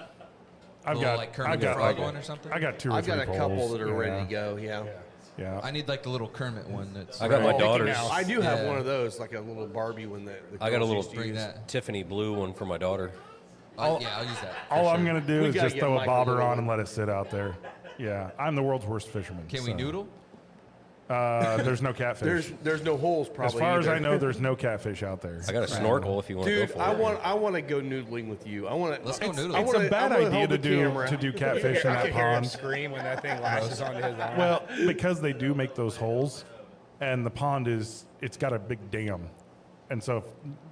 S1: I've
S5: Little,
S1: got
S5: like Kermit
S1: I've
S5: the
S1: got
S5: Frog
S1: like,
S5: one or something?
S1: I got 2 or
S2: I've
S1: 3
S2: got a couple
S1: poles.
S2: that are ready to go. Yeah.
S1: Yeah.
S5: I need like the little Kermit one. That's
S8: I got my
S4: Mickey
S8: daughter's.
S4: Mouse.
S2: I do have
S5: Yeah.
S2: one of those, like a little Barbie one that the
S8: I got a
S2: girls
S8: little
S2: used to
S5: Bring
S2: use.
S5: that.
S8: Tiffany blue one for my daughter.
S5: Yeah, I'll use that. for
S1: All I'm
S5: sure.
S1: gonna do
S2: We
S1: is
S2: gotta
S1: just
S2: get
S1: throw a
S2: Michael
S1: bobber
S2: little
S1: on
S2: one.
S1: and let it sit out there. Yeah, I'm the world's worst fisherman.
S5: Can we
S1: so.
S5: noodle?
S1: There's no catfish.
S2: There's no holes
S1: As
S2: probably.
S1: far as
S2: either.
S1: I know, there's no catfish out there.
S8: I got a snorkel if you want to go
S2: Dude,
S8: for
S2: I
S8: it.
S2: want to go noodling with you. I want to.
S5: Let's go noodling.
S1: It's a bad idea to do
S2: camera.
S1: catfish in
S4: I
S1: that
S4: could hear him
S1: pond.
S4: scream when that thing lashes onto his arm.
S1: Well, because they do make those holes, and the pond it's got a big dam, and so if,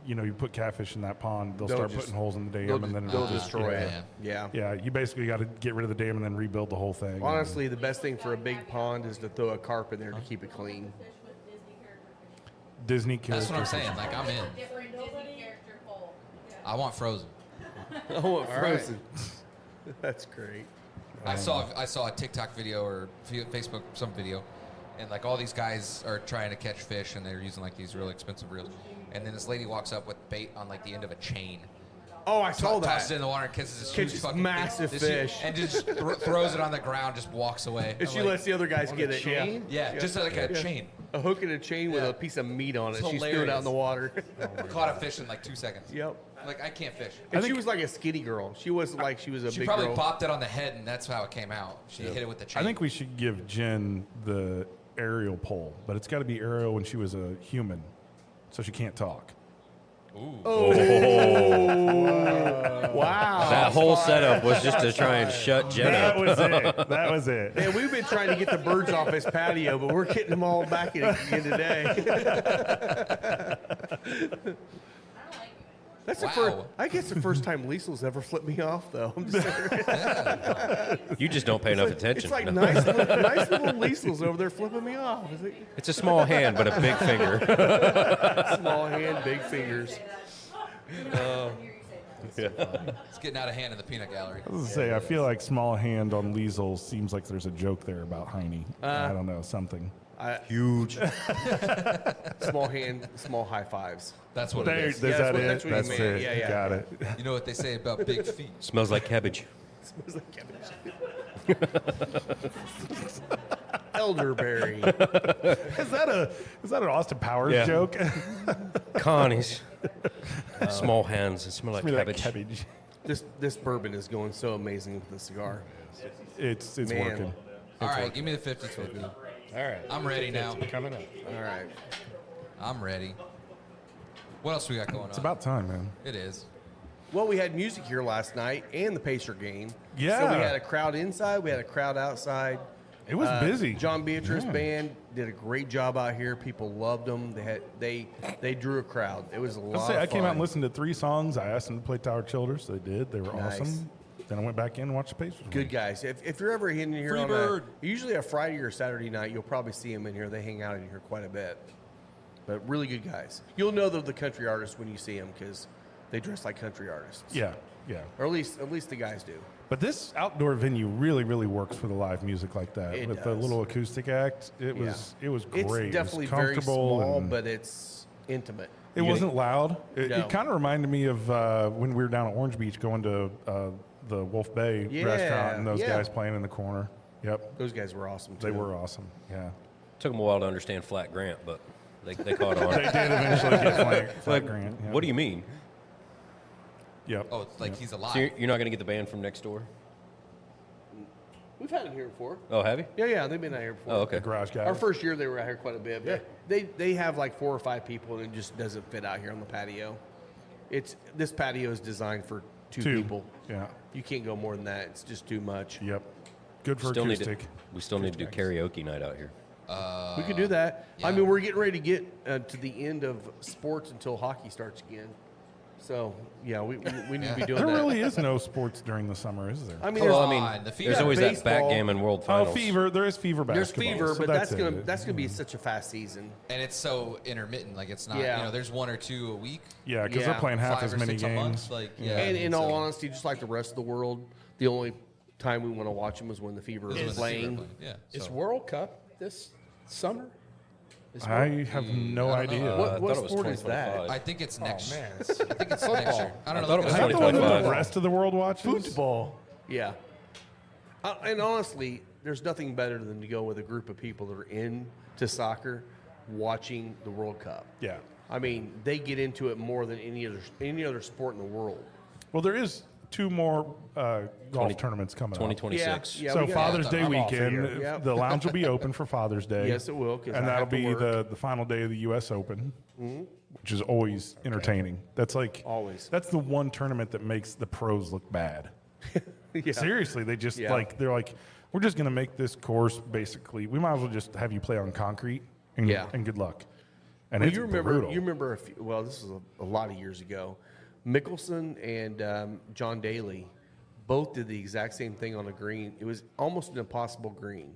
S1: you put catfish in that pond, they'll start putting holes in the dam, and then
S2: they'll
S1: it'll
S2: destroy it.
S5: Yeah.
S2: Yeah.
S1: Yeah, you basically got to get rid of the dam and then rebuild the whole thing.
S2: Honestly, the best thing for a big pond is to throw a carp in there to keep it clean.
S1: Disney
S5: That's what I'm
S1: characters.
S5: saying. Like I'm in. I want Frozen.
S2: I want frozen. That's great.
S5: I saw a TikTok video or Facebook some video, and like all these guys are trying to catch fish, and they're using like these really expensive reels, and then this lady walks up with bait on like the end of a chain.
S2: Oh, I saw
S5: Tosses it
S2: that.
S5: in the water and catches this
S2: Catches
S5: huge fucking
S2: massive
S5: this
S2: fish.
S5: and just throws it on the ground, just walks away.
S2: And
S5: I'm
S2: she
S5: like,
S2: lets the other guys get it.
S4: chain?
S5: yeah, just like a chain.
S2: A hook and a chain with
S5: Yeah.
S2: a piece of meat on it.
S5: It's
S2: She threw it out in the water.
S5: Caught a fish in like 2 seconds.
S2: Yep.
S5: Like I can't fish.
S2: And she was like a skinny girl. She wasn't like she was a
S5: She
S2: big
S5: probably
S2: girl.
S5: popped it on the head, and that's how it came out. She hit it with the chain.
S1: I think we should give Jen the aerial pole, but it's got to be aerial when she was a human, so she can't talk.
S2: Wow.
S8: That whole setup was just to try and shut Jen
S1: That
S8: up.
S1: was it. That was it.
S2: Man, we've been trying to get the birds off his patio, but we're getting them all back in again today. That's the first.
S5: Wow.
S2: I guess the first time Liesl's ever flipped me off, though. I'm just saying.
S8: You just don't pay enough attention.
S2: It's like nice little Liesl's over there flipping me off. It's like
S8: It's a small hand, but a big finger.
S2: small hand, big fingers.
S5: It's getting out of hand in the peanut gallery.
S1: I was gonna say, I feel like small hand on Liesel seems like there's a joke there about Heine. I don't know, something.
S2: Huge. Small hand, small high fives.
S5: That's what
S1: There,
S5: it is.
S1: there's
S2: Yeah,
S1: that it.
S2: that's what
S1: That's
S2: you meant.
S1: it.
S2: Yeah, yeah.
S1: Got it.
S5: You know what they say about big feet?
S8: Smells like cabbage.
S2: Smells like cabbage. Elderberry.
S1: Is that an Austin Powers
S8: Yeah.
S1: joke?
S8: Connie's. Small hands. It smell like
S1: Give me that
S8: cabbage.
S2: This bourbon is going so amazing with the cigar.
S1: It's
S2: Man.
S1: working.
S5: All right, give me the 50-50.
S4: All right.
S5: I'm ready now.
S4: Coming up.
S2: All right.
S5: I'm ready. What else we got going on?
S1: It's about time, man.
S5: It is.
S2: Well, we had music here last night and the Pacer game.
S1: Yeah.
S2: So we had a crowd inside. We had a crowd outside.
S1: It was busy.
S2: John Beatrice
S1: Yeah.
S2: Band did a great job out here. People loved them. They drew a crowd. It was a lot.
S1: I
S2: of
S1: came out
S2: fun.
S1: and listened to 3 songs. I asked them to play Tower Childers. They did. They were
S2: Nice.
S1: awesome. Then I went back in and watched the Pacers.
S2: Good guys. If you're ever in here
S5: Free
S2: on
S5: bird.
S2: usually a Friday or Saturday night, you'll probably see them in here. They hang out in here quite a bit. But really good guys. You'll know they're the country artists when you see them because they dress like country artists.
S1: Yeah, yeah.
S2: Or at least the guys do.
S1: But this outdoor venue really, really works for the live music like that.
S2: It
S1: With the
S2: does.
S1: little acoustic act, it was great.
S2: It's definitely
S1: it was
S2: very
S1: comfortable
S2: small,
S1: and
S2: but it's intimate.
S1: it wasn't loud. It,
S2: No.
S1: it kind of reminded me of when we were down at Orange Beach going to the Wolf Bay
S2: Yeah,
S1: restaurant and those
S2: yeah.
S1: guys playing in the corner. Yep,
S2: Those guys were awesome too.
S1: they were awesome. Yeah,
S8: Took them a while to understand Flat Grant, but they caught on.
S1: they did eventually get flat
S8: Like,
S1: Grant. Yeah.
S8: what do you mean?
S1: Yep.
S5: Oh, it's like he's alive.
S8: So you're not going to get the band from next door?
S2: We've had them here before.
S8: Oh, have you?
S2: Yeah, they've been out here before.
S8: Oh, okay.
S1: The garage guys.
S2: Our first year they were out here quite a bit. But they have like 4 or 5 people and it just doesn't fit out here on the patio. This patio is designed for two people.
S1: Yeah.
S2: You can't go more than that. It's just too much.
S1: Yep. Good for
S8: Still need to,
S1: acoustic.
S8: we still need to do karaoke night out here.
S2: We could do that. I
S5: yeah.
S2: mean, we're getting ready to get to the end of sports until hockey starts again. So, yeah, we need to be doing
S1: There
S2: that.
S1: really is no sports during the summer, is there?
S2: I mean,
S8: Well,
S2: there's,
S8: I
S5: on,
S8: mean,
S5: the
S8: there's
S5: Fever.
S8: always that
S2: Baseball.
S8: backgammon World Finals.
S1: Oh, fever. There is fever
S2: there's
S1: basketball.
S2: fever,
S1: so
S2: but that's gonna
S1: it.
S2: that's gonna be such a fast season.
S5: And it's so intermittent. Like it's not.
S2: Yeah.
S5: You know, there's 1 or 2 a week.
S1: Yeah, because
S2: Yeah.
S1: they're playing half
S5: 5
S1: as
S5: or
S1: many
S5: 6 a month.
S1: games.
S5: Like yeah.
S2: And in all
S5: so-
S2: honesty, just like the rest of the world, the only time we want to watch them is when the Fever
S5: Is
S2: is
S5: when the Fever
S2: playing.
S5: play. Yeah.
S4: Is
S5: so-
S4: World Cup this summer?
S1: I have no
S5: I don't
S1: idea.
S5: know.
S2: What
S8: I thought it was
S2: sport is that?
S8: 2025.
S5: I think it's next.
S4: Oh, man.
S5: I think it's next year. I don't know.
S8: thought
S5: look
S8: it was
S1: Is
S5: at
S1: that the one that
S8: 2025.
S1: the rest of the world watches?
S2: Football. Yeah. And honestly, there's nothing better than to go with a group of people that are into soccer, watching the World Cup.
S1: Yeah.
S2: I mean, they get into it more than any other sport in the world.
S1: Well, there is 2 more golf tournaments coming up.
S8: 2026.
S2: Yeah,
S1: So
S2: we got-
S1: Father's Day
S4: I'm off for
S1: weekend,
S2: here. Yep.
S1: the lounge will be open for Father's Day.
S2: Yes, it will, 'cause
S1: And
S2: I
S1: that'll
S2: have to
S1: be
S2: work.
S1: the final day of the U.S. Open, which is always entertaining. That's like
S2: Always.
S1: That's the one tournament that makes the pros look bad.
S2: Yeah.
S1: Seriously, they just
S2: Yeah.
S1: they're like, we're just going to make this course basically. We might as well just have you play on concrete and,
S2: Yeah.
S1: and good luck. And
S2: Well,
S1: it's
S2: you remember?
S1: brutal.
S2: You remember? This was a lot of years ago. Mickelson and John Daly both did the exact same thing on a green. It was almost an impossible green.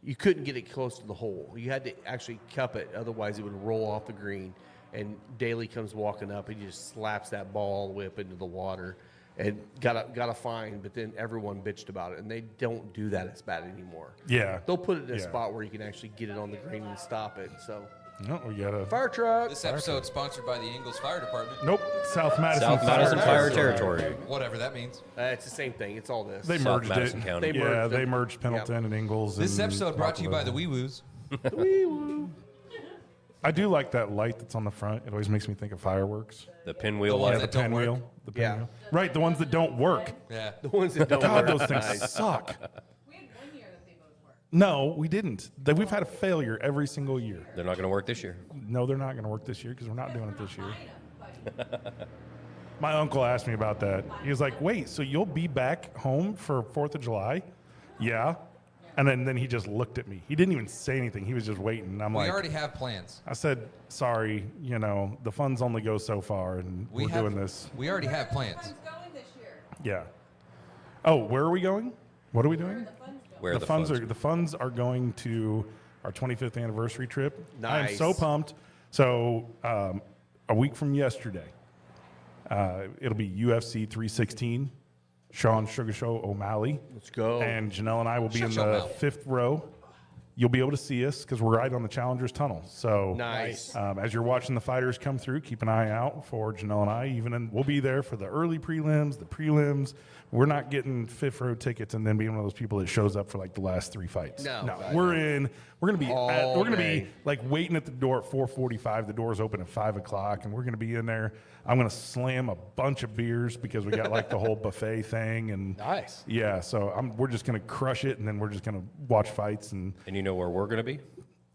S2: You couldn't get it close to the hole. You had to actually cup it, otherwise it would roll off the green. And Daly comes walking up, and he just slaps that ball all the way up into the water, and got a fine. But then everyone bitched about it, and they don't do that as bad anymore.
S1: Yeah.
S2: They'll put it in a
S1: Yeah.
S2: spot where you can actually get it on the green and stop it. So
S1: No, we got to.
S2: fire truck.
S5: This episode sponsored by the Ingalls Fire Department.
S1: Nope, South Madison.
S8: South Madison Fire Territory.
S5: Whatever that means.
S2: It's the same thing. It's all this.
S1: They
S8: South
S1: merged
S8: Madison
S1: it.
S8: County.
S2: They
S1: Yeah,
S2: merged
S1: they
S2: it.
S1: merged Pendleton and Ingalls.
S5: This
S1: and
S5: episode brought to you by the
S1: Buffalo.
S5: Wee Woos.
S1: I do like that light that's on the front. It always makes me think of fireworks.
S8: The pinwheel
S5: The ones
S8: light.
S5: that
S1: The
S5: don't work.
S1: pinwheel. The
S2: Yeah.
S1: pinwheel. Right, the ones that don't work.
S5: Yeah.
S2: The ones that don't
S1: God,
S2: work.
S1: those things
S2: Nice.
S1: suck.
S11: We had 1 year that they both worked.
S1: No, we didn't. We've had a failure every single year.
S8: They're not going to work this year.
S1: No, they're not going to work this year because we're not doing it this year. My uncle asked me about that. He was like, wait, so you'll be back home for 4th of July? Yeah. And then he just looked at me. He didn't even say anything. He was just waiting. And I'm
S5: We
S1: like,
S5: already have plans.
S1: I said, sorry, the funds only go so far, and we're doing this.
S5: We already have plans.
S11: Who's going this year?
S1: Yeah. Oh, where are we going? What are we doing?
S8: Where
S1: The funds are going to our 25th anniversary trip. I am
S2: Nice.
S1: so pumped. So a week from yesterday, it'll be UFC 316. Sean Sugar Show O'Malley.
S2: Let's go.
S1: And Janelle and I will be in
S5: Shut your
S1: the
S5: mouth.
S1: 5th row. You'll be able to see us because we're right on the Challengers Tunnel. So
S2: Nice.
S1: as you're watching the fighters come through, keep an eye out for Janelle and I. We'll be there for the early prelims, the prelims. We're not getting 5th row tickets and then being one of those people that shows up for like the last 3 fights.
S2: No.
S1: we're in. We're gonna be.
S2: All
S1: We're gonna
S2: day.
S1: be like waiting at the door at 4:45. The doors open at 5 o'clock, and we're gonna be in there. I'm gonna slam a bunch of beers because we got like the whole buffet thing and.
S4: Nice.
S1: Yeah, so we're just gonna crush it, and then we're just gonna watch fights and.
S8: And you know where we're going to be?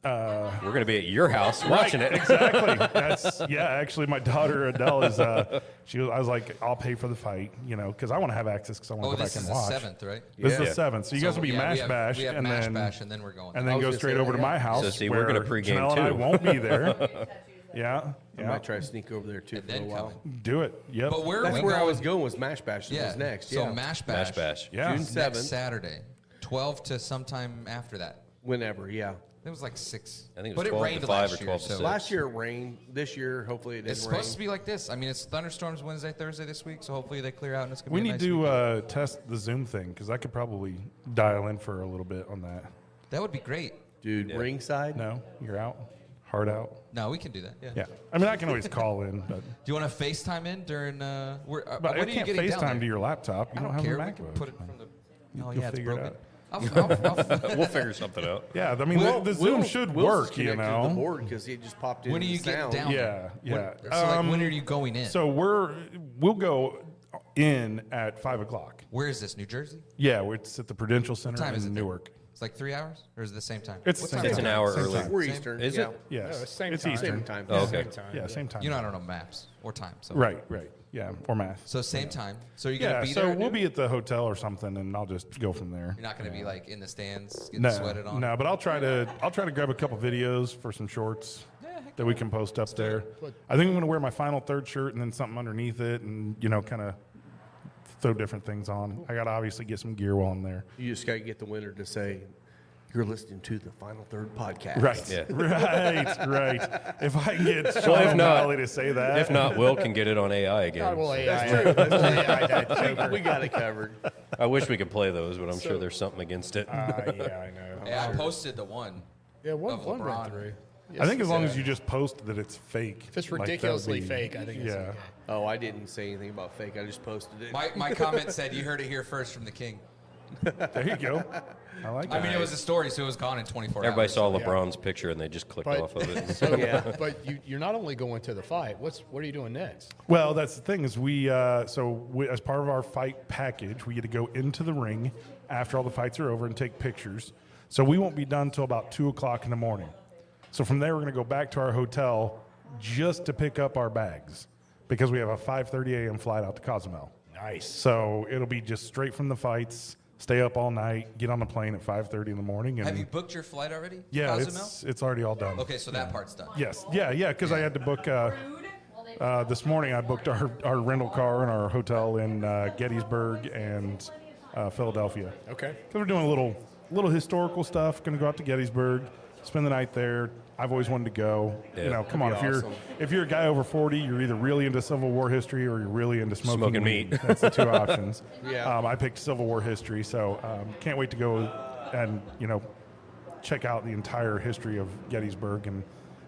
S8: We're going to be at your house watching it.
S1: Exactly. Actually, my daughter Adele is. I was like, I'll pay for the fight, because I want to have access because I want
S5: Oh,
S1: to go
S5: this
S1: back
S5: is
S1: and
S5: the
S1: watch.
S5: 7th, right?
S1: This is
S2: Yeah.
S1: the 7th. So you guys will be Mash Bash,
S5: We have
S1: and
S5: Mash
S1: then
S5: Bash, and then we're going.
S1: and then
S2: was
S1: go
S2: gonna
S1: straight
S2: say
S1: over
S2: that,
S1: to
S2: yeah.
S1: my house.
S8: So, see, we're
S1: where
S8: gonna pregame,
S1: Janelle and I
S8: too.
S1: won't be there. Yeah.
S2: I
S1: Yeah.
S2: might try to sneak over there too
S5: And
S2: for a
S5: then
S2: while.
S5: coming.
S1: Do it. Yep.
S5: But where are
S2: That's
S5: we
S2: where
S5: going?
S2: I was going. Was Mash Bash?
S5: Yeah.
S2: Was next.
S5: So
S2: Yeah.
S5: Mash Bash.
S8: Mash Bash.
S1: Yeah.
S2: June
S5: Next
S2: 7th.
S5: Saturday, 12 to sometime after that.
S2: Whenever. Yeah.
S5: It was like 6.
S8: I think it was
S5: but
S8: 12
S5: it
S8: to
S5: rained
S8: 5
S5: last
S8: or
S5: year,
S8: 12 to
S5: so
S8: 6.
S2: Last year it rained. This year, hopefully it didn't
S5: it's
S2: rain.
S5: supposed to be like this. I mean, it's thunderstorms Wednesday, Thursday this week, so hopefully they clear out and it's gonna
S1: We
S5: be a
S1: need
S5: nice
S1: to
S5: weekend.
S1: test the Zoom thing because I could probably dial in for a little bit on that.
S5: That would be great.
S2: Dude, ringside.
S1: No, you're out, hard out.
S5: No, we can do that. Yeah.
S1: Yeah, I mean I can always call in, but
S5: Do you want to FaceTime in during?
S1: but
S5: when
S1: I
S5: are you
S1: can't
S5: getting down
S1: FaceTime
S5: there?
S1: to your laptop. You
S5: I don't
S1: have
S5: care.
S1: a
S5: We
S1: MacBook.
S5: can put it from the. Oh
S1: You'll
S5: yeah, it's
S1: figure it
S5: broken.
S1: out.
S8: We'll figure something out.
S1: Yeah, I mean the Zoom should
S2: Will's
S1: work, you
S2: connected to the
S1: know.
S2: board because he just popped in.
S5: When do you
S2: the
S5: get
S2: sound.
S5: down?
S1: Yeah, yeah.
S5: When, so like, when are you going in?
S1: So we'll go in at 5 o'clock.
S5: Where is this? New Jersey?
S1: Yeah, it's at the Prudential Center
S5: time is
S1: in
S5: it there?
S1: Newark.
S5: It's like 3 hours, or is it the same time?
S1: It's
S5: What
S1: the
S5: time
S1: same
S5: is
S8: It's
S5: it?
S8: an hour
S1: Same
S8: early.
S1: time.
S2: We're
S5: Same?
S2: Eastern.
S8: Is
S2: yeah.
S8: it?
S1: Yes,
S4: it's same
S1: it's
S4: time.
S1: Eastern.
S2: Same time.
S8: Oh, okay.
S4: Same time.
S1: Yeah, same time.
S5: You know, I don't know maps or time. So
S1: Right. Yeah, or math.
S5: So same time. So you're gonna
S1: Yeah,
S5: be
S1: so
S5: there. at
S1: we'll
S5: noon?
S1: be at the hotel or something, and I'll just go from there.
S5: You're not gonna be like in the stands getting
S1: No,
S5: sweated on.
S1: no, but I'll try to grab a couple videos for some shorts that we can post up there. I think I'm gonna wear my final third shirt and then something underneath it, and kind of throw different things on. I gotta obviously get some gear while I'm there.
S2: You just got to get the winner to say, "You're listening to the Final Third podcast."
S1: Right,
S8: Yeah.
S1: right. If I can get Sean
S8: Well, if not-
S1: O'Malley to say that,
S8: If not, Will can get it on AI again.
S4: God, well,
S8: so.
S4: AI.
S2: We got it covered.
S8: I wish we could play those, but I'm sure there's something against it.
S4: Yeah, I know.
S5: Yeah, I posted the one.
S4: Yeah, one
S5: of
S4: went
S5: LeBron.
S4: through.
S1: I think as long as you just post that it's fake.
S4: If it's
S1: like, that would
S4: ridiculously
S1: be-
S4: fake, I think it's
S1: yeah.
S4: okay.
S2: Oh, I didn't say anything about fake. I just posted it.
S5: My comment said, "You heard it here first from the king."
S1: There you go. I like that.
S5: I mean, it was a story, so it was gone in 24
S8: Everybody
S5: hours.
S8: saw LeBron's picture and they just clicked
S4: But,
S8: off of it.
S4: so, but you're not only going to the fight. What are you doing next?
S1: Well, that's the thing is we as part of our fight package, we get to go into the ring after all the fights are over and take pictures. So we won't be done till about 2:00 in the morning. So from there, we're going to go back to our hotel just to pick up our bags because we have a 5:30 a.m. flight out to Cozumel.
S4: Nice.
S1: So it'll be just straight from the fights, stay up all night, get on the plane at 5:30 in the morning. And
S5: Have you booked your flight already?
S1: yeah,
S5: Cozumel?
S1: it's already all done.
S5: Okay, so that part's done.
S1: Yes. Yeah, because I had to book this morning. I booked our rental car and our hotel in Gettysburg and Philadelphia.
S4: Okay.
S1: So we're doing a little historical stuff. Going to go out to Gettysburg, spend the night there. I've always wanted to go.
S8: Yeah.
S1: Come on, if you're a guy over 40, you're either really into Civil War history or you're really into smoking
S8: meat.
S1: That's the two options.
S2: Yeah.
S1: I picked Civil War history, so can't wait to go and check out the entire history of Gettysburg. And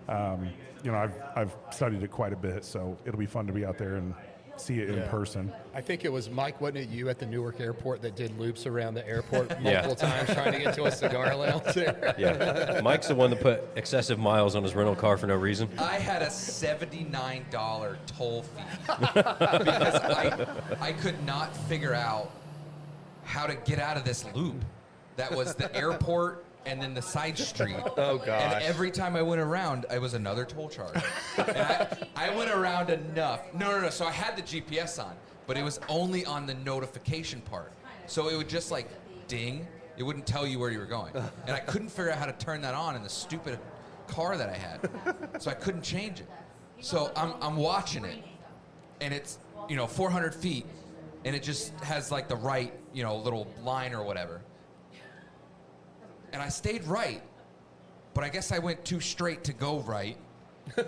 S1: I've studied it quite a bit, so it'll be fun to be out there and see it in person.
S4: I think it was Mike, wasn't it you at the Newark airport that did loops around the airport multiple times trying to get to a cigar lounge there?
S8: Yeah. Mike's the one that put excessive miles on his rental car for no reason.
S5: I had a $79 toll fee because I could not figure out how to get out of this loop. That was the airport and then the side street.
S8: Oh, gosh.
S5: And every time I went around, it was another toll charge. And I went around enough. No. So I had the GPS on, but it was only on the notification part. So it would just like ding. It wouldn't tell you where you were going. And I couldn't figure out how to turn that on in the stupid car that I had. So I couldn't change it. So I'm watching it, and it's 400 feet, and it just has like the right little line or whatever. And I stayed right, but I guess I went too straight to go right.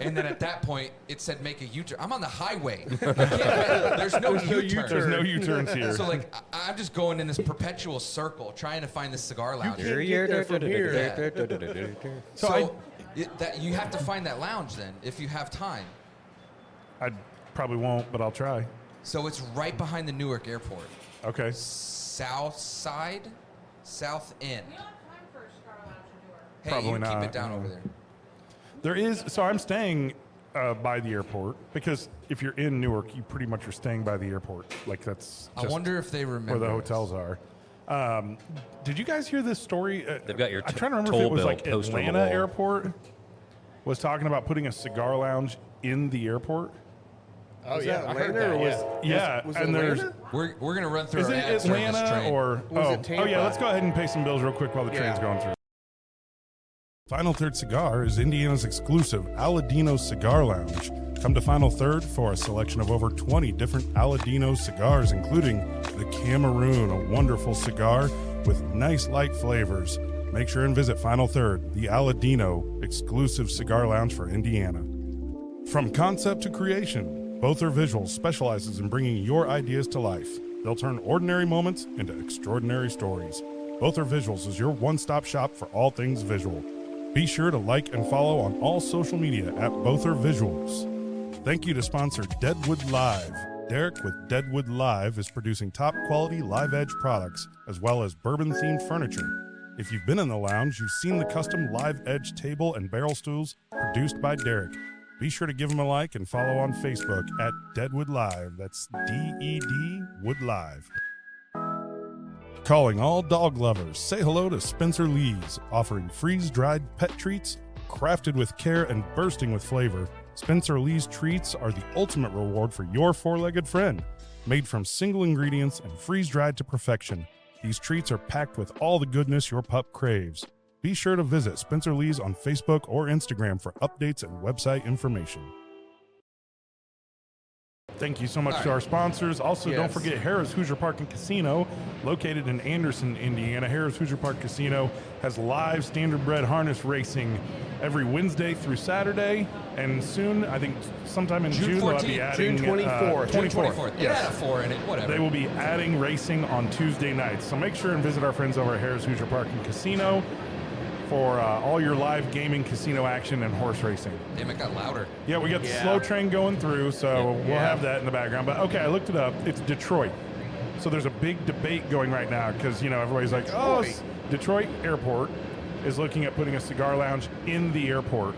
S5: And then at that point, it said make a U-turn. I'm on the highway. There's no U-turn.
S1: There's no U-turns here.
S5: So like, I'm just going in this perpetual circle trying to find the cigar lounge.
S2: Get there from here.
S5: So you have to find that lounge then, if you have time.
S1: I probably won't, but I'll try.
S5: So it's right behind the Newark airport.
S1: Okay.
S5: South end.
S11: We don't have time for a cigar lounge in Newark.
S5: Hey,
S1: Probably
S5: you
S1: not,
S5: keep it down
S1: no.
S5: over there.
S1: There is, so I'm staying by the airport because if you're in Newark, you pretty much are staying by the airport. Like that's
S5: I
S1: just
S5: wonder if they remember
S1: where the
S5: this.
S1: hotels are. Did you guys hear this story?
S8: They've got your
S1: I'm trying to remember if
S8: toll
S1: it was
S8: bill
S1: like
S8: posted on the
S1: Atlanta
S8: wall.
S1: Airport was talking about putting a cigar lounge in the airport.
S4: Oh,
S2: Was
S4: yeah.
S2: that
S4: I heard
S2: Atlanta
S4: that.
S2: or
S4: Yeah.
S2: was
S1: and
S2: it
S1: there's
S2: Atlanta?
S5: We're going to run through
S1: is
S5: our
S1: it
S5: ads during this
S1: Atlanta
S5: train.
S1: or
S2: Was it Tampa?
S1: yeah, let's go ahead and pay some bills real quick while the train's
S2: Yeah.
S1: going through. Final Third Cigar is Indiana's exclusive Aladino Cigar Lounge. Come to Final Third for a selection of over 20 different Aladino cigars, including the Cameroon, a wonderful cigar with nice light flavors. Make sure and visit Final Third, the Aladino exclusive cigar lounge for Indiana. From concept to creation, Bother Visuals specializes in bringing your ideas to life. They'll turn ordinary moments into extraordinary stories. Bother Visuals is your one-stop shop for all things visual. Be sure to like and follow on all social media at Bother Visuals. Thank you to sponsor Deadwood Live. Derek with Deadwood Live is producing top quality live edge products as well as bourbon themed furniture. If you've been in the lounge, you've seen the custom live edge table and barrel stools produced by Derek. Be sure to give him a like and follow on Facebook at Deadwood Live. That's D-E-D Wood Live. Calling all dog lovers, say hello to Spencer Lee's, offering freeze-dried pet treats, crafted with care and bursting with flavor. Spencer Lee's treats are the ultimate reward for your four-legged friend. Made from single ingredients and freeze-dried to perfection, these treats are packed with all the goodness your pup craves. Be sure to visit Spencer Lee's on Facebook or Instagram for updates and website information. Thank you so much to our sponsors. Also, don't
S2: Yes.
S1: forget Harrah's Hoosier Park and Casino, located in Anderson, Indiana. Harrah's Hoosier Park Casino has live standardbred harness racing every Wednesday through Saturday, and soon, I think sometime in June, they'll be
S5: 14th,
S1: adding
S2: June 24th.
S5: 24th. It
S1: Yes.
S5: had a 4 in it, whatever.
S1: They will be adding racing on Tuesday nights. So make sure and visit our friends over at Harrah's Hoosier Park and Casino for all your live gaming, casino action, and horse racing.
S5: Damn, it got louder.
S1: Yeah, we got the slow train going through, so we'll have that in the background. But okay, I looked it up. It's Detroit. So there's a big debate going right now because, everybody's like, Detroit Airport is looking at putting a cigar lounge in the airport.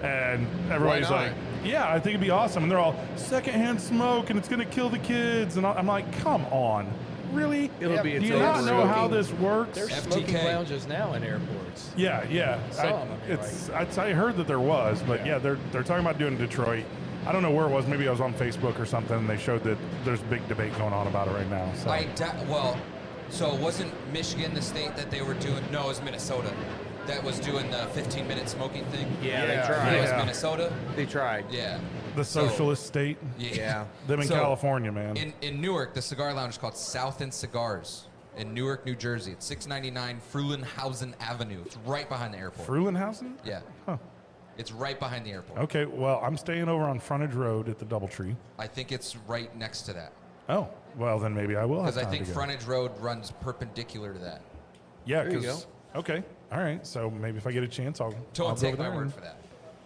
S1: And everybody's like, yeah, I think it'd be awesome. And they're all secondhand smoke and it's going to kill the kids. And I'm like, come on. Really?
S2: It'll be
S1: Do you not know how this works?
S4: There's smoking lounges now in airports.
S1: Yeah. I heard that there was, but they're talking about doing Detroit. I don't know where it was. Maybe I was on Facebook or something, and they showed that there's a big debate going on about it right now. So.
S5: So it wasn't Michigan the state that they were doing? No, it was Minnesota that was doing the 15-minute smoking thing.
S2: Yeah, they tried.
S5: It was Minnesota?
S2: They tried.
S5: Yeah.
S1: The socialist state?
S5: Yeah.
S1: Them in California, man.
S5: In Newark, the cigar lounge is called South End Cigars in Newark, New Jersey. It's 699 Fruhlenhausen Avenue. It's right behind the airport.
S1: Fruhlenhausen?
S5: Yeah.
S1: Huh.
S5: It's right behind the airport.
S1: Okay, well, I'm staying over on Frontage Road at the Doubletree.
S5: I think it's right next to that.
S1: Oh, well, then maybe I will have
S5: Because
S1: time
S5: I think
S1: to go.
S5: Frontage Road runs perpendicular to that.
S1: Yeah,
S2: There you
S1: because... Okay, all right. So maybe if I get a chance, I'll
S5: Don't
S1: go
S5: take
S1: over
S5: my
S1: there
S5: word
S1: and-
S5: for that.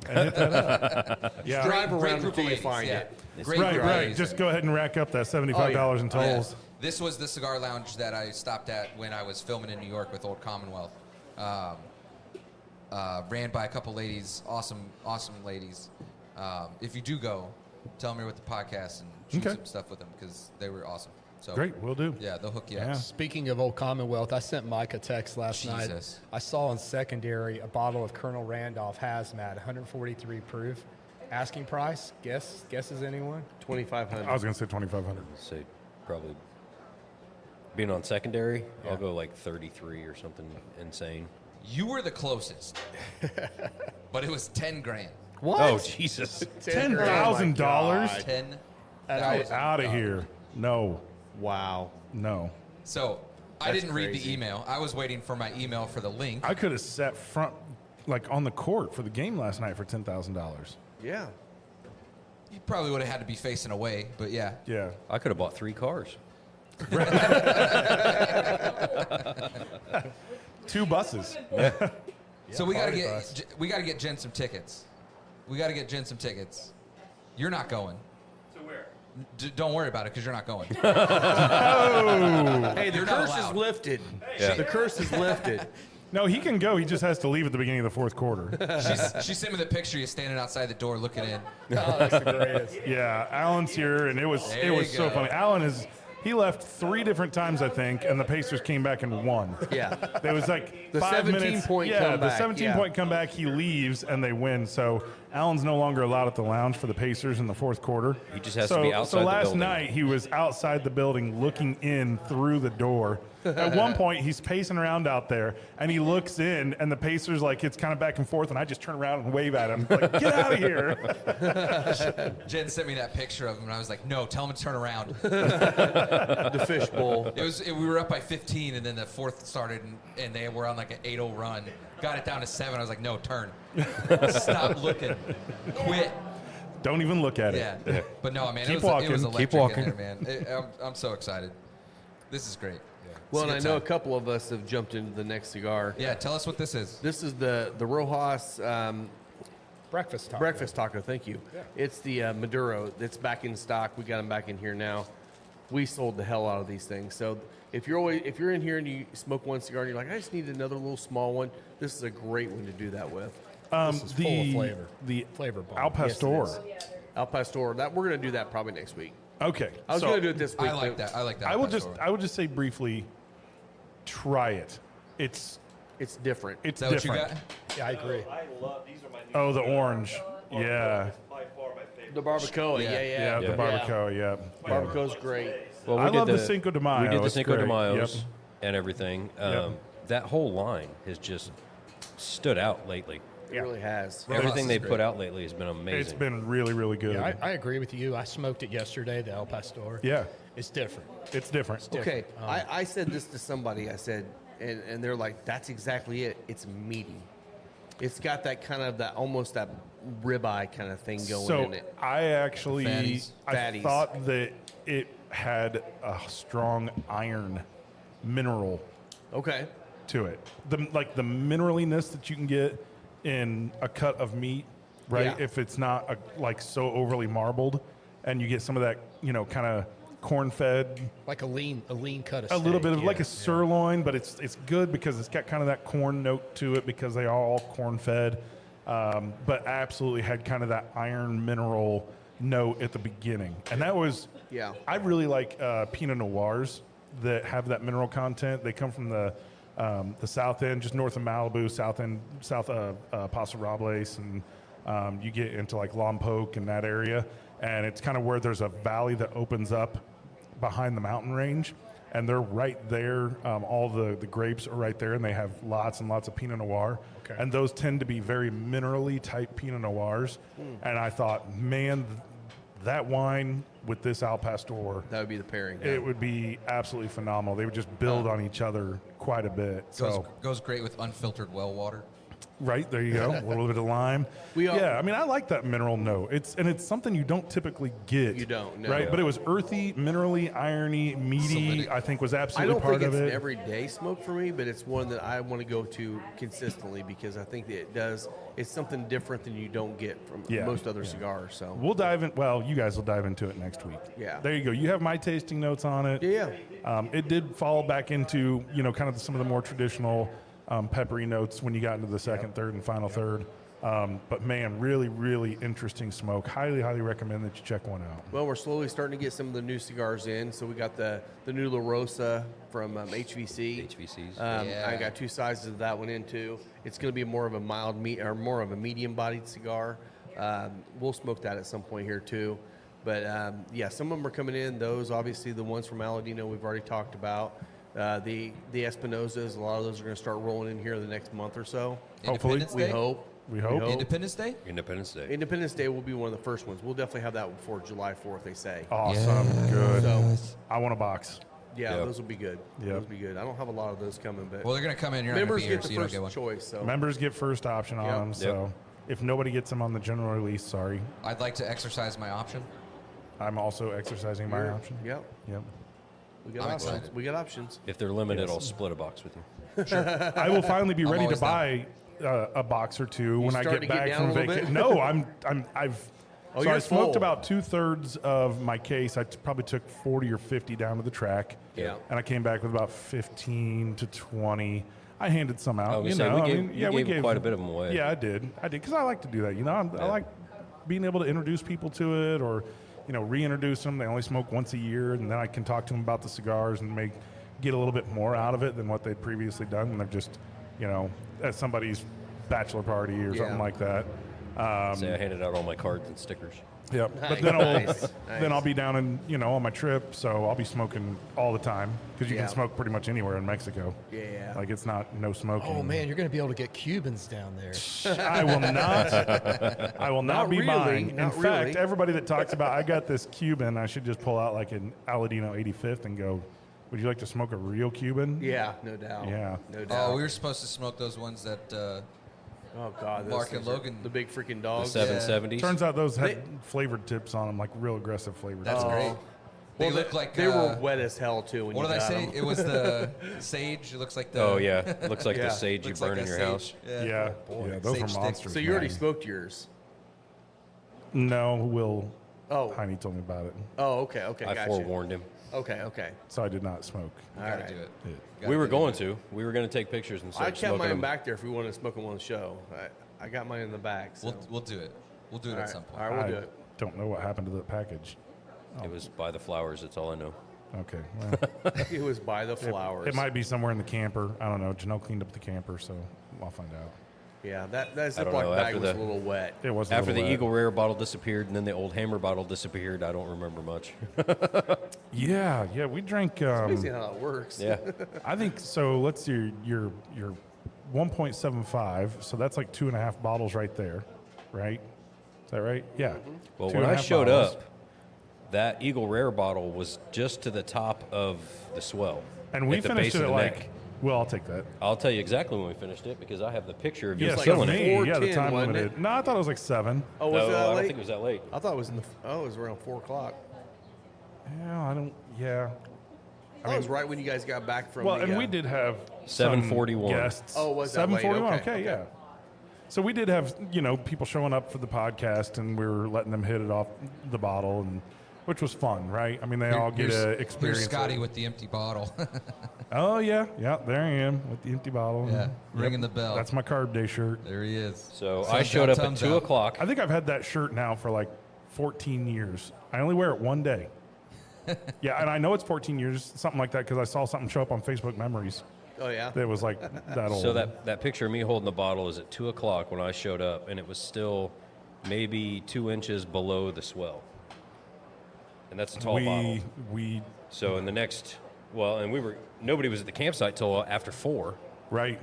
S1: and hit that up. Yeah.
S2: Drive
S5: Great
S2: around
S5: group
S2: until
S5: of
S2: you
S5: ladies,
S2: find
S5: yeah.
S2: it.
S5: Great
S1: Right,
S5: group of
S1: right.
S5: ladies.
S1: Just go ahead and rack up that $75 in tolls.
S5: This was the cigar lounge that I stopped at when I was filming in New York with Old Commonwealth. Ran by a couple ladies, awesome ladies. If you do go, tell them you're with the podcast and shoot some stuff with them because they were awesome. So
S1: Great, we'll do.
S5: Yeah, they'll hook you
S1: Yeah.
S5: up.
S4: Speaking of Old Commonwealth, I sent Mike a text last night.
S5: Jesus.
S4: I saw in secondary a bottle of Colonel Randolph Hazmat, 143 proof. Asking price? Guesses anyone?
S2: $2,500.
S1: I was going to say 2,500.
S8: Say probably being on secondary, I'll go like 33 or something insane.
S5: You were the closest, but it was 10 grand.
S4: What?
S8: Oh, Jesus.
S1: $10,000?
S5: 10.
S1: Out of here. No.
S2: Wow.
S1: No.
S5: So I
S2: That's
S5: didn't read the
S2: crazy.
S5: email. I was waiting for my email for the link.
S1: I could have sat front, like on the court for the game last night for $10,000.
S2: Yeah.
S5: You probably would have had to be facing away, but yeah.
S1: Yeah.
S8: I could have bought 3 cars.
S1: 2 buses.
S5: So we gotta
S1: party
S5: get
S1: bus.
S5: we gotta get Jen some tickets. You're not going. To where? Don't worry about it because you're not going.
S2: Hey, the
S5: You're not
S2: curse is
S5: allowed.
S2: lifted.
S8: Yeah.
S2: The curse is lifted.
S1: No, he can go. He just has to leave at the beginning of the fourth quarter.
S5: She sent me the picture. You standing outside the door looking in.
S4: Oh, that's the greatest.
S1: Yeah, Alan's here, and it was
S5: There you
S1: so
S5: go.
S1: funny. Alan he left 3 different times, I think, and the Pacers came back and won.
S2: Yeah.
S1: There was like
S2: The
S1: 5 minutes.
S2: 17-point
S1: yeah,
S2: comeback,
S1: the 17-point comeback. He leaves and they win. So Alan's no longer allowed at the lounge for the Pacers in the fourth quarter.
S8: He just has to be outside
S1: So
S8: the
S1: last
S8: building.
S1: night he was outside the building, looking in through the door. At one point he's pacing around out there, and he looks in, and the Pacers it's kind of back and forth, and I just turn around and wave at him, like, get out of here.
S5: Jen sent me that picture of him, and I was like, no, tell him to turn around.
S2: The fishbowl.
S5: We were up by 15, and then the fourth started, and they were on like an 8-0 run. Got it down to 7. I was like, no, turn. Stop looking. Quit.
S1: Don't even look at it.
S5: Yeah. But no, man,
S1: Keep
S5: it was
S1: walking.
S5: electric
S8: Keep walking.
S5: in there, man. I'm so excited. This is great.
S2: Well,
S5: It's
S2: and I
S5: a
S2: know a
S5: good time.
S2: couple of us have jumped into the next cigar.
S5: Yeah, tell us what this is.
S2: This is the Rojas
S4: Breakfast taco.
S2: breakfast taco. Thank you. It's the Maduro. It's back in stock. We got them back in here now. We sold the hell out of these things. So if you're in here and you smoke one cigar and you're like, I just need another little small one, this is a great one to do that with.
S4: This is full of flavor.
S1: The
S4: Flavor bomb.
S1: Al Pastor.
S2: Al Pastor. That we're going to do that probably next week.
S1: Okay.
S2: I was
S1: so
S2: going to do it this week.
S5: I like that. I like that.
S1: I will
S5: Pastor.
S1: just say briefly, try it. It's
S2: different.
S1: It's
S5: Is that
S1: different.
S5: what you got?
S4: Yeah, I agree.
S1: Oh, the orange. Yeah.
S2: The barbacoa. Yeah.
S1: The barbacoa. Yeah.
S2: Barbacoa's great.
S8: Well,
S1: I love the Cinco de Mayo.
S8: We did the
S1: It's
S8: Cinco de
S1: great.
S8: Mayos
S1: Yep.
S8: and everything.
S1: Yep.
S8: That whole line has just stood out lately.
S2: It really has.
S8: Everything
S5: is
S8: they
S5: great.
S8: put out lately has been
S1: It's
S8: amazing.
S1: been really, really good.
S4: Yeah, I agree with you. I smoked it yesterday, the El Pastor.
S1: Yeah.
S4: It's different.
S1: It's different.
S2: Okay, I said this to somebody. I said, and they're like, "That's exactly it. It's meaty. It's got that kind of almost that ribeye kind of thing going in it."
S1: I actually
S5: Fatties.
S1: I
S2: Fatties.
S1: thought that it had a strong iron mineral
S2: Okay,
S1: to it. The mineraliness that you can get in a cut of meat, right?
S2: Yeah.
S1: If it's not so overly marbled, and you get some of that, kind of corn-fed,
S4: Like a lean cut of
S1: a little
S4: steak,
S1: bit of
S4: yeah,
S1: like a
S4: yeah.
S1: sirloin, but it's good because it's got kind of that corn note to it because they are all corn-fed. But absolutely had kind of that iron mineral note at the beginning, and that was I really like Pinot Noirs that have that mineral content. They come from the south end, just north of Malibu, south of Paso Robles, and you get into like Lompoc and that area, and it's kind of where there's a valley that opens up behind the mountain range, and they're right there. All the grapes are right there, and they have lots and lots of Pinot Noir, and those tend to be very minerally type Pinot Noirs. And I thought, man, that wine with this Al Pastor,
S2: that would be the pairing.
S1: It would be absolutely phenomenal. They would just build on each other quite a bit.
S5: Goes great with unfiltered well water.
S1: Right, there you go. A little bit of lime. I mean, I like that mineral note. It's something you don't typically get.
S2: You don't, no.
S1: Right, but it was earthy, minerally, irony, meaty. I think was absolutely part of it.
S2: I don't think it's an everyday smoke for me, but it's one that I want to go to consistently because I think that it's something different than you don't get from most other cigars. So
S1: we'll dive in. Well, you guys will dive into it next week.
S2: Yeah.
S1: There you go. You have my tasting notes on it.
S2: Yeah.
S1: It did fall back into kind of some of the more traditional peppery notes when you got into the second, third, and final third. But man, really, really interesting smoke. Highly, highly recommend that you check one out.
S2: Well, we're slowly starting to get some of the new cigars in. So we got the new La Rosa from HVC.
S8: HVCs.
S2: I got 2 sizes of that one in too. It's going to be more of a more of a medium-bodied cigar. We'll smoke that at some point here too. But some of them are coming in. Those, obviously, the ones from Aladino we've already talked about. The Espinosas, a lot of those are going to start rolling in here in the next month or so.
S1: Hopefully,
S2: we hope.
S5: Independence Day?
S8: Independence Day.
S2: Independence Day will be one of the first ones. We'll definitely have that before July 4th, they say.
S1: Awesome. Good.
S2: So,
S1: I want a box.
S2: Yeah, those will be good. Those will be good. I don't have a lot of those coming, but
S5: well, they're going to come in. You're not going to be here, so you don't get one.
S2: Choice. So
S1: Members get first option on them. So if nobody gets them on the general release, sorry.
S5: I'd like to exercise my option.
S1: I'm also exercising my option.
S2: Yep. We got options.
S5: Excited.
S2: We got options.
S8: If they're limited, I'll split a box with you.
S1: Sure. I will finally be ready to
S5: always
S1: buy a box or two when I
S2: starting
S1: get
S2: to get
S1: back
S2: down
S1: from
S2: a little
S1: vacation.
S2: bit?
S1: No, So
S2: you're
S1: I smoked
S2: full.
S1: about 2/3 of my case. I probably took 40 or 50 down to the track.
S2: Yeah.
S1: And I came back with about 15 to 20. I handed some out.
S8: We gave quite a bit of them away.
S1: Yeah, I did because I like to do that. I like being able to introduce people to it, or reintroduce them. They only smoke once a year, and then I can talk to them about the cigars and get a little bit more out of it than what they'd previously done when they're just at somebody's bachelor party or something like that.
S8: Say I handed out all my cards and stickers.
S1: Yep.
S2: Nice.
S1: But then
S2: Nice.
S1: then I'll be down in on my trip, so I'll be smoking all the time because you can smoke pretty much anywhere in Mexico.
S2: Yeah.
S1: Like it's not no smoking.
S4: Oh man, you're going to be able to get Cubans down there.
S1: I will not. I will not be
S2: really,
S1: buying.
S2: not
S1: In fact,
S2: really.
S1: everybody that talks about I got this Cuban, I should just pull out like an Aladino 85th and go, would you like to smoke a real Cuban?
S2: Yeah, no doubt.
S1: Yeah.
S2: No doubt.
S5: Oh, we were supposed to smoke those ones that
S2: Oh God, those
S5: Mark and
S2: things are
S5: Logan.
S2: the big freaking
S8: The
S2: dogs.
S8: 770s.
S1: Turns out those had flavored tips on them, like real aggressive flavored
S5: That's
S1: tips.
S5: great. They look like
S2: they were wet as hell too. When
S5: What
S2: you
S5: did I
S2: got
S5: say?
S2: them.
S5: It was the sage. It looks like the.
S8: Oh yeah, looks like the sage you
S5: looks
S8: burn
S5: like
S8: in
S5: a
S8: your
S5: sage.
S8: house.
S1: Yeah, those
S5: Sage
S1: were
S5: stick.
S1: monsters.
S2: So you already
S1: man.
S2: smoked yours.
S1: No, Will
S2: Oh.
S1: Heine told me about it,
S2: Oh, okay, okay,
S8: I
S2: gotcha.
S8: forewarned him.
S2: Okay.
S1: so I did not smoke.
S2: All
S5: Gotta
S2: right.
S5: do it.
S8: We were going to. We were going to take pictures and
S2: I
S8: start
S2: kept
S8: smoking
S2: mine
S8: them.
S2: back there if we wanted to smoke them on the show. I got mine in the back. So.
S5: We'll do it. We'll do it
S2: All
S5: at
S2: right.
S5: some point.
S2: All right,
S1: I
S2: we'll do it.
S1: don't know what happened to the package.
S8: It was by the flowers. That's all I know.
S1: Okay, well,
S2: It was by the flowers.
S1: it might be somewhere in the camper. I don't know. Janelle cleaned up the camper, so I'll find out.
S2: Yeah, that
S8: I don't
S2: Ziploc
S8: know,
S2: bag
S8: after
S2: was a
S8: the-
S2: little wet.
S1: It was a
S8: After the
S1: little wet.
S8: Eagle Rare bottle disappeared and then the old Hammer bottle disappeared, I don't remember much.
S1: Yeah, we drank.
S2: Amazing how it works.
S8: Yeah.
S1: I think so. Let's see, your 1.75. So that's like 2.5 bottles right there, right? Is that right? Yeah.
S8: Well,
S1: 2.5
S8: when I showed
S1: bottles.
S8: up, that Eagle Rare bottle was just to the top of the swell.
S1: And we
S8: at the
S1: finished
S8: base
S1: it
S8: of
S1: at
S8: the
S1: like.
S8: neck.
S1: Well, I'll take that.
S8: I'll tell you exactly when we finished it because I have the picture of you
S1: Yes,
S8: killing
S1: me.
S8: it.
S1: Yeah, the
S2: 4:10,
S1: time
S2: wasn't
S1: limited.
S2: it?
S1: No, I thought it was like 7.
S2: Oh, was
S8: No,
S2: it that
S8: I don't
S2: late?
S8: think it was that late.
S2: I thought it was it was around 4 o'clock.
S1: Yeah, I don't. Yeah.
S2: I thought it was right when you guys got back from.
S1: Well,
S2: the,
S1: and we did have
S8: 7:41.
S1: some guests.
S2: Oh, was that late?
S1: 7:41?
S2: Okay,
S1: Okay,
S2: okay.
S1: yeah. So we did have people showing up for the podcast, and we were letting them hit it off the bottle, and which was fun, right? I mean, they all get to experience.
S5: Here's Scotty
S1: it.
S5: with the empty bottle.
S1: Oh yeah, there I am with the empty bottle.
S5: Yeah, ringing the bell.
S1: That's my Carb Day shirt.
S5: There he is.
S8: So
S5: Thumbs
S8: I showed
S5: up,
S8: up at
S5: thumbs
S8: 2
S5: up.
S8: o'clock.
S1: I think I've had that shirt now for like 14 years. I only wear it one day. Yeah, and I know it's 14 years, something like that, because I saw something show up on Facebook Memories.
S2: Oh yeah.
S1: That was like that old.
S8: So that picture of me holding the bottle is at 2 o'clock when I showed up, and it was still maybe 2 inches below the swell. And that's a tall bottle. So in the next, and nobody was at the campsite till after 4.
S1: Right.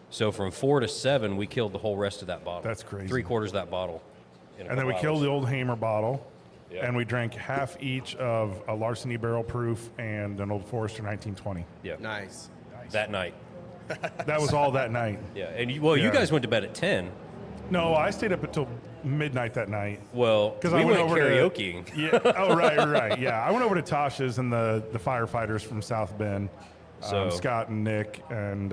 S8: So from 4 to 7, we killed the whole rest of that bottle.
S1: That's crazy.
S8: 3/4 of that bottle.
S1: And then we killed the old Hamer bottle,
S8: Yep.
S1: and we drank half each of a Larceny Barrel Proof and an Old Forester 1920.
S8: Yeah.
S2: Nice.
S8: That night.
S1: That was all that night.
S8: Yeah. And you guys went to bed at 10.
S1: No, I stayed up until midnight that night.
S8: Well,
S1: Because
S8: we
S1: I went
S8: went
S1: over
S8: karaokeing.
S1: Yeah. Oh, right. Yeah, I went over to Tasha's and the firefighters from South Bend,
S8: So-
S1: Scott and Nick, and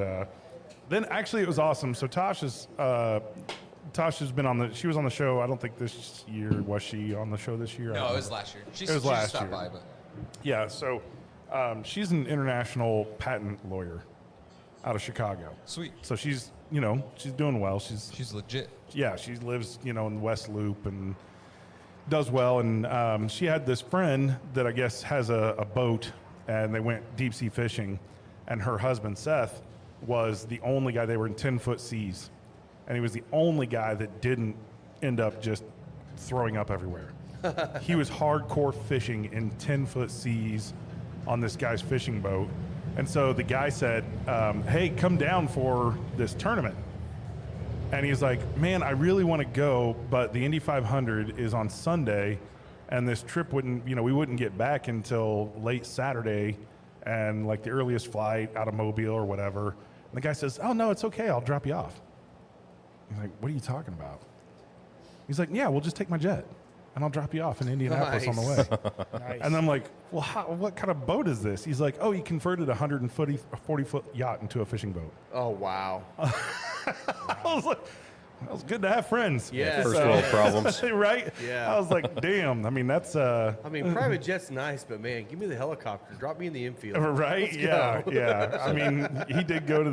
S1: then actually it was awesome. So Tasha's been she was on the show. I don't think this year was she on the show this year.
S5: No, it was last year. She
S1: It was
S5: just
S1: last
S5: stopped
S1: year.
S5: by, but
S1: Yeah. So she's an international patent lawyer out of Chicago.
S5: sweet.
S1: So she's doing well.
S5: She's legit.
S1: Yeah, she lives, in the West Loop and does well. And she had this friend that I guess has a boat, and they went deep sea fishing. And her husband, Seth, was the only guy. They were in 10-foot seas. And he was the only guy that didn't end up just throwing up everywhere. He was hardcore fishing in 10-foot seas on this guy's fishing boat. And so the guy said, hey, come down for this tournament. And he's like, man, I really want to go, but the Indy 500 is on Sunday, and this trip we wouldn't get back until late Saturday, and like the earliest flight out of Mobile or whatever. And the guy says, oh, no, it's okay. I'll drop you off. He's like, what are you talking about? He's like, yeah, we'll just take my jet, and I'll drop you off in Indianapolis on the way.
S4: Nice.
S1: And I'm like, well, what kind of boat is this? He's like, oh, he converted a 140-foot yacht into a fishing boat.
S2: Oh wow.
S1: I was like, it was good to have friends.
S2: Yeah.
S8: First world problems.
S1: Right?
S2: Yeah.
S1: I was like, damn. I mean, that's
S2: Private jet's nice, but man, give me the helicopter. Drop me in the infield.
S1: right.
S2: Let's
S1: Yeah,
S2: go.
S1: yeah. I mean, he did go to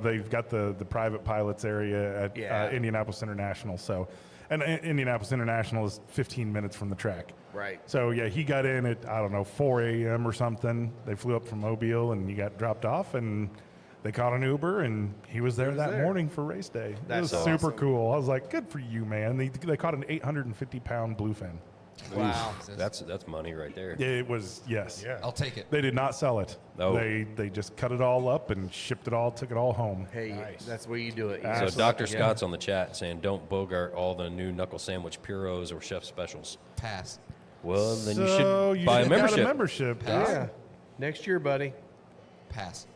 S1: they've got the private pilots area at Indianapolis International. So, and Indianapolis International is 15 minutes from the track.
S2: Right.
S1: So yeah, he got in at 4 a.m. or something. They flew up from Mobile, and he got dropped off, and they caught an Uber, and he was there that morning for race day.
S2: That's
S1: it was super
S2: awesome.
S1: cool. I was like, good for you, man. They caught an 850-pound bluefin.
S2: Wow.
S8: That's money right there.
S1: It was, yes.
S4: Yeah.
S5: I'll take it.
S1: They did not sell it.
S8: No.
S1: They just cut it all up and shipped it all, took it all home.
S2: Hey,
S4: Nice.
S2: that's the way you do it.
S8: So Dr. Scott's on the chat saying, don't bogart all the new knuckle sandwich puros or chef specials.
S5: Pass.
S8: Well, then you
S1: So
S8: should buy a
S1: got
S8: membership.
S1: a membership.
S2: Yeah. Next year, buddy.
S5: Pass.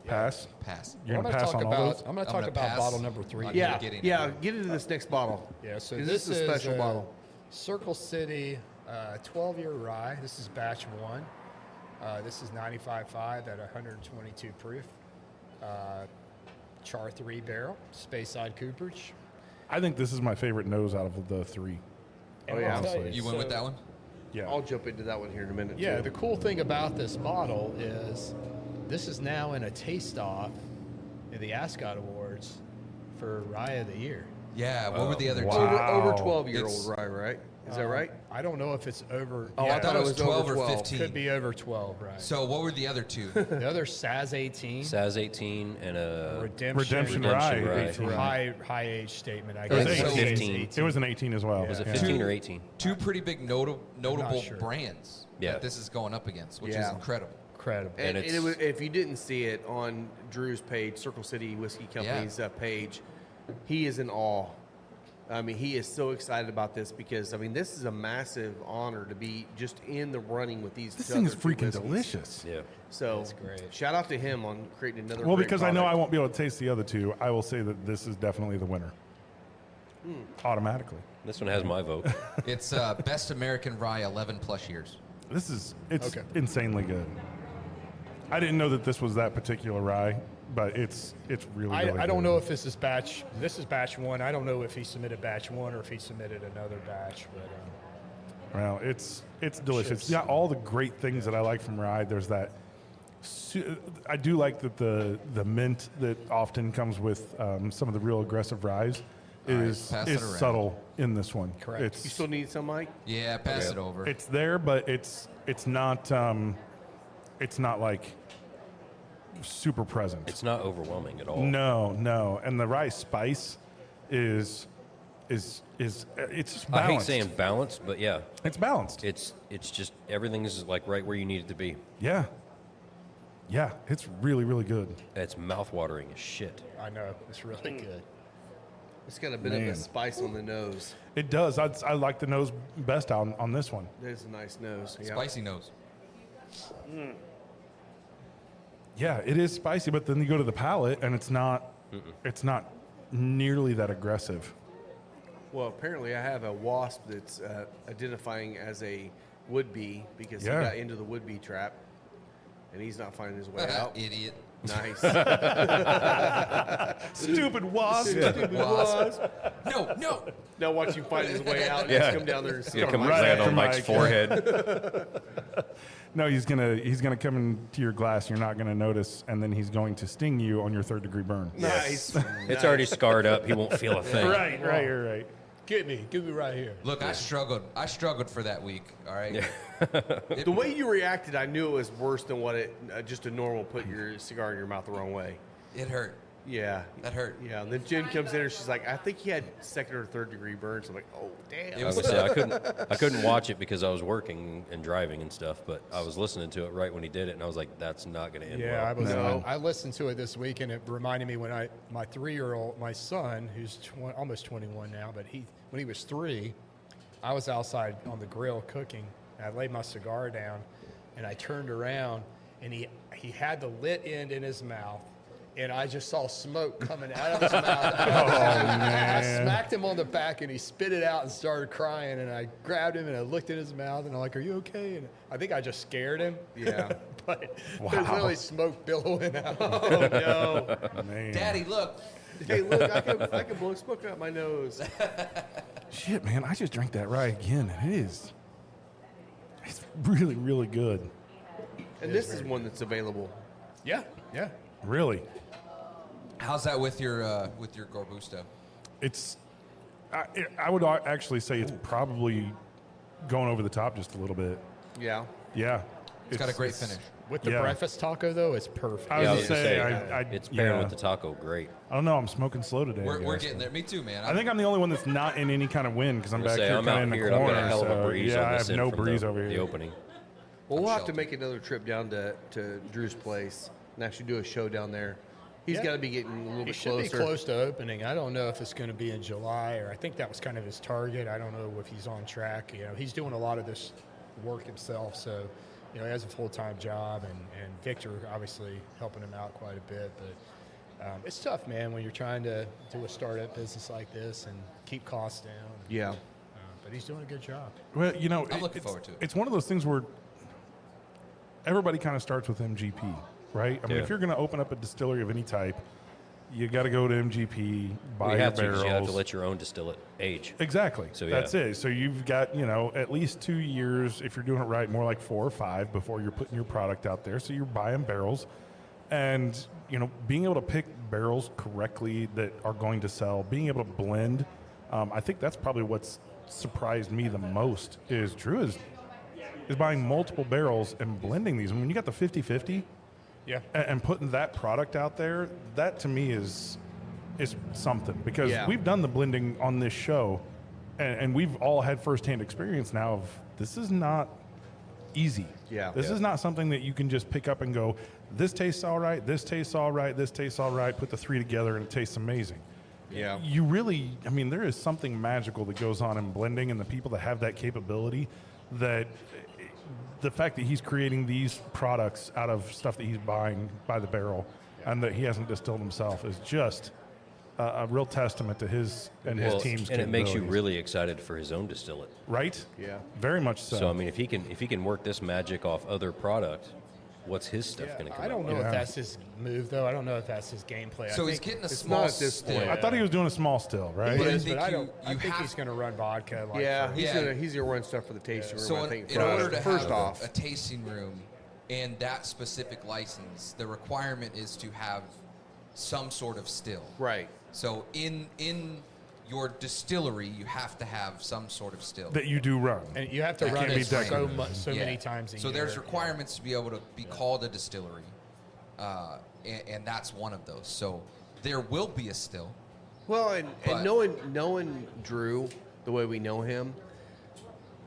S1: Pass.
S5: Pass.
S1: You're
S4: I'm
S1: going
S4: gonna
S1: to pass
S4: talk
S1: on all
S4: about.
S1: those?
S4: I'm gonna
S5: I'm
S4: talk
S5: gonna
S4: about
S5: pass
S4: bottle number 3.
S5: on
S2: Yeah.
S5: getting
S2: Yeah.
S5: it.
S2: Get into this next bottle.
S4: Yeah, so
S2: 'Cause
S4: this
S2: this is a special bottle.
S4: Circle City 12-year rye. This is batch 1. This is 95.5 at 122 proof. Char 3 barrel, space side cooperage.
S1: I think this is my favorite nose out of the 3.
S2: Oh, yeah.
S4: I'll tell
S1: Honestly.
S5: You went with that one?
S1: Yeah.
S2: I'll jump into that one here in a minute.
S4: Yeah,
S2: too.
S4: the cool thing about this bottle is this is now in a taste-off in the Ascot Awards for Rye of the Year.
S5: Yeah. What were the other
S1: wow.
S2: over 12-year-old
S5: It's-
S2: rye, right? Is that right?
S4: I don't know if it's over.
S2: Oh,
S4: yeah,
S2: I thought it was
S5: 12
S2: over
S5: or
S2: 12.
S5: 15.
S4: could be over 12, right?
S5: So what were the other two?
S4: The other SAS 18,
S8: SAS 18 and a
S1: Redemption
S8: Redemption
S1: Rye.
S8: Rye.
S1: 18.
S4: high age statement. I
S1: It was
S4: guess.
S1: 18.
S8: 15.
S1: It was an 18 as well.
S8: was it
S1: Yeah.
S8: 15 or 18?
S5: Two pretty big notable
S4: sure.
S5: brands
S8: Yeah.
S5: that this is going up against, which is
S2: Yeah.
S5: incredible.
S4: Incredible.
S2: And,
S8: And
S2: it was, if you didn't see it on Drew's page, Circle City Whiskey Company's page, he is in awe. I mean, he is so excited about this because, I mean, this is a massive honor to be just in the running with these.
S1: This thing is
S2: other two
S1: freaking
S2: whiskeys.
S1: delicious.
S8: Yeah.
S2: So,
S4: great.
S2: shout out to him on creating another.
S1: Well,
S2: great
S1: because I know I
S2: product.
S1: won't be able to taste the other two, I will say that this is definitely the winner. Automatically.
S8: This one has my vote.
S5: It's best American rye 11 plus years.
S1: It's
S4: Okay.
S1: insanely good. I didn't know that this was that particular rye, but it's really, really
S4: I don't
S1: good.
S4: know if this is batch. This is batch 1. I don't know if he submitted batch 1 or if he submitted another batch. But
S1: Well, it's delicious. It's got all the great things that I like from rye. There's that. I do like that the mint that often comes with some of the real aggressive ryes is
S5: pass it around.
S1: subtle in this one.
S4: Correct.
S2: You still need some, Mike?
S5: Yeah, pass it over.
S1: It's there, but it's not like super present.
S8: It's not overwhelming at all.
S1: No, and the rye spice is it's just balanced.
S8: I hate saying balanced, but yeah,
S1: it's balanced.
S8: it's just everything's like right where you need it to be.
S1: Yeah, it's really really good.
S8: It's mouth-watering as shit.
S4: I know. It's really good.
S2: It's got a bit of a spice on the nose.
S1: It does. I like the nose best on this one.
S2: There's a nice nose. Yeah.
S5: Spicy nose.
S1: Yeah, it is spicy, but then you go to the palate and it's not nearly that aggressive.
S2: Well, apparently I have a wasp that's identifying as a would-be because he
S1: Yeah.
S2: got into the would-be trap, and he's not finding his way out.
S5: Idiot.
S2: Nice.
S1: Stupid wasp.
S2: Stupid wasp.
S5: No.
S2: Now watch him find his way out and
S8: Yeah.
S2: just come down there and sit
S8: Yeah,
S2: on
S8: come
S2: my
S1: right
S8: land
S1: after
S8: on Mike's
S1: Mike.
S8: forehead.
S1: No, he's gonna come into your glass. You're not gonna notice, and then he's going to sting you on your 3rd-degree burn.
S2: Nice.
S8: It's already scarred up. He won't feel a thing.
S1: Right.
S4: Get me right here.
S5: Look, I struggled for that week. All right.
S2: The way you reacted, I knew it was worse than what it just a normal put your cigar in your mouth the wrong way.
S5: It hurt.
S2: Yeah.
S5: That hurt.
S2: Yeah, and then Jen comes in and she's like, I think he had 2nd or 3rd degree burns. I'm like, oh, damn.
S5: It
S8: I
S5: was
S8: was gonna say I couldn't watch it because I was working and driving and stuff, but I was listening to it right when he did it, and I was like, that's not going to end
S4: Yeah,
S8: well.
S4: I listened to it this week, and it reminded me when my 3-year-old, my son, who's almost 21 now, but when he was 3, I was outside on the grill cooking, and I laid my cigar down, and I turned around, and he had the lit end in his mouth, and I just saw smoke coming out of his mouth. I smacked him on the back, and he spit it out and started crying. And I grabbed him, and I looked in his mouth, and I'm like, "Are you okay?" And I think I just scared him.
S2: Yeah.
S4: But there's really smoke billowing out.
S2: Oh, no.
S1: Man.
S5: Daddy, look.
S2: Hey, look, I can blow smoke out my nose.
S1: Shit, man, I just drank that rye again, and it's really really good.
S2: And this is one that's available.
S4: Yeah.
S1: Really.
S5: How's that with your Gorbusto?
S1: I would actually say it's probably going over the top just a little bit.
S2: Yeah.
S1: Yeah.
S5: It's got a great finish.
S4: With the breakfast taco, though, it's perfect.
S1: I
S8: Yeah, I
S1: was
S8: was
S1: gonna
S8: gonna
S1: say,
S8: say, it's paired with the taco great.
S1: I don't know. I'm smoking slow today. I
S5: We're
S1: guess.
S5: getting there. Me too, man.
S1: I think I'm the only one that's not in any kind of wind because I'm back here
S8: I'm
S1: kind of
S8: out
S1: in the
S8: here and I've
S1: corner.
S8: got a hell of a
S1: so,
S8: breeze
S1: yeah,
S8: on
S1: I
S8: this
S1: have
S8: end
S1: no
S8: from
S1: breeze
S8: the,
S1: over here.
S8: the opening.
S2: Well, we'll have to
S5: sheltered.
S2: make another trip down to Drew's place and actually do a show down there. He's
S4: Yeah.
S2: got to be getting a little
S4: He
S2: bit
S4: should
S2: closer.
S4: be close to opening. I don't know if it's going to be in July, or I think that was kind of his target. I don't know if he's on track. You know, he's doing a lot of this work himself, so he has a full-time job, and Victor obviously helping him out quite a bit. But it's tough, man, when you're trying to do a startup business like this and keep costs down.
S2: Yeah.
S4: But he's doing a good job.
S1: Well,
S5: I'm looking forward to it.
S1: It's one of those things where everybody kind of starts with MGP, right? I mean,
S8: Yeah.
S1: if you're going to open up a distillery of any type, you got to go to MGP, buy
S8: You
S1: your
S8: have to, 'cause
S1: barrels.
S8: you have to let your own distillate age.
S1: Exactly.
S8: So,
S1: That's
S8: yeah.
S1: it. So you've got, at least 2 years, if you're doing it right, more like 4 or 5 before you're putting your product out there. So you're buying barrels. And, being able to pick barrels correctly that are going to sell, being able to blend, I think that's probably what's surprised me the most is Drew is buying multiple barrels and blending these. And when you got the 50-50
S4: Yeah.
S1: and putting that product out there, that to me is something because
S2: Yeah.
S1: we've done the blending on this show and we've all had firsthand experience now of this is not easy.
S2: Yeah.
S1: This is not something that you can just pick up and go, this tastes all right, this tastes all right, this tastes all right, put the 3 together and it tastes amazing.
S2: Yeah.
S1: You really, there is something magical that goes on in blending, and the people that have that capability, that the fact that he's creating these products out of stuff that he's buying by the barrel and that he hasn't distilled himself is just a real testament to his and his team's
S8: and it makes you
S1: capabilities.
S8: really excited for his own distillate.
S1: Right?
S2: Yeah.
S1: Very much so.
S8: So I mean, if he can work this magic off other product, what's his stuff going to come
S4: I don't
S8: out
S4: know
S8: with.
S4: if that's his move, though. I don't know if that's his gameplay.
S5: So
S4: I
S5: he's
S4: think
S5: getting a
S2: it's
S5: small
S2: not at this
S5: still.
S2: point.
S1: I thought he was doing a small still, right?
S4: he
S5: But I
S4: is,
S5: think
S4: but I
S5: you-
S4: don't. I
S5: you
S4: think
S5: have-
S4: he's going to run vodka. Like
S2: Yeah,
S4: for-
S2: he's gonna run stuff for the tasting room.
S5: So
S2: I
S5: in,
S2: think.
S5: in order to
S2: first
S5: have
S2: off,
S5: a tasting room and that specific license, the requirement is to have some sort of still.
S2: right.
S5: So in your distillery, you have to have some sort of still.
S1: That you do run.
S4: And you have to
S5: That
S4: run
S5: can't be
S4: it so
S1: decorative.
S4: much, so
S5: Yeah.
S4: many times a
S5: So
S4: year.
S5: there's requirements to be able to be called a distillery, and that's one of those. So there will be a still.
S2: Well, and
S5: But-
S2: knowing Drew the way we know him,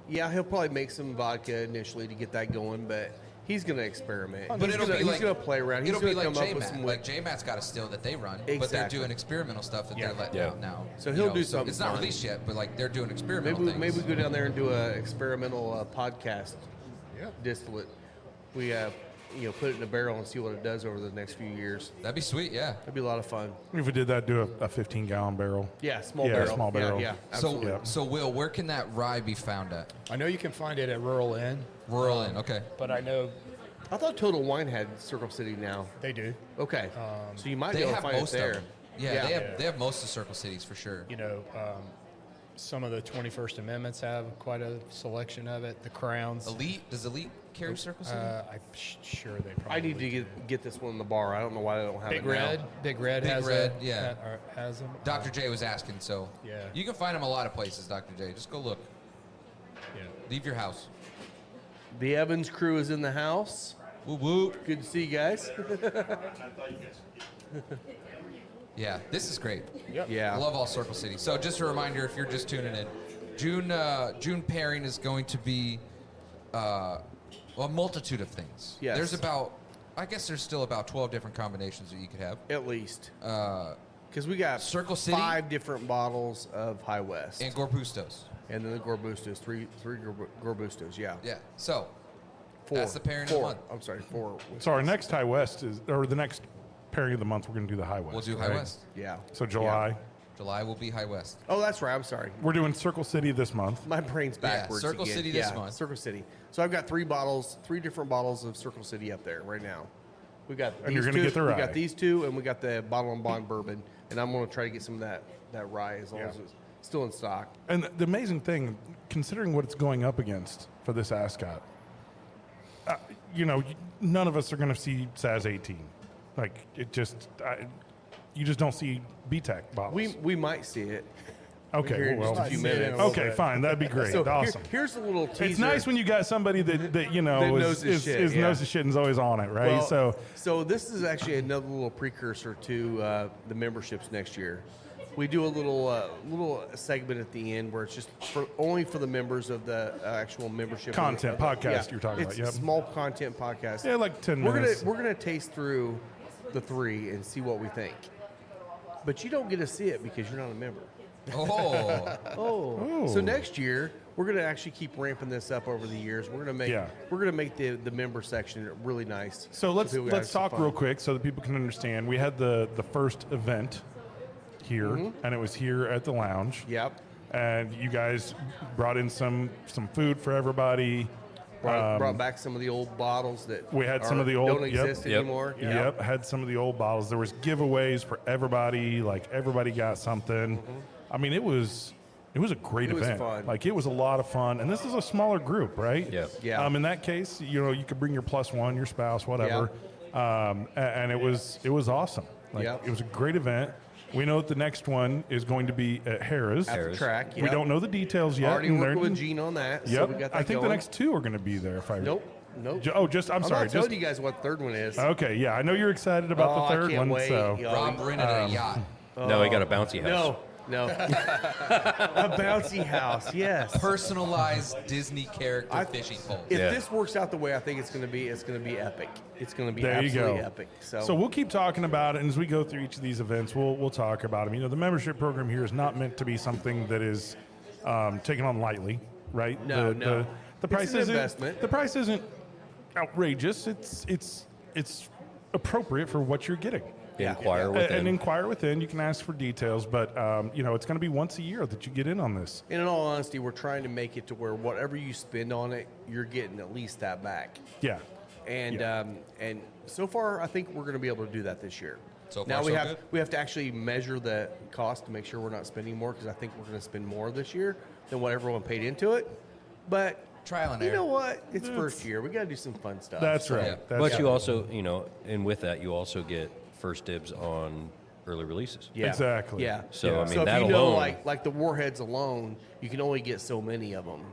S2: yeah, he'll probably make some vodka initially to get that going, but he's gonna experiment.
S5: But
S2: he's
S5: it'll
S2: gonna,
S5: be
S2: he's
S5: like
S2: gonna play around. He's
S5: It'll
S2: gonna
S5: be like
S2: come up with some
S5: JMAT. Like JMAT's got a still that they run, but they're
S2: Exactly.
S5: doing experimental stuff that they're letting
S8: Yeah.
S5: out now.
S2: So
S5: You
S2: he'll
S5: know,
S2: do something
S5: It's not
S2: fun.
S5: released yet, but like they're doing experimental
S2: maybe
S5: things.
S2: we go down there and do a experimental podcast
S4: Yeah.
S2: distillate. We put it in a barrel and see what it does over the next few years.
S5: That'd be sweet, yeah.
S2: That'd be a lot of fun.
S1: If we did that, do a 15-gallon barrel.
S2: Yeah, small
S1: Yeah,
S2: barrel.
S1: small barrel.
S2: Yeah,
S5: So,
S2: absolutely.
S1: Yeah.
S5: so Will, where can that rye be found at?
S4: I know you can find it at Rural Inn,
S5: Rural Inn, okay.
S4: but I know
S2: I thought Total Wine had Circle City now.
S4: they do.
S2: Okay, so you might
S5: They
S2: be able to
S5: have
S2: find
S5: most
S2: it there.
S5: of them. Yeah, they have most of Circle Cities for sure.
S4: You know, some of the 21st Amendments have quite a selection of it. The Crowns.
S5: Elite, does Elite carry Circle City?
S4: I'm sure they probably
S2: I need to
S4: do.
S2: get this one in the bar. I don't know why I don't have
S4: Big
S2: it
S4: Red.
S2: now.
S4: Big Red
S5: Big
S4: has
S5: Red,
S4: a,
S5: yeah.
S4: has them.
S5: Dr. J was asking, so
S4: Yeah.
S5: you can find them a lot of places, Dr. J. Just go look.
S4: Yeah.
S5: Leave your house.
S2: The Evans crew is in the house.
S5: Whoop whoop.
S2: Good to see you guys.
S5: Yeah, this is great.
S2: Yeah.
S5: I love all Circle City. So just a reminder, if you're just tuning in, June pairing is going to be a multitude of things.
S2: Yes.
S5: There's still about 12 different combinations that you could have.
S2: At least. Because we got
S5: Circle City
S2: 5 different bottles of High West.
S5: And Gorbustos.
S2: And then the Gorbustos. Three Gorbustos, yeah.
S5: Yeah. So
S2: 4.
S5: that's the pairing of the
S2: 4.
S5: month.
S2: I'm sorry, 4.
S1: So our next High West the next pairing of the month, we're going to do the High West.
S5: We'll do High
S1: right?
S5: West.
S2: Yeah.
S1: So July.
S2: Yeah.
S5: July will be High West.
S2: Oh, that's right. I'm sorry.
S1: We're doing Circle City this month.
S2: My brain's backwards.
S5: Circle
S2: again.
S5: City this month.
S2: Circle City. So I've got 3 different bottles of Circle City up there right now. We got
S1: And you're
S2: these
S1: gonna
S2: two,
S1: get the
S2: we
S1: rye.
S2: got these 2, and we got the bottle and bond bourbon, and I'm going to try to get some of that rye as long as it's still in stock.
S1: And the amazing thing, considering what it's going up against for this Ascot, none of us are going to see SAS 18. Like, you just don't see BTEC bottles.
S2: We might see it.
S1: Okay,
S2: here in
S1: well,
S2: just a few
S4: Might see it in
S2: minutes.
S4: a little
S1: okay,
S4: bit.
S1: fine. That'd be great.
S2: So
S1: Awesome.
S2: here's a little teaser.
S1: It's nice when you got somebody that
S2: knows his shit,
S1: knows his shit and is always on it, right?
S2: Well, so this is actually another little precursor to the memberships next year. We do a little segment at the end where it's just only for the members of the actual membership
S1: Content podcast you're talking
S2: it's
S1: about, yep.
S2: a small content podcast.
S1: Yeah, like 10
S2: we're
S1: minutes.
S2: We're gonna taste through the 3 and see what we think. But you don't get to see it because you're not a member.
S5: Oh.
S2: Oh. So next year we're gonna actually keep ramping this up over the years. We're gonna make the member section really nice.
S1: So let's
S2: people can have some
S1: talk
S2: fun.
S1: real quick so that people can understand. We had the first event here, and it was here at the lounge.
S2: Yep.
S1: And you guys brought in some food for everybody.
S2: Brought back some of the old bottles that
S1: We had some of the old
S2: don't exist anymore.
S1: Yep, had some of the old bottles. There was giveaways for everybody. Like everybody got something. I mean, it was a great
S2: It was
S1: event.
S2: fun.
S1: Like it was a lot of fun, and this is a smaller group, right?
S8: Yeah.
S2: Yeah.
S1: In that case, you could bring your +1, your spouse, whatever. And it was awesome. Like
S2: Yep.
S1: it was a great event. We know that the next one is going to be at Harrah's.
S2: At the track.
S1: We
S2: yep.
S1: don't know the details yet.
S2: Already
S1: and
S2: working
S1: they're-
S2: with Gene on that.
S1: Yep.
S2: So we got that
S1: I think
S2: going.
S1: the next 2 are going to be there. If I
S2: Nope.
S1: I'm sorry.
S2: I'm not telling you guys what the 3rd one is.
S1: Okay, yeah, I know you're excited about
S2: Oh,
S1: the
S2: I
S1: 3rd
S2: can't
S1: one.
S2: wait.
S1: So
S2: Yo,
S5: Rob rented a yacht.
S8: No, he got a bouncy house.
S2: No. A bouncy house. Yes.
S5: Personalized Disney character fishing pole.
S2: If
S8: Yeah.
S2: this works out the way I think it's going to be epic. It's going to be
S1: there you
S2: absolutely
S1: go.
S2: epic.
S1: So we'll keep talking about it, and as we go through each of these events, we'll talk about them. The membership program here is not meant to be something that is taken on lightly, right?
S2: No.
S1: The
S2: It's
S1: price
S2: an
S1: isn't
S2: investment.
S1: the price isn't outrageous. It's appropriate for what you're getting.
S8: Inquire within.
S1: And inquire within. You can ask for details, but it's going to be once a year that you get in on this.
S2: And in all honesty, we're trying to make it to where whatever you spend on it, you're getting at least that back.
S1: Yeah.
S2: And so far, I think we're going to be able to do that this year.
S5: So far,
S2: now
S5: so good?
S2: we have to actually measure the cost to make sure we're not spending more, because I think we're going to spend more this year than what everyone paid into it. But
S5: Trial and
S2: you
S5: error.
S2: know what? It's first year. We got to do some fun stuff.
S1: That's
S2: So-
S1: right.
S5: Yeah.
S1: That's
S8: But you
S1: right.
S8: also, and with that, you also get first dibs on early releases.
S2: Yeah.
S1: Exactly.
S2: Yeah.
S8: So, I mean,
S2: so if
S8: that
S2: you know,
S8: alone-
S2: like the Warheads alone, you can only get so many of them.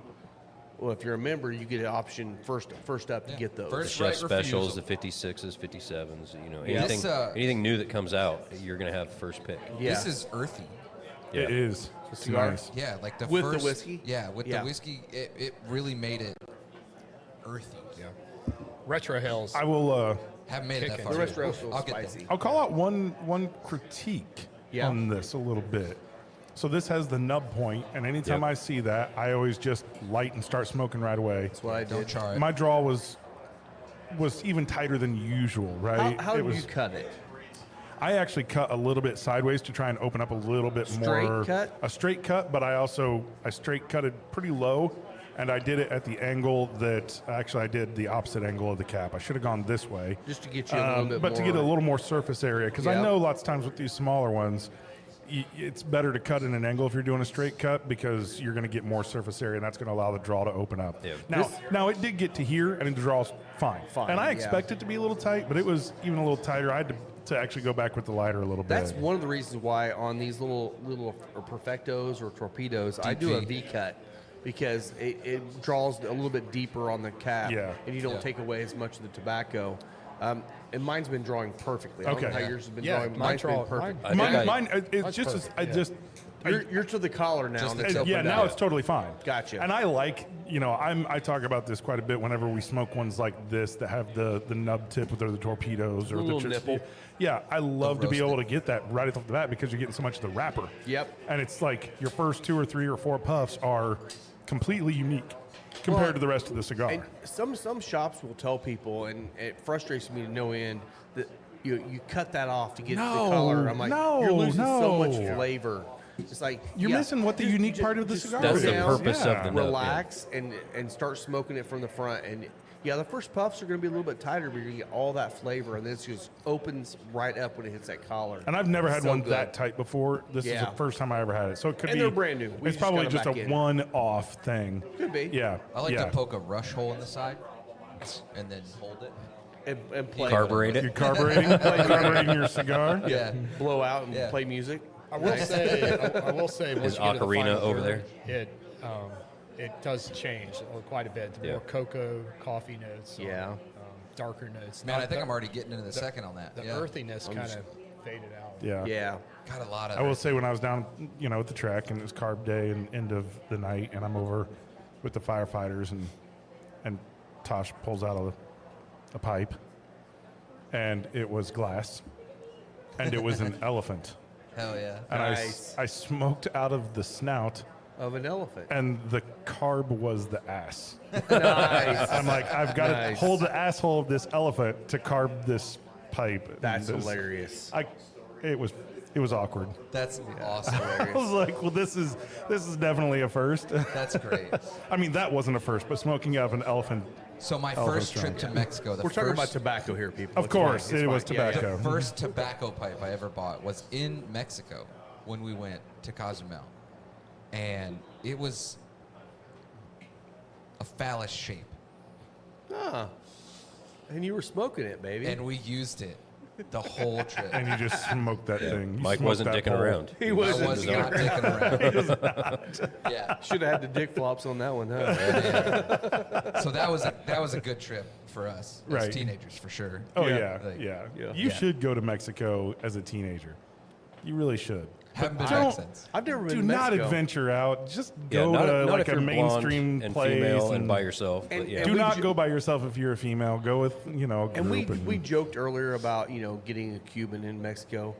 S2: Well, if you're a member, you get an option first up to get those.
S8: The
S5: First
S8: chef
S5: right
S8: specials,
S5: refusal.
S8: the 56s, 57s,
S2: Yeah.
S8: anything,
S5: This,
S8: anything new that comes out, you're going to have first pick.
S2: Yeah.
S5: This is earthy.
S8: Yeah.
S1: It is. It's
S2: cigar?
S1: nice.
S5: Yeah, like the
S2: With the
S5: first,
S2: whiskey?
S5: Yeah, with
S2: Yeah.
S5: the whiskey, it really made it earthy.
S4: Yeah. Retro Hills.
S1: I will.
S5: Haven't made it that
S4: Kicking.
S5: far.
S2: The rest are
S5: yet.
S2: also
S5: I'll get
S2: spicy.
S5: them.
S1: I'll call out one critique
S2: Yeah.
S1: on this a little bit. So this has the nub point, and anytime
S8: Yep.
S1: I see that, I always just light and start smoking right away.
S2: That's what I
S5: Don't
S2: did.
S5: char it.
S1: My draw was even tighter than usual, right?
S2: How
S1: it
S2: did
S1: was,
S2: you cut it?
S1: I actually cut a little bit sideways to try and open up a little bit
S2: Straight
S1: more.
S2: cut?
S1: A straight cut, but I straight cutted pretty low, and I did it at the angle that actually I did the opposite angle of the cap. I should have gone this way,
S2: Just to get you a little bit
S1: but
S2: more.
S1: to get a little more surface area, because I
S2: Yeah.
S1: know lots of times with these smaller ones, it's better to cut in an angle if you're doing a straight cut, because you're going to get more surface area, and that's going to allow the draw to open up.
S8: Yeah.
S1: Now it did get to here, and the draw's fine.
S2: Fine,
S1: And I
S2: yeah.
S1: expect it to be a little tight, but it was even a little tighter. I had to actually go back with the lighter a little bit.
S2: That's one of the reasons why on these little perfectos or torpedoes, I do a V cut, because it draws a little bit deeper on the cap,
S1: Yeah.
S2: and you don't
S5: Yeah.
S2: take away as much of the tobacco. And mine's been drawing perfectly. I don't know
S1: Okay.
S2: how yours has been
S4: Yeah,
S2: drawing.
S4: mine
S2: Mine's been
S4: draw-
S2: perfect.
S8: I think I-
S1: Mine, it's
S4: Mine's
S1: just,
S4: perfect,
S1: I
S4: yeah.
S1: just,
S2: You're to the collar now, and it's
S1: yeah,
S2: opened
S1: now
S2: up.
S1: it's totally fine.
S2: Gotcha.
S1: And I like, I talk about this quite a bit whenever we smoke ones like this that have the nub tip with the torpedoes or the
S2: little nipple.
S1: Yeah, I love to be able
S5: roasted.
S1: to get that right off the bat, because you're getting so much of the wrapper.
S2: Yep.
S1: And it's like your first 2 or 3 or 4 puffs are completely unique compared
S2: Well,
S1: to the rest of the cigar.
S2: And some shops will tell people, and it frustrates me to no end, that you cut that off to get
S1: No,
S2: the color. I'm like,
S1: no,
S2: you're losing so much
S1: no.
S2: flavor. It's like
S1: You're missing what the unique part of the
S2: just
S1: cigar
S2: slow
S8: That's the
S2: down,
S8: purpose of the nub, yeah.
S2: relax, and start smoking it from the front. And yeah, the first puffs are going to be a little bit tighter, but you're going to get all that flavor, and then it just opens right up when it hits that collar.
S1: And I've never had
S2: So
S1: one
S2: good.
S1: that tight before. This is
S2: Yeah.
S1: the first time I ever had it. So it could
S2: And
S1: be.
S2: they're brand new. We
S1: It's
S2: just
S1: probably
S2: got 'em
S1: just a
S2: back in.
S1: one-off thing.
S2: Could be.
S1: Yeah.
S5: I like
S1: yeah.
S5: to poke a rush hole in the side and then hold it.
S2: And play
S8: Carburate
S1: You're
S8: it.
S1: carbureting your cigar.
S5: Yeah.
S2: blow out and
S5: Yeah.
S2: play music.
S4: I will say, once
S8: Is
S4: you get to the
S8: Ocarina
S4: final
S8: over
S4: third, it does change quite a bit.
S8: Yeah.
S4: More cocoa, coffee notes.
S2: Yeah.
S4: Darker notes.
S5: Man,
S4: Not
S5: I think
S4: the-
S5: I'm already getting into the second on that.
S4: The
S5: Yeah.
S4: earthiness kind of faded out.
S1: Yeah.
S2: Yeah.
S5: Got a lot of
S1: I will say, when I was down, at the track, and it was carb day and end of the night, and I'm over with the firefighters, and Tosh pulls out a pipe, and it was glass, and it was an elephant,
S5: Hell yeah.
S1: and
S2: Nice.
S1: I smoked out of the snout,
S2: Of an elephant.
S1: and the carb was the ass.
S2: Nice.
S1: I'm like, I've got to
S2: Nice.
S1: hold the asshole of this elephant to carb this pipe.
S2: That's
S1: And this-
S2: hilarious.
S1: It was awkward.
S5: That's awesome.
S1: I was like, well, this is definitely a first.
S5: That's great.
S1: I mean, that wasn't a first, but smoking out of an elephant.
S5: So my
S1: Elephant
S5: first trip
S1: strong.
S5: to Mexico,
S2: We're talking about tobacco here, people.
S1: Of
S2: It's
S1: course,
S2: fine. It's
S1: it was
S2: fine. Yeah, yeah.
S1: tobacco.
S5: the first tobacco pipe I ever bought was in Mexico when we went to Cozumel. And it was a phallus shape.
S2: Ah. And you were smoking it, baby.
S5: And we used it the whole trip.
S1: And you just smoked that thing. You
S8: Mike
S1: smoked
S8: wasn't
S1: that
S8: dicking
S1: bowl.
S8: around.
S2: He
S5: I
S2: was
S5: was not dicking around. Yeah.
S2: Should have had the dick flops on that one, huh?
S5: So that was a good trip for us as
S1: Right.
S5: teenagers for sure.
S1: Oh
S2: Yeah.
S1: yeah,
S5: Like,
S1: yeah.
S2: yeah.
S1: You should go to Mexico as a teenager. You really should.
S5: Haven't been
S1: Don't-
S5: back since.
S2: I've never been
S1: Do
S2: to
S1: not
S2: Mexico.
S1: adventure out. Just
S8: Yeah,
S1: go
S8: not,
S1: to
S8: not
S1: like
S8: if
S1: a
S8: you're
S1: mainstream
S8: blonde and
S1: place
S8: female and by yourself.
S2: And-
S8: But yeah.
S2: and
S1: Do
S2: we
S1: not
S2: ju-
S1: go by yourself if you're a female. Go with a
S2: And we
S1: group.
S2: joked earlier about getting a Cuban in Mexico.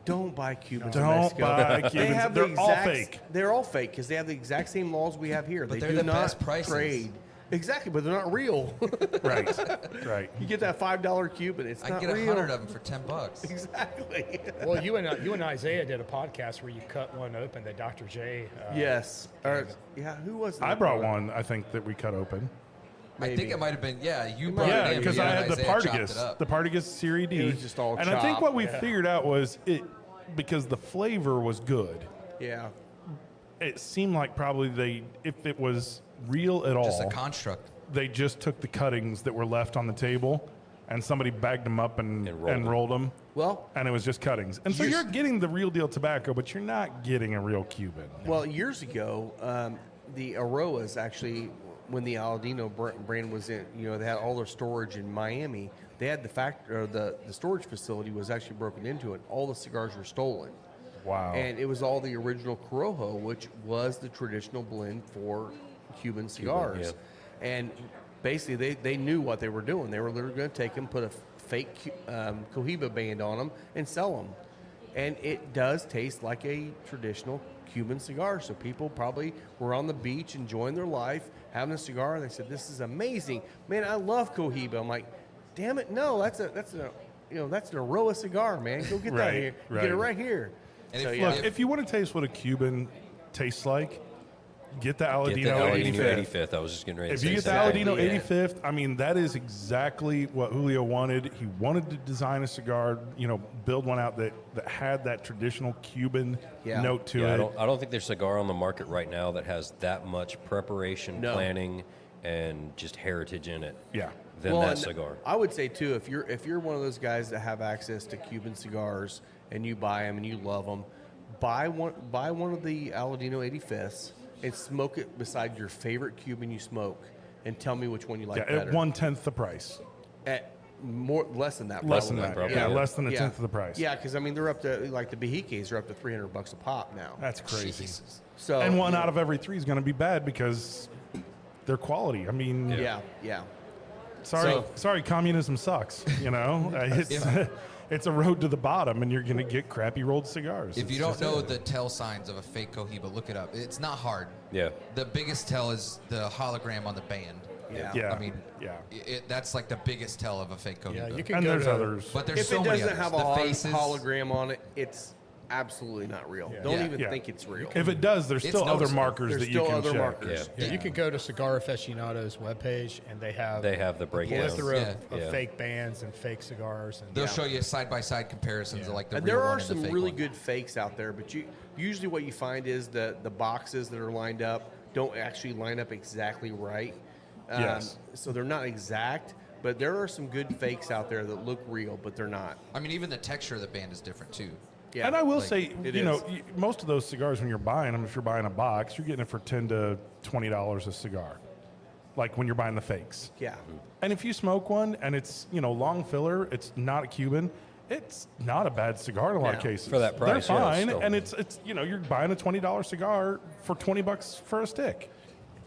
S2: Don't buy Cubans in
S1: Don't
S2: Mexico.
S1: buy
S2: They
S1: Cubans.
S2: have
S1: They're
S2: the
S1: all
S2: exact-
S1: fake.
S2: They're all fake because they have the exact same laws we have here.
S5: But
S2: they
S5: they're
S2: do
S5: the
S2: not
S5: best prices.
S2: trade. Exactly, but they're not real.
S1: right.
S2: You get that $5 Cuban. It's
S5: I
S2: not
S5: can get
S2: real.
S5: 100 of them for $10.
S2: Exactly.
S4: Well, you and Isaiah did a podcast where you cut one open that Dr. J.
S2: Yes. Or, yeah. Who was that?
S1: I brought one. I think that we cut open.
S5: I think
S2: Maybe.
S5: it might have been. Yeah, you brought it
S1: Yeah,
S5: in.
S1: because
S5: but
S1: I
S5: you
S1: had
S5: and
S1: the
S5: Isaiah chopped it
S1: Partagas,
S5: up.
S1: the Partagas Serie D.
S2: It was just all
S1: and I think
S2: chopped,
S1: what we
S2: yeah.
S1: figured out was it because the flavor was good.
S2: Yeah.
S1: It seemed like probably if it was real at all,
S5: Just a construct.
S1: they just took the cuttings that were left on the table and somebody bagged them up and rolled them.
S2: Well,
S1: and it was just cuttings. And so
S2: Yes.
S1: you're getting the real deal tobacco, but you're not getting a real Cuban.
S2: well, years ago, the Aroas actually, when the Aladino brand was in, they had all their storage in Miami. They had the storage facility was actually broken into, and all the cigars were stolen.
S1: Wow.
S2: And it was all the original Corojo, which was the traditional blend for Cuban cigars. And basically, they knew what they were doing. They were literally going to take them, put a fake Cohiba band on them, and sell them. And it does taste like a traditional Cuban cigar. So people probably were on the beach enjoying their life, having a cigar, and they said, "This is amazing, man! I love Cohiba." I'm like, "Damn it, no! That's an Aroa cigar, man. Go get that
S1: Right,
S2: here.
S1: right.
S2: Get it right here."
S5: And
S2: So,
S5: if-
S2: yeah.
S1: Look, if you want to taste what a Cuban tastes like, get the
S8: Get
S1: Aladino
S8: the Aladino
S1: 85th.
S8: 85th. I was just getting ready to
S1: If
S8: say
S1: you get the
S8: that.
S1: Aladino
S2: yeah.
S1: 85th, I mean, that is exactly what Julio wanted. He wanted to design a cigar, build one out that had that traditional Cuban
S2: Yeah.
S1: note to
S8: Yeah,
S1: it.
S8: I don't think there's a cigar on the market right now that has that much preparation,
S2: No.
S8: planning, and just heritage in it
S1: Yeah.
S8: than
S2: Well,
S8: that
S2: and
S8: cigar.
S2: I would say too, if you're one of those guys that have access to Cuban cigars and you buy them and you love them, buy one of the Aladino 85ths and smoke it beside your favorite Cuban you smoke, and tell me which one you like
S1: Yeah,
S2: better.
S1: at 1/10 the price.
S2: At less than that.
S1: Less than
S2: probably.
S1: that.
S8: probably,
S1: Yeah,
S8: yeah.
S1: less than a
S2: Yeah.
S1: tenth of the price.
S2: Yeah, because I mean they're up to like the Behikes are up to $300 a pop now.
S1: That's crazy.
S5: Jesus.
S2: So
S1: And one out of every three is going to be bad because they're quality. I mean,
S2: yeah.
S1: sorry, communism sucks. It's a road to the bottom, and you're going to get crappy rolled cigars.
S5: If
S1: It's
S5: you don't
S1: just
S5: know
S1: it.
S5: the tell signs of a fake Cohiba, look it up. It's not hard.
S8: Yeah.
S5: The biggest tell is the hologram on the band.
S1: Yeah.
S5: I mean,
S1: yeah.
S5: that's like the biggest tell of a fake Cohiba.
S4: Yeah, you can
S1: And
S4: go
S1: there's
S4: to,
S1: others.
S5: But there's
S2: If
S5: so
S2: it
S5: many
S2: doesn't
S5: others.
S2: have a
S5: The faces.
S2: hologram on it, it's absolutely not real. Don't
S5: Yeah.
S2: even
S1: Yeah.
S2: think it's real.
S1: If it does, there's
S5: It's
S1: still other
S5: noticeable.
S1: markers
S2: There's
S1: that you
S2: still
S1: can
S2: other
S1: check.
S2: markers.
S8: Yeah.
S4: Yeah, you can go to Cigar Aficionado's webpage, and they have
S8: the breakdowns.
S4: plethora
S5: Yeah.
S4: of fake bands and fake cigars. And
S5: They'll show you side-by-side comparisons of like the
S2: And
S5: real
S2: there
S5: one
S2: are
S5: and the
S2: some
S5: fake
S2: really
S5: one.
S2: good fakes out there, but usually what you find is the boxes that are lined up don't actually line up exactly right.
S1: Yes.
S2: So they're not exact, but there are some good fakes out there that look real, but they're not.
S5: I mean, even the texture of the band is different too.
S2: Yeah.
S1: And I will
S5: Like,
S1: say,
S2: it
S1: you
S2: is.
S1: most of those cigars, when you're buying them, if you're buying a box, you're getting it for $10 to $20 a cigar. Like when you're buying the fakes.
S2: Yeah.
S1: And if you smoke one and it's, long filler, it's not a Cuban, it's not a bad cigar in a lot of
S2: No.
S1: cases.
S8: For that price,
S1: they're
S8: yeah,
S1: fine.
S8: still.
S1: And it's you're buying a $20 cigar for $20 for a stick.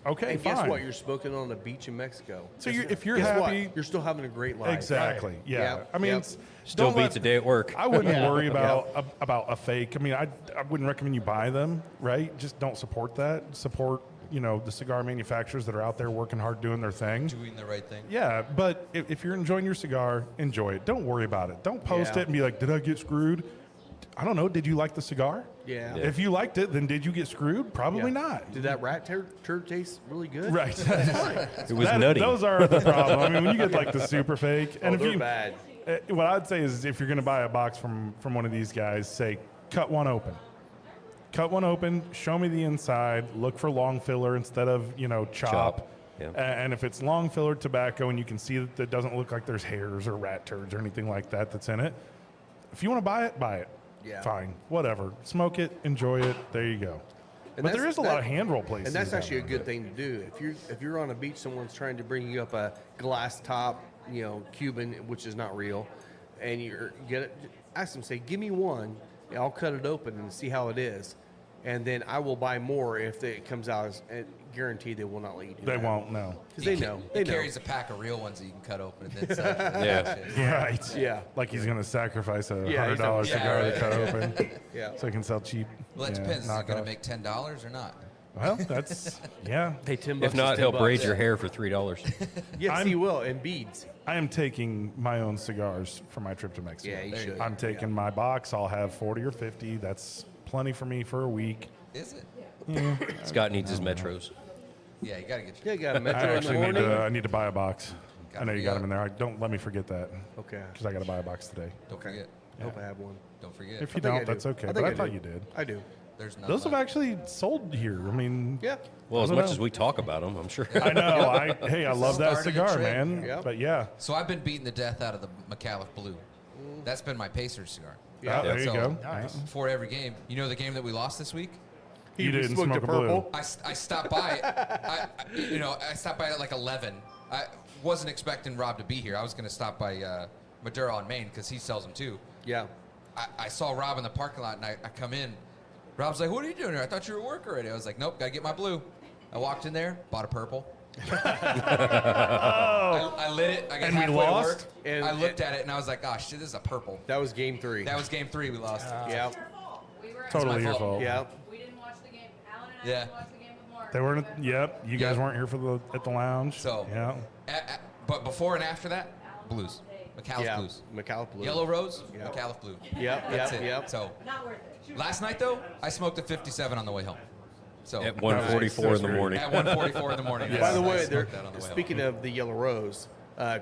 S1: Okay,
S2: And
S1: fine.
S2: guess what? You're smoking on a beach in Mexico.
S1: So
S2: Guess-
S1: if you're
S2: guess what?
S1: happy-
S2: You're still having a great life.
S1: Exactly. Yeah.
S2: Yep.
S1: I mean,
S2: Yep.
S1: it's,
S8: Still
S1: don't
S8: beats
S1: let-
S8: a day at work.
S1: I wouldn't
S2: Yeah.
S1: worry about a fake. I mean, I wouldn't recommend you buy them. Right? Just don't support that. Support the cigar manufacturers that are out there working hard doing their thing.
S5: Doing the right thing.
S1: Yeah, but if you're enjoying your cigar, enjoy it. Don't worry about it. Don't post
S2: Yeah.
S1: it and be like, "Did I get screwed?" I don't know. Did you like the cigar?
S2: Yeah.
S1: If you liked it, then did you get screwed? Probably
S2: Yeah.
S1: not.
S2: Did that rat turd taste really good?
S1: Right.
S8: It was nutty.
S1: Those are the problem. I mean, when you get like the super fake, and if
S2: they're
S1: you,
S2: bad.
S1: What I'd say is, if you're going to buy a box from one of these guys, say, cut one open. Cut one open. Show me the inside. Look for long filler instead of chop.
S8: Yeah.
S1: And if it's long filler tobacco, and you can see that it doesn't look like there's hairs or rat turds or anything like that that's in it, if you want to buy it, buy it.
S2: Yeah.
S1: Fine. Whatever. Smoke it. Enjoy it. There you go.
S2: And
S1: But there
S2: that's-
S1: is a lot of hand roll places.
S2: And that's
S1: down
S2: actually a
S1: there.
S2: good thing to do. If you're on a beach, someone's trying to bring you up a glass top, Cuban, which is not real, and you get it, ask them, say, "Give me one, and I'll cut it open and see how it is, and then I will buy more if it comes out as and guaranteed they will not let you do
S1: They
S2: that.
S1: won't know.
S2: because they know.
S5: He
S2: They know.
S5: carries a pack of real ones that you can cut open and then sell.
S8: Yeah.
S1: Right.
S2: Yeah.
S1: Like he's going to sacrifice a
S2: Yeah,
S1: $100
S2: he's
S1: cigar
S5: yeah,
S1: to cut open
S2: Yeah.
S1: so he can sell cheap.
S5: Well, that
S1: yeah,
S5: depends. Is it going
S1: knockoff.
S5: to make $10 or not?
S1: Well, that's, yeah.
S2: Hey, $10
S8: If
S2: is
S8: not, he'll
S2: $10.
S8: braid your hair for $3.
S2: Yes,
S1: I'm-
S2: he will, and beads.
S1: I am taking my own cigars for my trip to Mexico.
S2: Yeah, you should.
S1: I'm taking my box. I'll have 40 or 50. That's plenty for me for a week.
S5: Is it?
S8: Scott needs his metros.
S5: Yeah, you gotta get
S2: Yeah,
S5: your.
S2: you got a
S1: I
S2: Metro in the
S1: actually need
S2: morning.
S1: to. I need to buy a box. I know you got
S5: Yeah.
S1: them in there. Don't let me forget that.
S2: Okay.
S1: Because I got to buy a box today.
S5: Don't forget.
S2: I hope I have one.
S5: Don't forget.
S1: If you
S2: I think I
S1: don't,
S2: do.
S1: that's okay.
S2: I
S1: But
S2: think
S1: I
S2: I
S1: thought
S2: do.
S1: you did.
S2: I do.
S5: There's none
S1: Those have
S5: left.
S1: actually sold here. I mean,
S2: Yeah.
S8: Well, as
S1: I don't
S8: much
S1: know.
S8: as we talk about them, I'm sure.
S1: I know. I love that
S5: Started a
S1: cigar,
S5: trend.
S1: man.
S2: Yep.
S1: But yeah.
S5: So I've been beating the death out of the McAuliffe Blue. That's been my Pacers cigar.
S2: Yeah.
S1: There you
S5: So,
S1: go.
S4: Nice.
S5: Before every game, you know the game that we lost this week.
S1: You didn't
S2: smoked
S1: smoke
S2: a
S1: a blue.
S2: purple?
S5: I stopped by. I stopped by at like 11. I wasn't expecting Rob to be here. I was going to stop by Maduro on Main because he sells them too.
S2: Yeah.
S5: I saw Rob in the parking lot and I come in. Rob's like, "What are you doing here? I thought you were at work already." I was like, "Nope, gotta get my blue." I walked in there, bought a purple. I lit it. I got
S1: And we
S5: halfway
S1: lost?
S5: to work.
S2: And
S5: I looked at it and I was like, "Oh shit, this is a purple."
S2: That was game 3.
S5: That was game 3. We lost.
S2: Yeah.
S11: We were
S1: Totally
S5: my
S1: your
S5: fault.
S1: fault.
S2: Yeah.
S11: We didn't watch the game. Alan and I
S5: Yeah.
S11: didn't watch the game with Mark.
S1: They weren't. Yep. You guys
S5: Yeah.
S1: weren't here for the at the lounge.
S5: So,
S1: yeah.
S5: But before and after that, blues. McAuliffe
S2: Yeah.
S5: blues.
S2: McAuliffe blue.
S5: Yellow rose,
S2: Yeah.
S5: McAuliffe blue.
S2: Yep.
S5: That's
S2: Yep.
S5: it.
S2: Yep.
S5: So
S11: Not worth it.
S5: last night though, I smoked a 57 on the way home. So
S8: At 1:44 in the morning.
S5: at 1:44 in the morning.
S2: By the
S5: I
S2: way,
S5: smoked that on the way home.
S2: speaking of the Yellow Rose,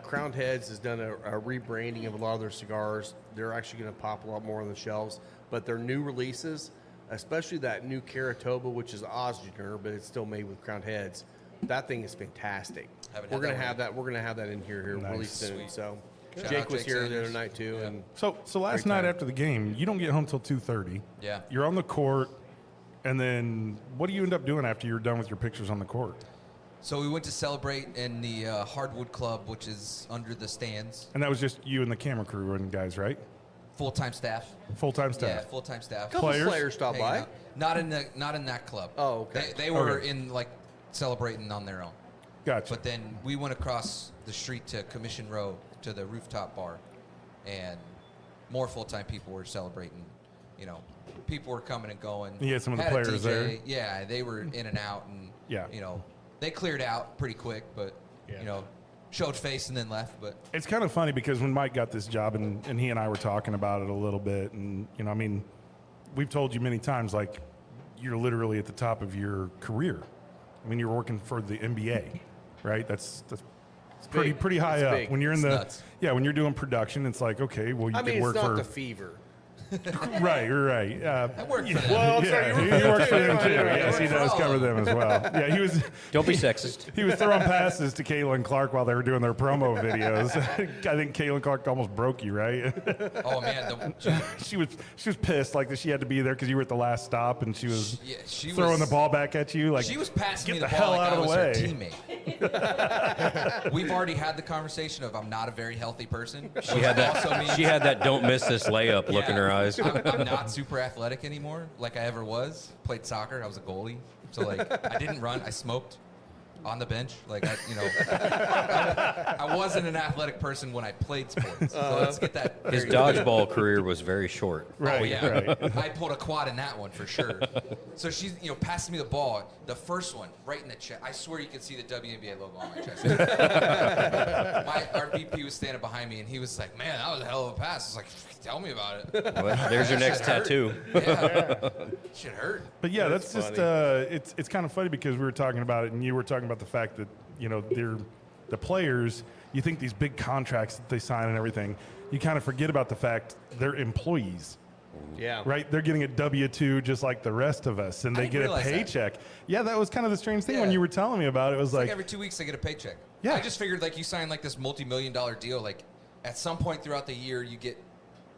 S2: Crowned Heads has done a rebranding of a lot of their cigars. They're actually going to pop a lot more on the shelves. But their new releases, especially that new Caratoba, which is Osgener, but it's still made with Crowned Heads, that thing is fantastic.
S5: Haven't
S2: We're
S5: had
S2: going
S5: that
S2: to have
S5: one
S2: that. We're going to have that in here really
S1: Nice.
S2: soon.
S5: Sweet.
S2: So
S5: Shout
S2: Jake
S5: out
S2: was
S5: Jake
S2: here the
S5: Sanders.
S2: other night too,
S5: Yeah.
S2: and
S1: So last
S2: Great
S1: night
S2: time.
S1: after the game, you don't get home till 2:30.
S5: Yeah.
S1: You're on the court, and then what do you end up doing after you're done with your pictures on the court?
S5: So we went to celebrate in the Hardwood Club, which is under the stands.
S1: And that was just you and the camera crew and guys, right?
S5: Full-time staff.
S1: Full-time
S5: Yeah,
S1: staff.
S5: full-time staff.
S2: couple
S1: Players?
S2: players stopped
S5: Hanging
S2: by.
S5: out. Not in that club.
S2: Oh, okay.
S5: They were
S1: Okay.
S5: in like celebrating on their own.
S1: Gotcha.
S5: But then we went across the street to Commission Row to the rooftop bar, and more full-time people were celebrating. You know, people were coming and going.
S1: You had some of the
S5: Had a
S1: players
S5: DJ.
S1: there?
S5: Yeah, they were in and out, and
S1: Yeah.
S5: you know, they cleared out pretty quick, but
S4: Yeah.
S5: you know, showed face and then left. But
S1: It's kind of funny because when Mike got this job and he and I were talking about it a little bit, and you know, I mean, we've told you many times, like, you're literally at the top of your career. I mean, you're working for the NBA, right? That's
S2: big.
S1: pretty high
S2: It's
S1: up.
S2: big.
S1: When you're in
S5: It's
S1: the
S5: nuts.
S1: when you're doing production, it's like, okay, well, you
S2: I
S1: can
S2: mean, it's
S1: work
S2: not
S1: for
S2: the fever.
S1: right.
S5: I worked for them.
S2: Well, I'm sorry,
S1: Yeah,
S2: you
S1: he
S2: work
S1: works for them too.
S2: Right.
S1: Yes, he
S5: Work for
S1: does
S5: all
S1: cover
S5: of
S1: them as well. Yeah, he was.
S8: Don't be sexist.
S1: He was throwing passes to Kayla and Clark while they were doing their promo videos. I think Kayla and Clark almost broke you, right?
S5: Oh man,
S1: she was pissed, like that she had to be there because you were at the last stop, and she was
S5: she
S1: throwing
S5: was,
S1: the ball back at you. Like
S5: She was passing
S1: get
S5: me the
S1: hell
S5: ball like
S1: out
S5: I
S1: of the
S5: was her
S1: way.
S5: teammate. We've already had the conversation of I'm not a very healthy person.
S8: She had that. She had that. Don't miss this layup look in her eyes.
S5: I'm not super athletic anymore, like I ever was. Played soccer. I was a goalie, so like I didn't run. I smoked on the bench. Like I wasn't an athletic person when I played sports. So let's get that.
S8: His
S5: very
S8: dodgeball career was very short.
S1: Right,
S5: Oh yeah,
S1: right.
S5: I pulled a quad in that one for sure. So she's passing me the ball. The first one right in the chest. I swear you can see the WNBA logo on my chest. Our VP was standing behind me and he was like, "Man, that was a hell of a pass." I was like, "Tell me about it."
S8: Well, there's your next
S5: Shit hurt.
S8: tattoo.
S5: Yeah, shit hurt.
S1: But yeah, that's just
S2: funny.
S1: it's kind of funny because we were talking about it, and you were talking about the fact that they're the players. You think these big contracts that they sign and everything, you kind of forget about the fact they're employees.
S2: Yeah.
S1: Right? They're getting a W-2 just like the rest of us, and
S5: I
S1: they
S5: didn't
S1: get a
S5: realize that.
S1: paycheck. Yeah, that was kind of the strange thing when
S5: Yeah.
S1: you were telling me about it. It was
S5: Like
S1: like,
S5: every 2 weeks I get a paycheck.
S1: Yeah.
S5: I just figured like you sign like this multi-million-dollar deal. Like at some point throughout the year you get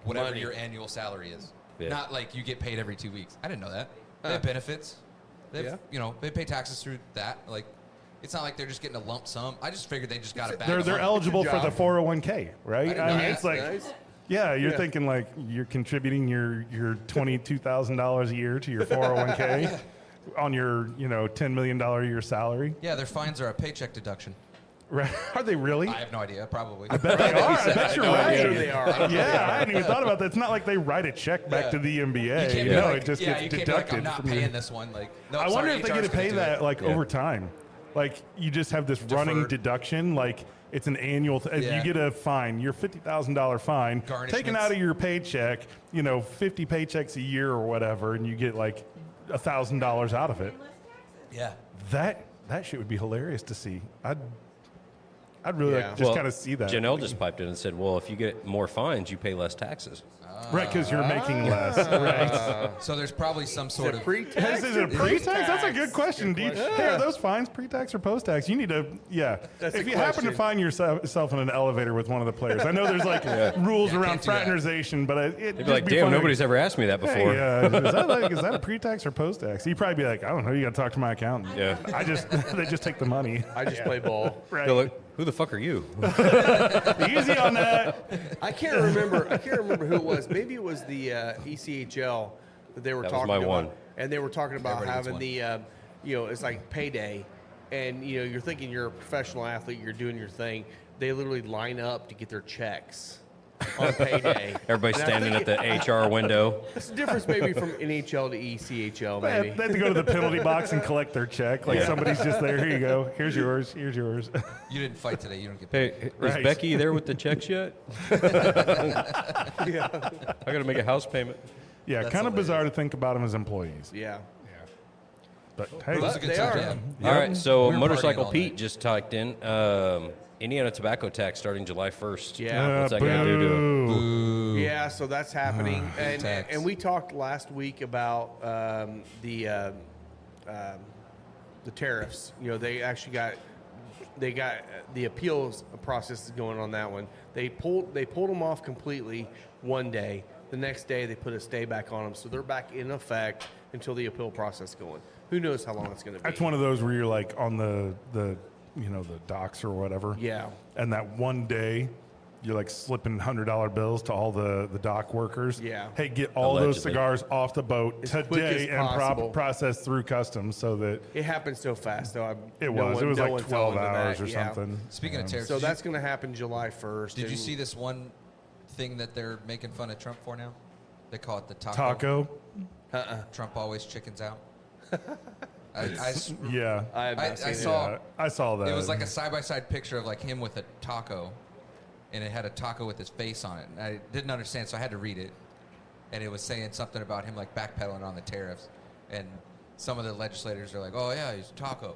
S5: whatever
S2: Money.
S5: your annual salary is.
S8: Yeah.
S5: Not like you get paid every 2 weeks. I didn't know that. They have benefits. They have,
S2: Yeah.
S5: they pay taxes through that. Like it's not like they're just getting a lump sum. I just figured they just got a bag.
S1: they're
S5: of money.
S1: eligible for
S2: job.
S1: the 401k, right?
S5: didn't know
S1: It's
S5: that.
S1: like,
S2: Nice.
S1: yeah, you're
S2: Yeah.
S1: thinking like you're contributing your $22,000 a year to your 401k on your $10 million a year salary.
S5: Yeah, their fines are a paycheck deduction.
S1: Right? Are they really?
S5: I have no idea. Probably.
S1: I bet they are. I bet you're
S2: I'm
S1: right.
S2: sure they are.
S1: Yeah, I hadn't even thought about that. It's not like they write a check back
S5: Yeah.
S1: to the
S5: You
S1: NBA.
S5: can't be
S1: No,
S5: like,
S1: it just
S5: yeah,
S1: gets
S5: you can't
S1: deducted
S5: be like, I'm not
S1: from your-
S5: paying this one. Like, no,
S1: I
S5: sorry,
S1: wonder if they
S5: HR's
S1: get to
S5: gonna
S1: pay
S5: do
S1: that
S5: it.
S1: like over time. Like you just have this running
S5: Deferred.
S1: deduction. Like it's an annual.
S5: Yeah.
S1: You get a fine. Your $50,000 fine taken
S5: Garnishments.
S1: out of your paycheck. 50 paychecks a year or whatever, and you get like $1,000 out of it.
S5: Yeah.
S1: That that shit would be hilarious to see. I'd really like to
S8: Well,
S1: just kind of see that.
S8: Janelle just piped in and said, well, if you get more fines, you pay less taxes.
S1: Right, because you're making less. Right.
S5: So there's probably some sort of
S2: pre-tax.
S1: Is it a pre-tax? That's a good question. Hey, are those fines pre-tax or post-tax? You need to,
S2: That's
S1: if
S2: a
S1: you happen to
S2: question.
S1: find yourself in an elevator with one of the players, I know there's like rules around
S5: can't do that.
S1: fraternization, but it'd
S8: They'd
S1: just
S8: be like,
S1: be
S8: damn,
S1: funny.
S8: nobody's ever asked me that before.
S1: Hey, is that a pre-tax or post-tax? You'd probably be like, I don't know. You got to talk to my accountant.
S8: Yeah.
S1: They just take the money.
S2: I just play ball.
S1: Right.
S8: They're like, who the fuck are you?
S1: Easy on that.
S2: I can't remember who it was. Maybe it was the ECHL that they were
S8: That was
S2: talking
S8: my
S2: about.
S8: one.
S2: And they were talking about
S5: Everybody gets
S2: having the, it's like payday. And, you're thinking you're a professional athlete, you're doing your thing. They literally line up to get their checks on payday.
S8: Everybody's
S2: And I
S8: standing at
S2: think
S8: the HR window.
S2: It's the difference maybe from NHL to ECHL,
S1: They
S2: maybe.
S1: have to go to the penalty box and collect their check. Like somebody's just there. Here you go. Here's yours. Here's yours.
S5: you didn't fight today. You don't get paid.
S8: Hey,
S1: Right.
S8: is Becky there with the checks yet? I got to make a house payment.
S1: Yeah,
S5: That's
S1: kind of
S5: hilarious.
S1: bizarre to think about them as employees.
S2: Yeah.
S1: But hey,
S5: It was a good
S2: They
S5: time.
S2: are.
S8: All right, so
S5: We were
S8: Motorcycle
S5: partying all
S8: Pete
S5: night.
S8: just typed in Indiana tobacco tax starting July 1st.
S2: Yeah.
S8: What's that going to do to it?
S1: boo.
S2: Yeah, so that's happening, and
S5: tax.
S2: and we talked last week about the tariffs. They actually got the appeals process is going on that one. They pulled them off completely one day. The next day they put a stay back on them, so they're back in effect until the appeal process going. Who knows how long it's going to be?
S1: That's one of those where you're like on the docks or whatever.
S2: Yeah.
S1: And that one day, you're like slipping $100 bills to all the dock workers.
S2: Yeah.
S1: Hey, get all those
S8: Allegedly.
S1: cigars off the boat
S2: As quick
S1: today
S2: as
S1: and
S2: possible.
S1: process through customs so that
S2: It happened so fast, though.
S1: it was
S2: No
S1: like
S2: one
S1: 12
S2: fell into
S1: hours
S2: that.
S1: or
S2: Yeah.
S1: something.
S5: Speaking of tariffs,
S2: So
S5: did you-
S2: that's going to happen July 1st.
S5: Did you
S2: and-
S5: see this one thing that they're making fun of Trump for now? They call it the
S1: Taco.
S5: Trump always chickens out. I
S1: Yeah.
S2: I have not
S5: I
S2: seen it.
S5: saw-
S1: I saw that.
S5: It was like a side-by-side picture of like him with a taco, and it had a taco with his face on it. And I didn't understand, so I had to read it. And it was saying something about him like backpedaling on the tariffs. And some of the legislators are like, "Oh yeah, he's a taco.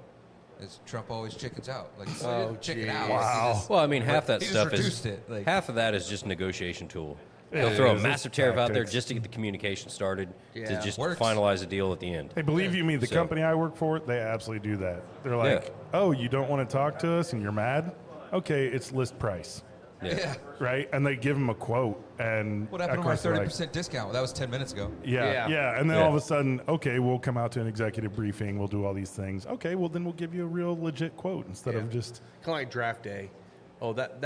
S5: Is Trump always chickens out? Like he didn't chicken out.
S1: Wow.
S5: He just-
S8: Well, I mean, half that
S5: he just
S8: stuff is
S5: reduced it. Like,
S8: half of that is just a negotiation tool.
S1: It
S8: They'll throw a
S1: is.
S8: massive
S1: It's
S8: tariff out there
S1: tactics.
S8: just to get the communication started to
S2: Yeah.
S8: just
S5: Works.
S8: finalize a deal at the end.
S1: Hey, believe you me, the
S8: So-
S1: company I work for, they absolutely do that. They're like,
S8: Yeah.
S1: oh, you don't want to talk to us and you're mad? Okay, it's list price,
S5: yeah.
S1: right? And they give them a quote. And
S5: What happened
S1: of
S5: to our
S1: course they're
S5: 30% discount? Well, that was 10 minutes ago.
S1: Yeah,
S2: Yeah.
S1: yeah. And then
S8: Yeah.
S1: all of a sudden, okay, we'll come out to an executive briefing. We'll do all these things. Okay, well, then we'll give you a real legit quote instead of just.
S2: Kind of like draft day. Oh, that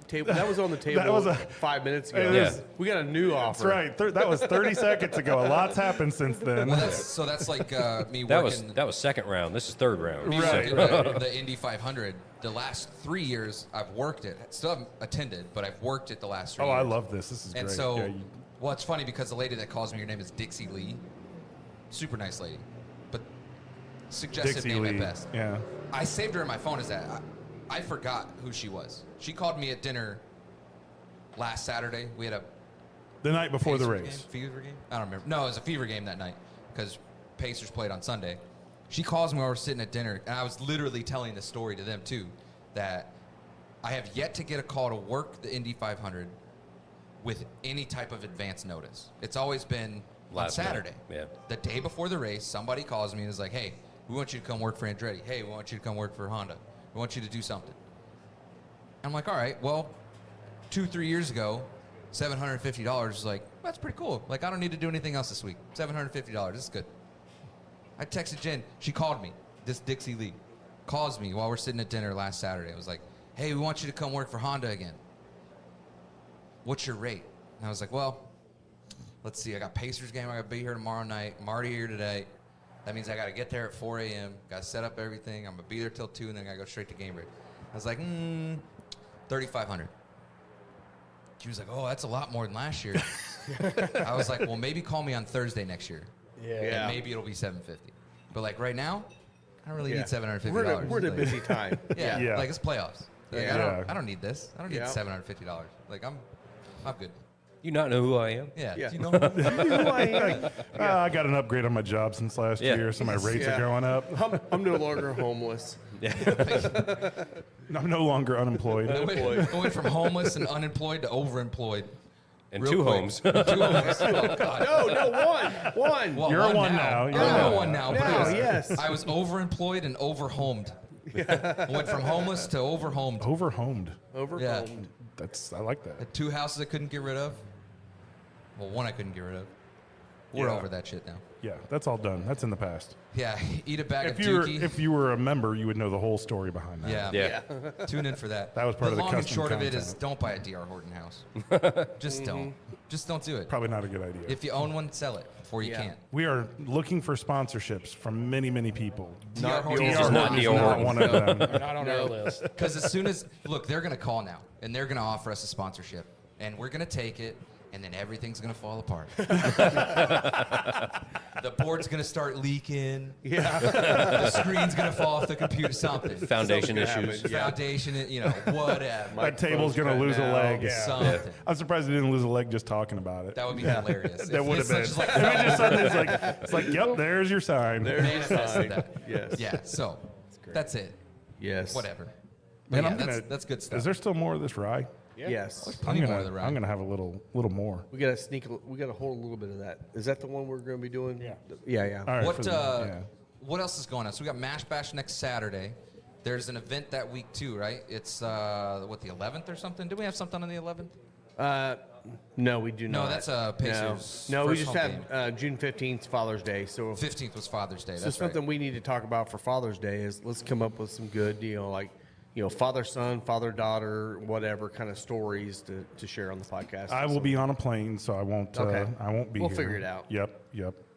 S2: table that was on the table
S1: That was a-
S2: 5 minutes ago.
S1: It
S8: is.
S2: We got a new
S1: That's
S2: offer.
S1: right. That was 30 seconds ago. A lot's happened since then.
S5: Well, that's like me
S8: That
S5: working.
S8: was second round. This is third round.
S5: me
S1: Right.
S5: working the Indy 500. The last 3 years I've worked it. Still haven't attended, but I've worked it the last 3
S1: Oh,
S5: years.
S1: I love this. This is
S5: And
S1: great.
S5: so,
S1: Yeah,
S5: well, it's funny because the lady that calls me, her name is Dixie Lee. Super nice lady, but suggestive
S1: Dixie
S5: name
S1: Lee.
S5: at best.
S1: Yeah.
S5: I saved her in my phone as that. I forgot who she was. She called me at dinner last Saturday. We had a
S1: The night before the
S5: Pacers
S1: race.
S5: game? Fever game? I don't remember. No, it was a Fever game that night because Pacers played on Sunday. She calls me while we're sitting at dinner, and I was literally telling the story to them too, that I have yet to get a call to work the Indy 500 with any type of advance notice. It's always been
S8: Last
S5: on
S8: minute.
S5: Saturday.
S8: Yeah.
S5: The day before the race, somebody calls me and is like, hey, we want you to come work for Andretti. Hey, we want you to come work for Honda. We want you to do something. I'm like, all right, well, 2-3 years ago, $750 was like, that's pretty cool. Like, I don't need to do anything else this week. $750, this is good. I texted Jen. She called me. This Dixie Lee calls me while we're sitting at dinner last Saturday. I was like, hey, we want you to come work for Honda again. What's your rate? And I was like, well, let's see. I got Pacers game. I got to be here tomorrow night. I'm already here today. That means I got to get there at 4 a.m. Got to set up everything. I'm going to be there till 2, and then I got to go straight to game break. I was like, $3,500. She was like, oh, that's a lot more than last year. I was like, well, maybe call me on Thursday next year.
S2: Yeah.
S5: And maybe it'll be $750. But like right now, I don't really need $750.
S2: We're in a
S5: Like,
S2: busy time.
S5: yeah,
S1: Yeah.
S5: like it's playoffs. Like,
S2: Yeah.
S5: I don't need this. I don't need
S2: Yeah.
S5: $750. Like I'm good.
S8: You not know who I am?
S5: Yeah.
S2: Yeah.
S5: Do you know?
S2: Who I am?
S1: I got an upgrade on my job since last year, so my rates
S2: Yeah.
S1: are going up.
S2: I'm no longer homeless.
S1: I'm no longer unemployed.
S5: Going from homeless and unemployed to overemployed.
S8: And
S5: Real
S8: 2
S5: quick.
S8: homes.
S5: 2 homes. Oh, God.
S2: No, one.
S5: Well,
S1: You're one now. You're
S5: I'm
S1: one
S5: one now. But
S2: Now, yes.
S5: I was overemployed and overhomed. Went from homeless to overhomed.
S1: Overhomed.
S5: Yeah.
S1: I like that.
S5: Had 2 houses I couldn't get rid of. Well, one I couldn't get rid of. We're
S1: Yeah.
S5: over that shit now.
S1: Yeah, that's all done. That's in the past.
S5: Yeah, eat a bag
S1: If
S5: of
S1: you were
S5: dookie.
S1: if you were a member, you would know the whole story behind that.
S5: Yeah.
S8: Yeah.
S5: Tune in for that.
S1: That was part of the
S5: long and
S1: custom
S5: short of it is
S1: content.
S5: don't buy a DR Horton house. Just don't. Just don't do it.
S1: Probably not a good idea.
S5: If you own one, sell it before you
S2: Yeah.
S5: can't.
S1: We are looking for sponsorships from many, many people.
S5: DR Horton
S8: yours.
S5: is
S8: Not
S5: not
S8: the
S1: is
S8: old
S1: not
S8: one.
S1: one of them.
S4: You're not on our list.
S5: Because as soon as look, they're gonna call now and they're gonna offer us a sponsorship, and we're gonna take it, and then everything's gonna fall apart. The board's gonna start leaking.
S2: Yeah.
S5: The screen's gonna fall off the computer. Something.
S8: Foundation
S2: Something
S8: issues.
S2: happened. Yeah.
S5: Foundation, whatever.
S1: That table's going to lose a leg.
S5: Something.
S1: I'm surprised it didn't lose a leg just talking about it.
S5: That would be hilarious.
S1: That
S5: If
S1: would have been.
S5: this such
S1: If it just suddenly is like, it's like, yep, there's your sign.
S5: manifested that.
S2: Yes.
S5: Yeah. So that's it.
S2: Yes.
S5: Whatever.
S1: Man,
S5: But
S1: I'm
S5: yeah,
S1: gonna,
S5: that's good stuff.
S1: Is there still more of this rye?
S2: Yes.
S5: Plenty more of the ride.
S1: I'm gonna have a little more.
S2: We got to hold a little bit of that. Is that the one we're going to be doing?
S1: Yeah.
S2: Yeah.
S1: All right.
S5: What
S1: for the-
S5: what else is going on? So we got Mash Bash next Saturday. There's an event that week too, right? It's what, the 11th or something? Do we have something on the 11th?
S2: No, we do not.
S5: No, that's Pacers.
S2: No, we
S5: first
S2: just
S5: home
S2: had June 15th, Father's Day. So
S5: 15th was Father's Day.
S2: So
S5: That's
S2: something
S5: right.
S2: we need to talk about for Father's Day is let's come up with some good, father-son, father-daughter, whatever kind of stories to share on the podcast.
S1: I will be on a plane, so I won't.
S2: Okay.
S1: I won't be.
S2: We'll
S1: here.
S2: figure it out.
S1: Yep.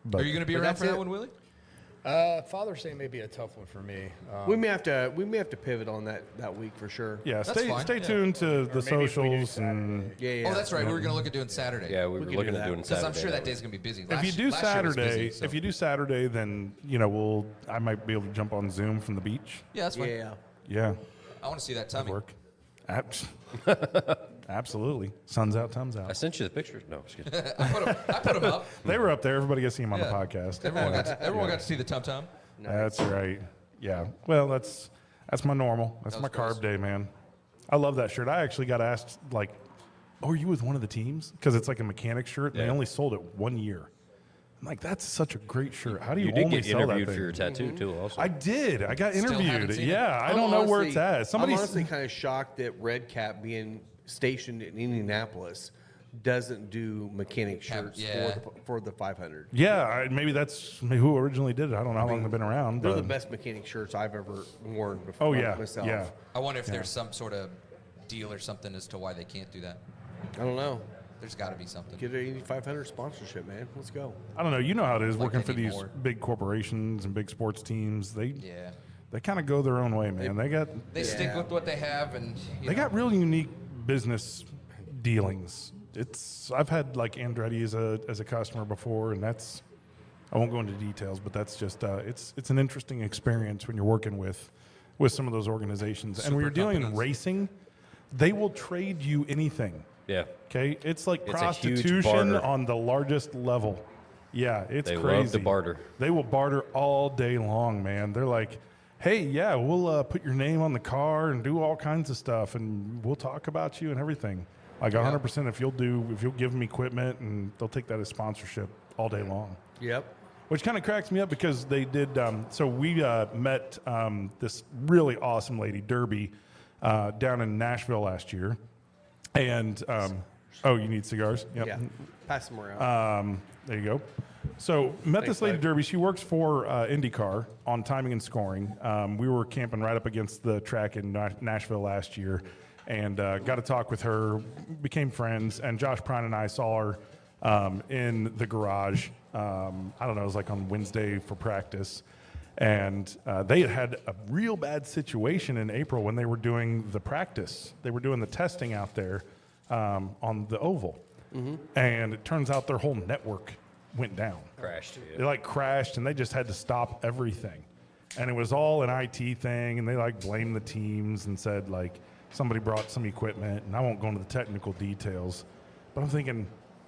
S1: But
S5: Are you going to be
S2: But
S5: around
S2: that's
S5: for that
S2: it.
S5: one, Willie?
S4: Father's Day may be a tough one for me.
S2: We may have to pivot on that week for sure.
S1: Yeah,
S5: That's fine.
S1: stay
S5: Yeah.
S1: tuned to the
S4: maybe if we do
S1: socials and
S2: Yeah.
S5: Oh, that's right. We were going to look at doing Saturday.
S8: Yeah, we were
S2: can
S8: looking
S2: do
S8: at
S2: that.
S8: doing
S5: Because
S8: Saturday.
S5: I'm sure that day's going to be busy.
S1: if
S5: Last-
S1: you do
S5: last year was
S1: Saturday,
S5: busy, so-
S1: if you do Saturday, then I might be able to jump on Zoom from the beach.
S5: Yeah, that's fine.
S2: Yeah.
S1: Yeah,
S5: I want to see that
S1: that'd
S5: tummy.
S1: work. Absolutely. Sun's out, Tom's
S8: I
S1: out.
S8: sent you the pictures. No, just kidding.
S5: I put them up.
S1: They were up there. Everybody got to see them on
S5: Yeah.
S1: the podcast.
S5: Everyone got to see the tum tum.
S1: That's right. Yeah. Well, that's my normal. That's
S5: That
S1: my
S5: was
S1: carb
S5: gross.
S1: day, man. I love that shirt. I actually got asked like, "Oh, are you with one of the teams?" Because it's like a mechanic shirt. And
S8: Yeah.
S1: They only sold it 1 year. I'm like, that's such a great shirt. How do you,
S8: You did
S1: only
S8: get
S1: sell that
S8: interviewed
S1: thing?
S8: for your tattoo too. Also,
S1: I did. I got
S5: Still haven't
S1: interviewed.
S5: seen it.
S1: Yeah, I
S2: I'm
S1: don't know where
S2: honestly-
S1: it's at. Somebody's
S2: I'm honestly kind of shocked that Red Cap being stationed in Indianapolis doesn't do mechanic shirts
S5: yeah.
S2: for the 500.
S1: Yeah, maybe that's who originally did it. I don't know how long they've been around.
S2: They're
S1: But
S2: the best mechanic shirts I've ever worn before.
S1: Oh yeah,
S2: myself.
S1: yeah.
S5: I wonder if there's some sort of deal or something as to why they can't do that.
S2: I don't know.
S5: There's got to be something.
S2: Get an 8500 sponsorship, man. Let's go.
S1: I don't know. You know how it is
S5: Like
S1: working for these
S5: anymore.
S1: big corporations and big sports teams. They
S5: Yeah.
S1: kind of go their own way, man. They
S5: stick with what they have, and
S1: they got real unique business dealings. I've had like Andretti as a customer before, and I won't go into details, but that's just it's an interesting experience when you're working with some of those organizations. And when you're dealing in racing, they will trade you anything.
S8: yeah.
S1: Okay, it's like
S8: It's a huge
S1: prostitution
S8: barter.
S1: on the largest level. Yeah, it's
S8: They
S1: crazy.
S8: love to barter.
S1: They will barter all day long, man. They're like, "Hey, yeah, we'll put your name on the car and do all kinds of stuff, and we'll talk about you and everything." Like 100%, if you'll give them equipment, and they'll take that as sponsorship all day long.
S2: Yep.
S1: Which kind of cracks me up because they did. So we met this really awesome lady, Derby, down in Nashville last year, and oh, you need cigars? Yep.
S2: Yeah. Pass them around.
S1: There you go. So met this lady, Derby. She works for IndyCar on timing and scoring. We were camping right up against the track in Nashville last year, and got to talk with her. Became friends, and Josh Prine and I saw her in the garage. I don't know. It was like on Wednesday for practice, and they had a real bad situation in April when they were doing the practice. They were doing the testing out there on the oval. And it turns out their whole network went down.
S8: Crashed.
S1: They like crashed, and they just had to stop everything. And it was all an IT thing, and they like blamed the teams and said like somebody brought some equipment, and I won't go into the technical details. But I'm thinking,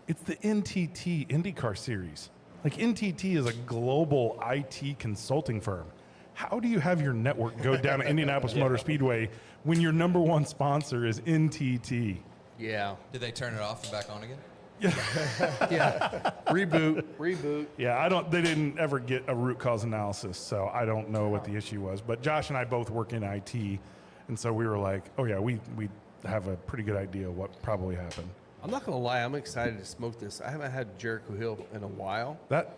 S1: it's the NTT IndyCar Series. Like, NTT is a global IT consulting firm. How do you have your network go down to Indianapolis Motor Speedway when your number one sponsor is NTT?
S2: Yeah.
S5: Did they turn it off and back on again?
S2: Yeah. Reboot.
S1: Yeah, they didn't ever get a root cause analysis, so I don't know what the issue was. But Josh and I both work in IT, and so we were like, oh yeah, we have a pretty good idea what probably happened.
S2: I'm not gonna lie, I'm excited to smoke this. I haven't had Jericho Hill in a while.
S1: That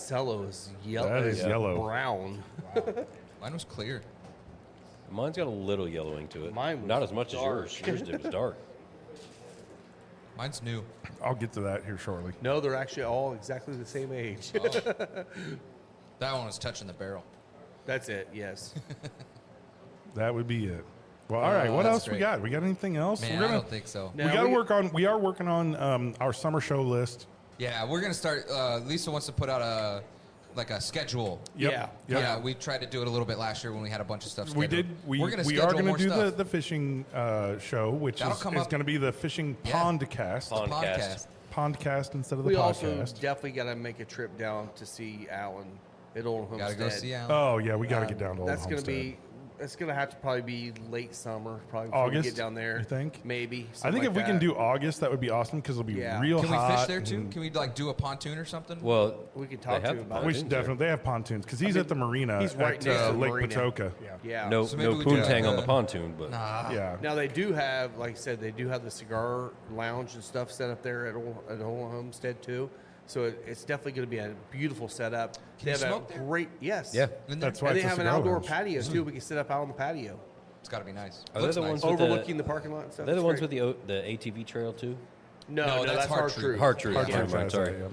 S2: cello is yellow.
S1: That is yellow.
S2: Brown.
S5: Mine was clear.
S8: Mine's got a little yellowing to it.
S2: Mine was
S8: not as much
S2: dark.
S8: as yours. Yours was dark.
S5: Mine's new.
S1: I'll get to that here shortly.
S2: No, they're actually all exactly the same age.
S5: That one was touching the barrel.
S2: That's it. Yes.
S1: That would be it. Well, all right. What else
S5: great.
S1: we got? We got anything else?
S5: Man, I don't think so.
S1: We got to work on. We are working on our summer show list.
S5: Yeah, we're gonna start. Lisa wants to put out a schedule.
S1: Yep.
S5: Yeah, we tried to do it a lot last year when we had a bunch of stuff.
S1: We
S5: scheduled.
S1: did.
S5: We're gonna
S1: we
S5: schedule
S1: are going
S5: more
S1: to do
S5: stuff.
S1: the fishing show, which
S5: That'll
S1: is
S5: come
S1: going
S5: up.
S1: to be the fishing pondcast.
S5: Podcast.
S1: Pondcast instead of the
S2: We
S1: podcast.
S2: also definitely got to make a trip down to see Alan at Old Homestead.
S5: Gotta go see Alan.
S1: Oh yeah, we got to get down to Old
S2: That's going to
S1: Homestead.
S2: be. It's going to have to probably be late summer, probably before we
S1: August.
S2: get down there.
S1: You think?
S2: Maybe.
S1: I think if we can do August, that would be awesome because it'll be real
S5: Can we
S1: hot.
S5: fish there too?
S1: and-
S5: Can we like do a pontoon or something?
S8: Well,
S2: we can talk to him about
S1: We
S2: it.
S1: should definitely. They have pontoons because he's at the marina.
S2: he's right
S1: at
S2: next to the
S1: Lake
S2: marina.
S1: Patoka.
S2: Yeah.
S8: No,
S5: So maybe
S8: no
S5: we do
S8: poontang
S5: that.
S8: on the pontoon, but
S1: Yeah.
S2: Now they do have, like I said, they do have the cigar lounge and stuff set up there at Old Homestead too. So it's definitely going to be a beautiful setup.
S5: Can
S2: they
S5: you
S2: have
S5: smoke
S2: a
S5: there?
S2: great
S8: yeah.
S1: That's why
S2: and they
S1: it's a
S2: have an
S1: cigar
S2: outdoor
S1: lounge.
S2: patio too. We can sit up out on the patio,
S5: It's got to be nice.
S8: Are they
S5: Looks
S8: the
S5: nice.
S8: ones with
S2: overlooking the parking lot and stuff.
S8: They're the
S2: It's
S8: ones
S2: great.
S8: with the ATV trail too.
S2: No, that's Hard Truth.
S8: Hard Truth.
S1: Hard
S8: Never
S1: Truth,
S8: mind, sorry.
S1: yeah.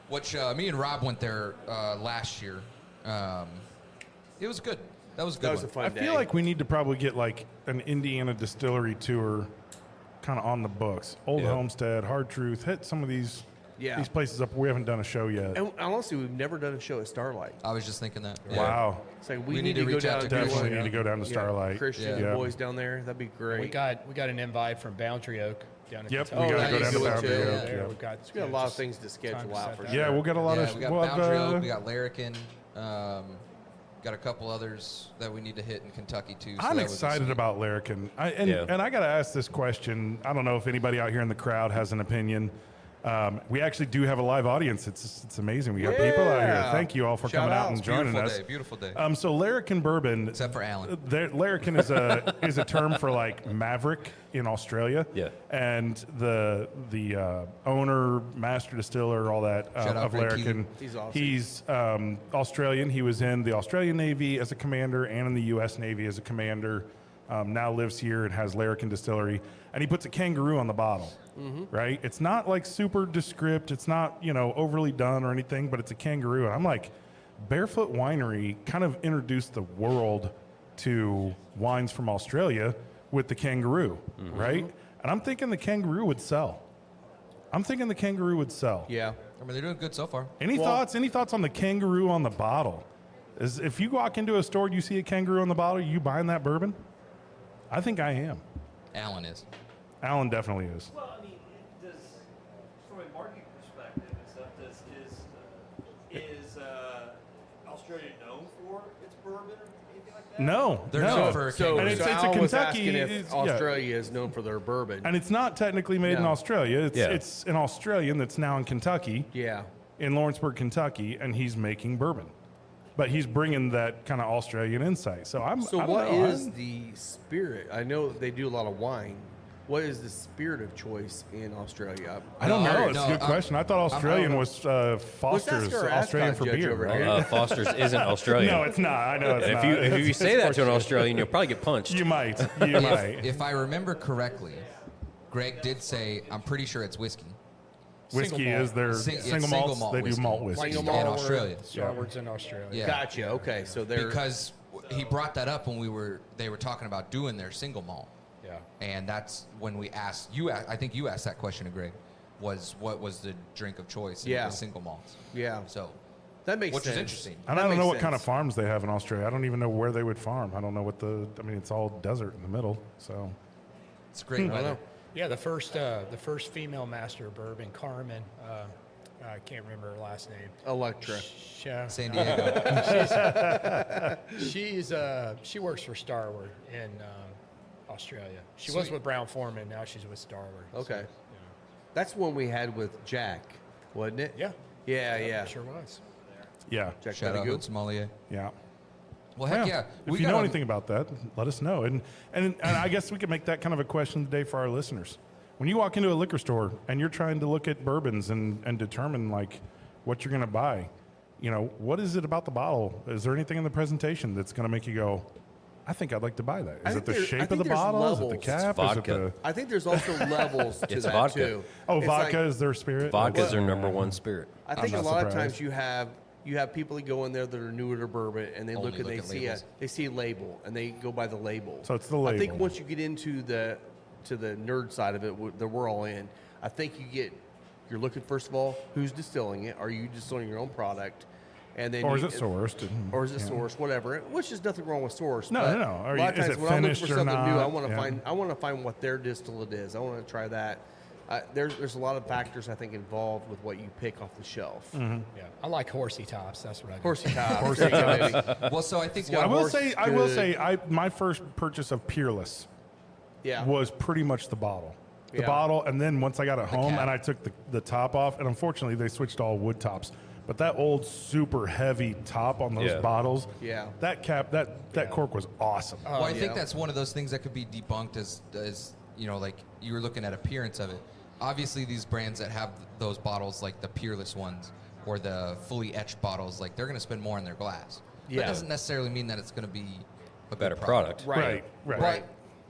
S5: Which me and Rob went there last year. It was good. That was a good.
S2: That was a
S5: one.
S2: fun
S1: I
S2: day.
S1: feel like we need to probably get like an Indiana distillery tour, kind of on the books. Old
S8: Yeah.
S1: Homestead, Hard Truth, hit some of these places up. We haven't done a show yet.
S2: And honestly, we've never done a show at Starlight.
S5: I was just thinking that.
S1: Wow.
S2: It's like
S5: We
S2: we
S5: need
S2: need
S5: to
S2: to go
S5: reach out
S2: down
S5: to
S2: and do
S1: Definitely
S2: one.
S1: need to go down to Starlight.
S2: Christian and the boys down there. That'd be great.
S4: We got an invite from Boundary Oak down in
S1: Yep,
S4: Kentucky.
S1: we got to go
S2: nice.
S1: down to
S2: Good
S1: Boundary
S2: too.
S1: Oak.
S4: Yeah,
S1: Yeah.
S4: we've got,
S2: So we got a lot of things to schedule out for
S4: set
S2: sure.
S1: Yeah, we'll get a lot
S5: Yeah,
S1: of.
S5: we got
S1: we'll have,
S5: Boundary Oak, we got Larrikin, got a couple others that we need to hit in Kentucky too. So
S1: I'm
S5: that would be
S1: excited
S5: sweet.
S1: about Larrikin. And
S8: Yeah.
S1: I got to ask this question. I don't know if anybody out here in the crowd has an opinion. We actually do have a live audience. It's amazing. We got people out here.
S2: Yeah.
S1: Thank you all for
S2: Shout
S1: coming out
S2: out.
S1: and joining
S5: Beautiful
S1: us.
S5: day. Beautiful day.
S1: So Larrikin bourbon,
S5: Except for Alan.
S1: Larrikin is a term for like maverick in Australia.
S8: Yeah.
S1: And the owner, master distiller, all that
S5: Shout out
S1: of
S5: Ray
S1: Larrikin.
S2: He's awesome.
S1: He's Australian. He was in the Australian Navy as a commander and in the U.S. Navy as a commander. Now lives here and has Larrikin Distillery, and he puts a kangaroo on the bottle. Right? It's not like super descript. It's not overly done or anything, but it's a kangaroo. And I'm like, Barefoot Winery kind of introduced the world to wines from Australia with the kangaroo, right? And I'm thinking the kangaroo would sell.
S2: Yeah.
S5: I mean, they're doing good so far.
S1: Any thoughts? Any thoughts on the kangaroo on the bottle? Is if you walk into a store and you see a kangaroo on the bottle, you buying that bourbon? I think I am.
S5: Alan is.
S1: Alan definitely is.
S10: Well, I mean, does from a market perspective and stuff, is Australia known for its bourbon or anything like that?
S1: No,
S5: They're
S1: no.
S5: known for a
S2: So,
S1: And it's a
S2: Alan was
S1: Kentucky.
S2: asking
S1: it's-
S2: if
S1: yeah.
S2: Australia is known for their bourbon.
S1: And it's not technically made in
S2: No.
S1: Australia. It's
S8: Yeah.
S1: it's an Australian that's now in Kentucky,
S2: Yeah.
S1: in Lawrenceburg, Kentucky, and he's making bourbon. But he's bringing that kind of Australian insight. So I'm.
S2: So
S1: I don't
S2: what
S1: know.
S2: is the spirit? I know they do a lot of wine. What is the spirit of choice in Australia?
S1: I don't
S5: No,
S1: know.
S5: I-
S1: It's
S5: no,
S1: a good
S5: I'm-
S1: question. I thought Australian
S2: I'm-
S1: was
S2: Let's
S1: Foster's,
S2: ask our
S1: Australian
S2: ascot
S1: for
S2: judge
S1: beer,
S2: over
S1: right?
S2: here.
S8: Foster's isn't Australian.
S1: No, it's not. I know it's
S8: And
S1: not.
S8: if you
S1: It's-
S8: say
S1: it's
S8: that to an
S1: horseshit.
S8: Australian, you'll probably get punched.
S1: You might. You might.
S5: If I remember correctly, Greg did say, I'm pretty sure it's whiskey.
S1: Whiskey
S4: Single
S1: is their
S5: It's
S1: single
S5: single
S1: malts.
S5: malt
S1: They do
S5: whiskey.
S1: malt whiskey.
S2: Single
S5: In
S2: malt.
S5: Australia.
S4: Starwards in Australia.
S5: Yeah.
S2: Gotcha. Okay, so they're
S5: Because he brought that up when they were talking about doing their single malt.
S4: Yeah.
S5: And that's when we asked you. I think you asked that question to Greg. Was what was the drink of choice? And it
S2: Yeah.
S5: was single malts.
S2: yeah.
S5: So
S2: That makes
S5: which
S2: sense.
S5: is interesting.
S1: And
S2: That
S1: I don't know
S2: makes
S1: what kind of
S2: sense.
S1: farms they have in Australia. I don't even know where they would farm. I don't know what it's all desert in the middle. So
S5: It's great
S2: I don't
S5: weather.
S2: know.
S4: Yeah, the first female master of bourbon, Carmen. I can't remember her last name.
S2: Electra.
S5: San Diego.
S4: She works for Starward in Australia. She was with Brown Forman. Now she's with Starward.
S2: Okay.
S4: So,
S2: That's one we had with Jack, wasn't it?
S4: yeah.
S2: Yeah.
S4: Sure was.
S1: Yeah.
S2: Jack
S5: Shout out
S2: Pettigrew.
S5: Hood Sommelier.
S1: Yeah.
S5: Well, heck yeah.
S1: If you know anything about that, let us know. And I guess we could make that kind of a question today for our listeners. When you walk into a liquor store and you're trying to look at bourbons and determine like what you're going to buy, what is it about the bottle? Is there anything in the presentation that's going to make you go, I think I'd like to buy that? Is it the shape of the bottle? Is it the cap?
S8: vodka.
S2: I think there's also levels to
S8: It's
S2: that
S8: vodka.
S2: too.
S1: Oh,
S2: It's
S1: vodka
S2: like-
S1: is their spirit?
S8: Vodka is their number one spirit.
S2: I think a
S1: not
S2: lot of
S1: surprised.
S2: times you have people that go in there that are newer to bourbon and they
S5: Only
S2: look and
S5: look
S2: they
S5: at
S2: see
S5: labels.
S2: they see a label and they go by the label.
S1: So it's the
S2: I think
S1: label.
S2: once you get into the nerd side of it that we're all in, I think you're looking first of all who's distilling it. Are you distilling your own product? And then
S1: Or is it sourced?
S2: Or is it sourced? Whatever. Which is nothing wrong with source.
S1: No,
S2: but
S1: no.
S2: A lot of
S1: Is
S2: times
S1: it
S2: when I'm looking
S1: finished
S2: for
S1: or
S2: something new,
S1: not?
S2: I want to
S1: Yeah.
S2: find what their distillate is. I want to try that. There's a lot of factors I think involved with what you pick off the shelf.
S1: Mm-hmm.
S4: Yeah. I like horsey tops. That's what I do.
S2: Horsey top.
S1: Horsey tops.
S5: Well, so I think
S2: got
S1: I will
S2: horse
S1: say, my first purchase of Peerless
S2: Yeah.
S1: was pretty much the bottle. The
S2: Yeah.
S1: bottle, and then once I got it home
S5: cap.
S1: and I took the top off, and unfortunately they switched to all wood tops. But that old super heavy top on those
S8: Yeah.
S1: bottles,
S2: Yeah.
S1: that cap, that cork was awesome.
S5: Well, I think
S2: yeah.
S5: that's one of those things that could be debunked as like you were looking at appearance of it. Obviously, these brands that have those bottles, like the Peerless ones or the fully etched bottles, like they're going to spend more on their glass.
S2: Yeah.
S5: That doesn't necessarily mean that it's going to be a
S8: Better
S5: good product.
S8: product.
S1: Right.
S5: But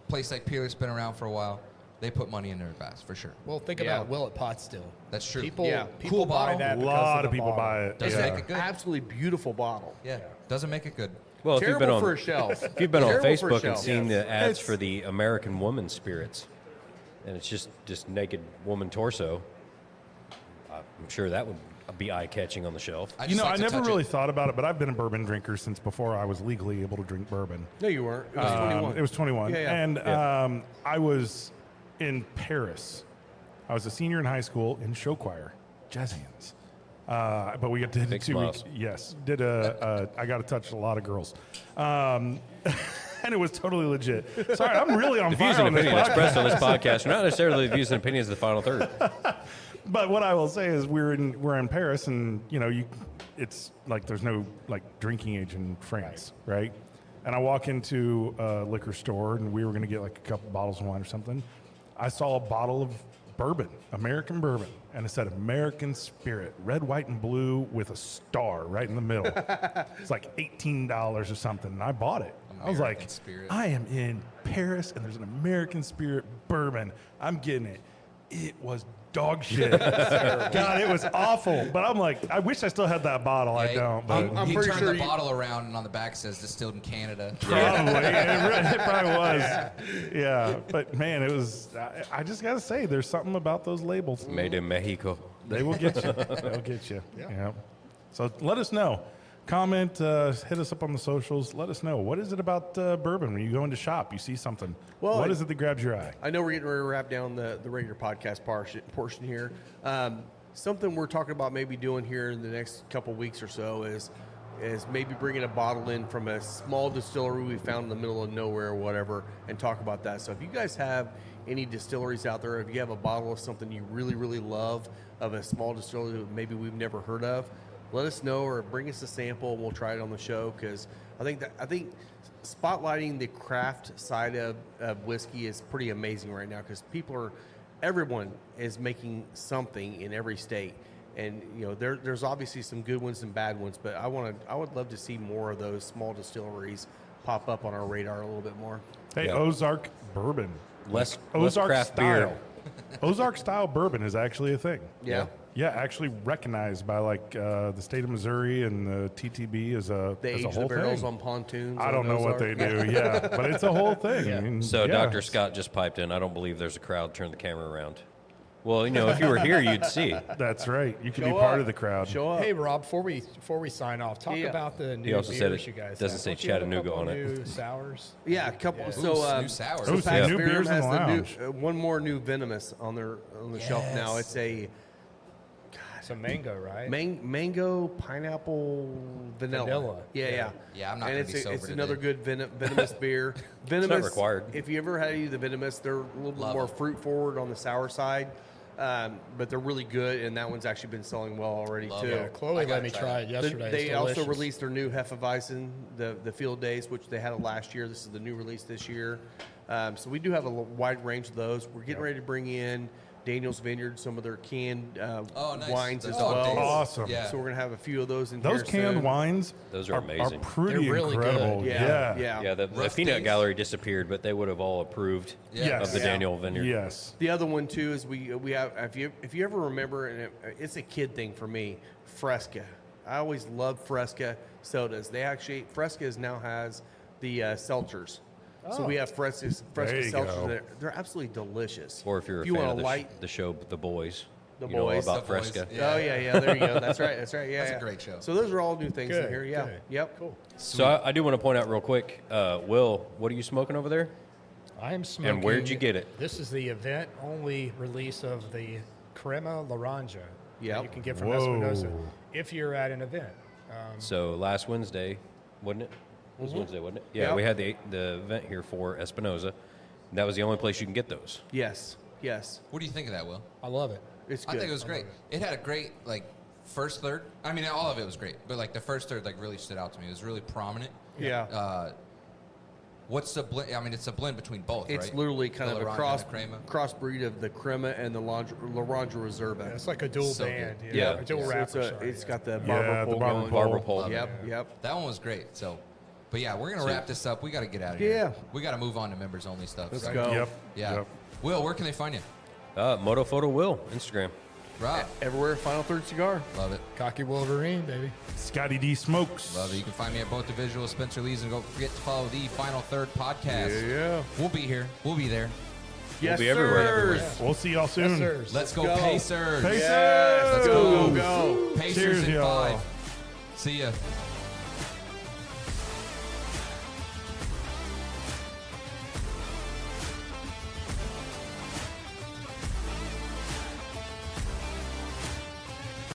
S5: place like Peerless been around for a while. They put money in their glass for sure.
S4: Well, think
S2: Yeah.
S4: about Willet Pot Still.
S5: That's true.
S4: People,
S2: Yeah.
S4: people
S5: Cool
S4: buy
S5: bottle.
S4: that
S1: A
S4: because
S1: lot
S4: of
S1: of people buy it.
S5: Doesn't
S1: Yeah.
S5: make it good.
S2: Absolutely beautiful bottle.
S5: Yeah, doesn't make it good.
S8: Well, if you've been
S2: Terrible
S8: on
S2: for a shelf.
S8: if you've been on
S2: Terrible for a
S8: Facebook and
S2: shelf.
S8: seen the ads
S1: It's-
S8: for the American Woman spirits, and it's just naked woman torso, I'm sure that would be eye catching on the shelf.
S5: I just like
S1: I
S5: to
S1: never
S5: touch
S1: really
S5: it.
S1: thought about it, but I've been a bourbon drinker since before I was legally able to drink bourbon.
S2: No, you weren't. It was 21.
S1: It was 21.
S2: Yeah, yeah.
S1: And I was in Paris. I was a senior in high school in show choir, jazz hands. But we did
S8: Big
S1: 2 weeks.
S8: smiles.
S1: Yes, I got to touch a lot of girls, and it was totally legit. Sorry, I'm really on
S8: The
S1: fire
S8: views and
S1: on this
S8: opinions
S1: podcast.
S8: expressed on this podcast are not necessarily the views and opinions of the final third.
S1: But what I will say is we're in Paris, and it's like there's no like drinking age in France, right? And I walk into a liquor store, and we were going to get like a couple bottles of wine or something. I saw a bottle of bourbon, American bourbon, and it said American Spirit, red, white, and blue with a star right in the middle. It's like $18 or something, and I bought it. I was
S5: American
S1: like,
S5: Spirit.
S1: I am in Paris, and there's an American Spirit bourbon. I'm getting it. It was dog shit. God, it was awful. But I'm like, I wish I still had that bottle. I don't. But
S2: I'm
S5: he
S2: pretty
S5: turned
S2: sure
S5: the
S2: you-
S5: bottle around, and on the back says distilled in Canada.
S1: probably. It probably was. Yeah. But man, it was. I just got to say, there's something about those labels.
S8: Made in Mexico.
S1: They will get you. They'll get you. Yeah. So let us know. Comment, hit us up on the socials. Let us know. What is it about bourbon when you go into shop, you see something?
S2: Well,
S1: what is it that grabs your eye?
S2: I know we're getting ready to wrap down the regular podcast portion here. Something we're talking about maybe doing here in the next couple weeks or so is maybe bringing a bottle in from a small distillery we found in the middle of nowhere or whatever and talk about that. So if you guys have any distilleries out there, if you have a bottle of something you really, really love of a small distillery that maybe we've never heard of, let us know or bring us a sample and we'll try it on the show, because I think spotlighting the craft side of whiskey is pretty amazing right now, because everyone is making something in every state, and there's obviously some good ones and bad ones, but I would love to see more of those small distilleries pop up on our radar a little bit more.
S1: Hey,
S8: Yeah.
S1: Ozark bourbon.
S8: Less
S1: Ozark
S8: craft
S1: style.
S8: beer.
S1: Ozark style bourbon is actually a thing.
S2: Yeah.
S1: Yeah, actually recognized by like the state of Missouri and the TTB as a
S2: They
S1: as a
S2: age
S1: whole
S2: the barrels
S1: thing.
S2: on pontoons.
S1: I don't
S2: on
S1: know what they
S2: Ozark.
S1: do. Yeah, but it's a whole thing. I mean,
S8: So
S1: yeah.
S8: Dr. Scott just piped in. I don't believe there's a crowd. Turn the camera around. Well, if you were here, you'd see.
S1: That's right. You can be
S2: Show
S1: part
S2: up.
S1: of the crowd.
S2: Show up.
S4: Hey, Rob, before we sign off, talk about the new
S8: also
S4: beers
S8: said it
S4: you guys
S8: doesn't
S4: have.
S8: say
S4: Don't you have a
S8: Chattanooga
S4: couple
S8: on it.
S4: New sours.
S2: Yeah, a couple.
S4: Yeah.
S2: So
S5: New sours.
S1: Oh,
S2: so
S1: some
S2: Pax
S1: new
S2: Verum
S1: beers in
S2: has
S1: the
S2: the
S1: lounge.
S2: new, one more new Venomous on the shelf now.
S4: Yes.
S2: It's a
S4: Some mango, right?
S2: mango, pineapple, vanilla. Yeah.
S5: Yeah, I'm not
S2: And
S5: gonna be sober
S2: it's another
S5: today.
S2: good venomous beer. Venomous,
S8: required.
S2: If you ever had any of the venomous, they're a little bit
S5: Love
S2: more
S5: it.
S2: fruit forward on the sour side, but they're really good. And that one's actually been selling well already
S5: Love
S2: too.
S5: it.
S4: Yeah, Chloe
S5: I gotta
S4: let me
S5: try
S4: try
S5: it.
S4: it yesterday.
S2: They
S4: It's
S2: also
S4: delicious.
S2: released their new Hefeweizen, the Field Days, which they had it last year. This is the new release this year. So we do have a wide range of those. We're getting ready to bring in Daniel's Vineyard, some of their canned
S5: Nice.
S2: wines
S5: Those
S2: as
S5: dog
S2: well.
S5: days.
S1: Awesome.
S5: Yeah.
S2: So we're gonna have a few of those in
S1: Those
S2: here
S1: canned
S2: soon.
S1: wines
S8: Those are amazing.
S1: pretty
S4: They're really
S1: incredible.
S4: good.
S2: Yeah.
S8: The
S5: Rough
S8: peanut
S5: days.
S8: gallery disappeared, but they would have all approved
S1: Yes.
S8: of the Daniel Vineyard.
S1: Yes.
S2: The other one too is we have if you ever remember, and it's a kid thing for me, Fresca. I always loved Fresca sodas. Fresca now has the seltzers. So we have Fresca
S1: There you
S2: seltzers.
S1: go.
S2: They're absolutely delicious.
S8: Or if you're a
S2: you
S8: fan
S2: want
S8: of
S2: a light,
S8: the show, The Boys.
S2: The
S8: you know all
S2: Boys.
S8: about
S5: The Boys.
S8: Fresca.
S5: Yeah.
S2: Oh yeah, there you go. That's right. Yeah,
S5: That's a
S2: yeah.
S5: great show.
S2: So those are all new things in
S4: Good,
S2: here. Yeah.
S4: good.
S2: Yep.
S4: Cool.
S8: So I do want to point out real quick, Will, what are you smoking over there?
S4: I am smoking.
S8: where'd you get it?
S4: This is the event-only release of the Crema Laranja.
S2: Yep.
S4: You can get from
S1: Whoa.
S4: Espinosa if you're at an event.
S8: So last Wednesday, wasn't it? It was Wednesday, wasn't it? Yeah,
S2: Yep.
S8: we had the event here for Espinosa. That was the only place you can get those.
S2: Yes.
S5: What do you think of that, Will?
S4: I love it.
S2: It's
S5: I
S2: good.
S5: think it was great. It had a great first third. I mean, all of it was great, but the first third really stood out to me. It was really prominent.
S2: Yeah.
S5: What's the blend? I mean, it's a blend between both,
S2: It's
S5: right?
S2: literally kind
S5: The
S2: of a
S5: Laranja and the Crema.
S2: crossbreed of the Crema and the Laranja Reserva.
S4: It's like a dual
S5: So
S4: band.
S5: good.
S8: Yeah.
S4: A dual
S2: So
S4: wrapper.
S2: it's got the
S1: Yeah,
S2: barber
S1: the
S2: pole
S1: barber
S2: going.
S1: pole.
S8: Barber pole.
S5: Love
S2: Yep. Yep.
S5: That one was great. So, but yeah, we're gonna
S8: So-
S5: wrap this up. We got to get out of
S2: Yeah.
S5: here. We got to move on to members only stuff.
S2: Let's
S5: right?
S2: go.
S1: Yep.
S5: Yeah.
S1: Yep.
S5: Will, where can they find you?
S8: Moto Photo Will, Instagram.
S5: Rob,
S2: Everywhere. Final Third Cigar.
S5: love it.
S4: Cocky Wolverine, baby.
S1: Scotty D Smokes.
S5: Love it. You can find me at both the visual Spencer Lee's, and don't forget to follow the Final Third podcast.
S2: Yeah.
S5: We'll be here. We'll be there.
S2: Yes,
S8: be everywhere.
S2: sirs.
S1: We'll see y'all soon.
S4: Yes, sirs.
S5: Let's go,
S2: go.
S5: Pacers.
S1: Pacers.
S2: Yes.
S5: Let's
S2: Go,
S5: go.
S2: go, go.
S5: Pacers
S1: Cheers,
S5: in
S1: y'all.
S5: 5. See ya.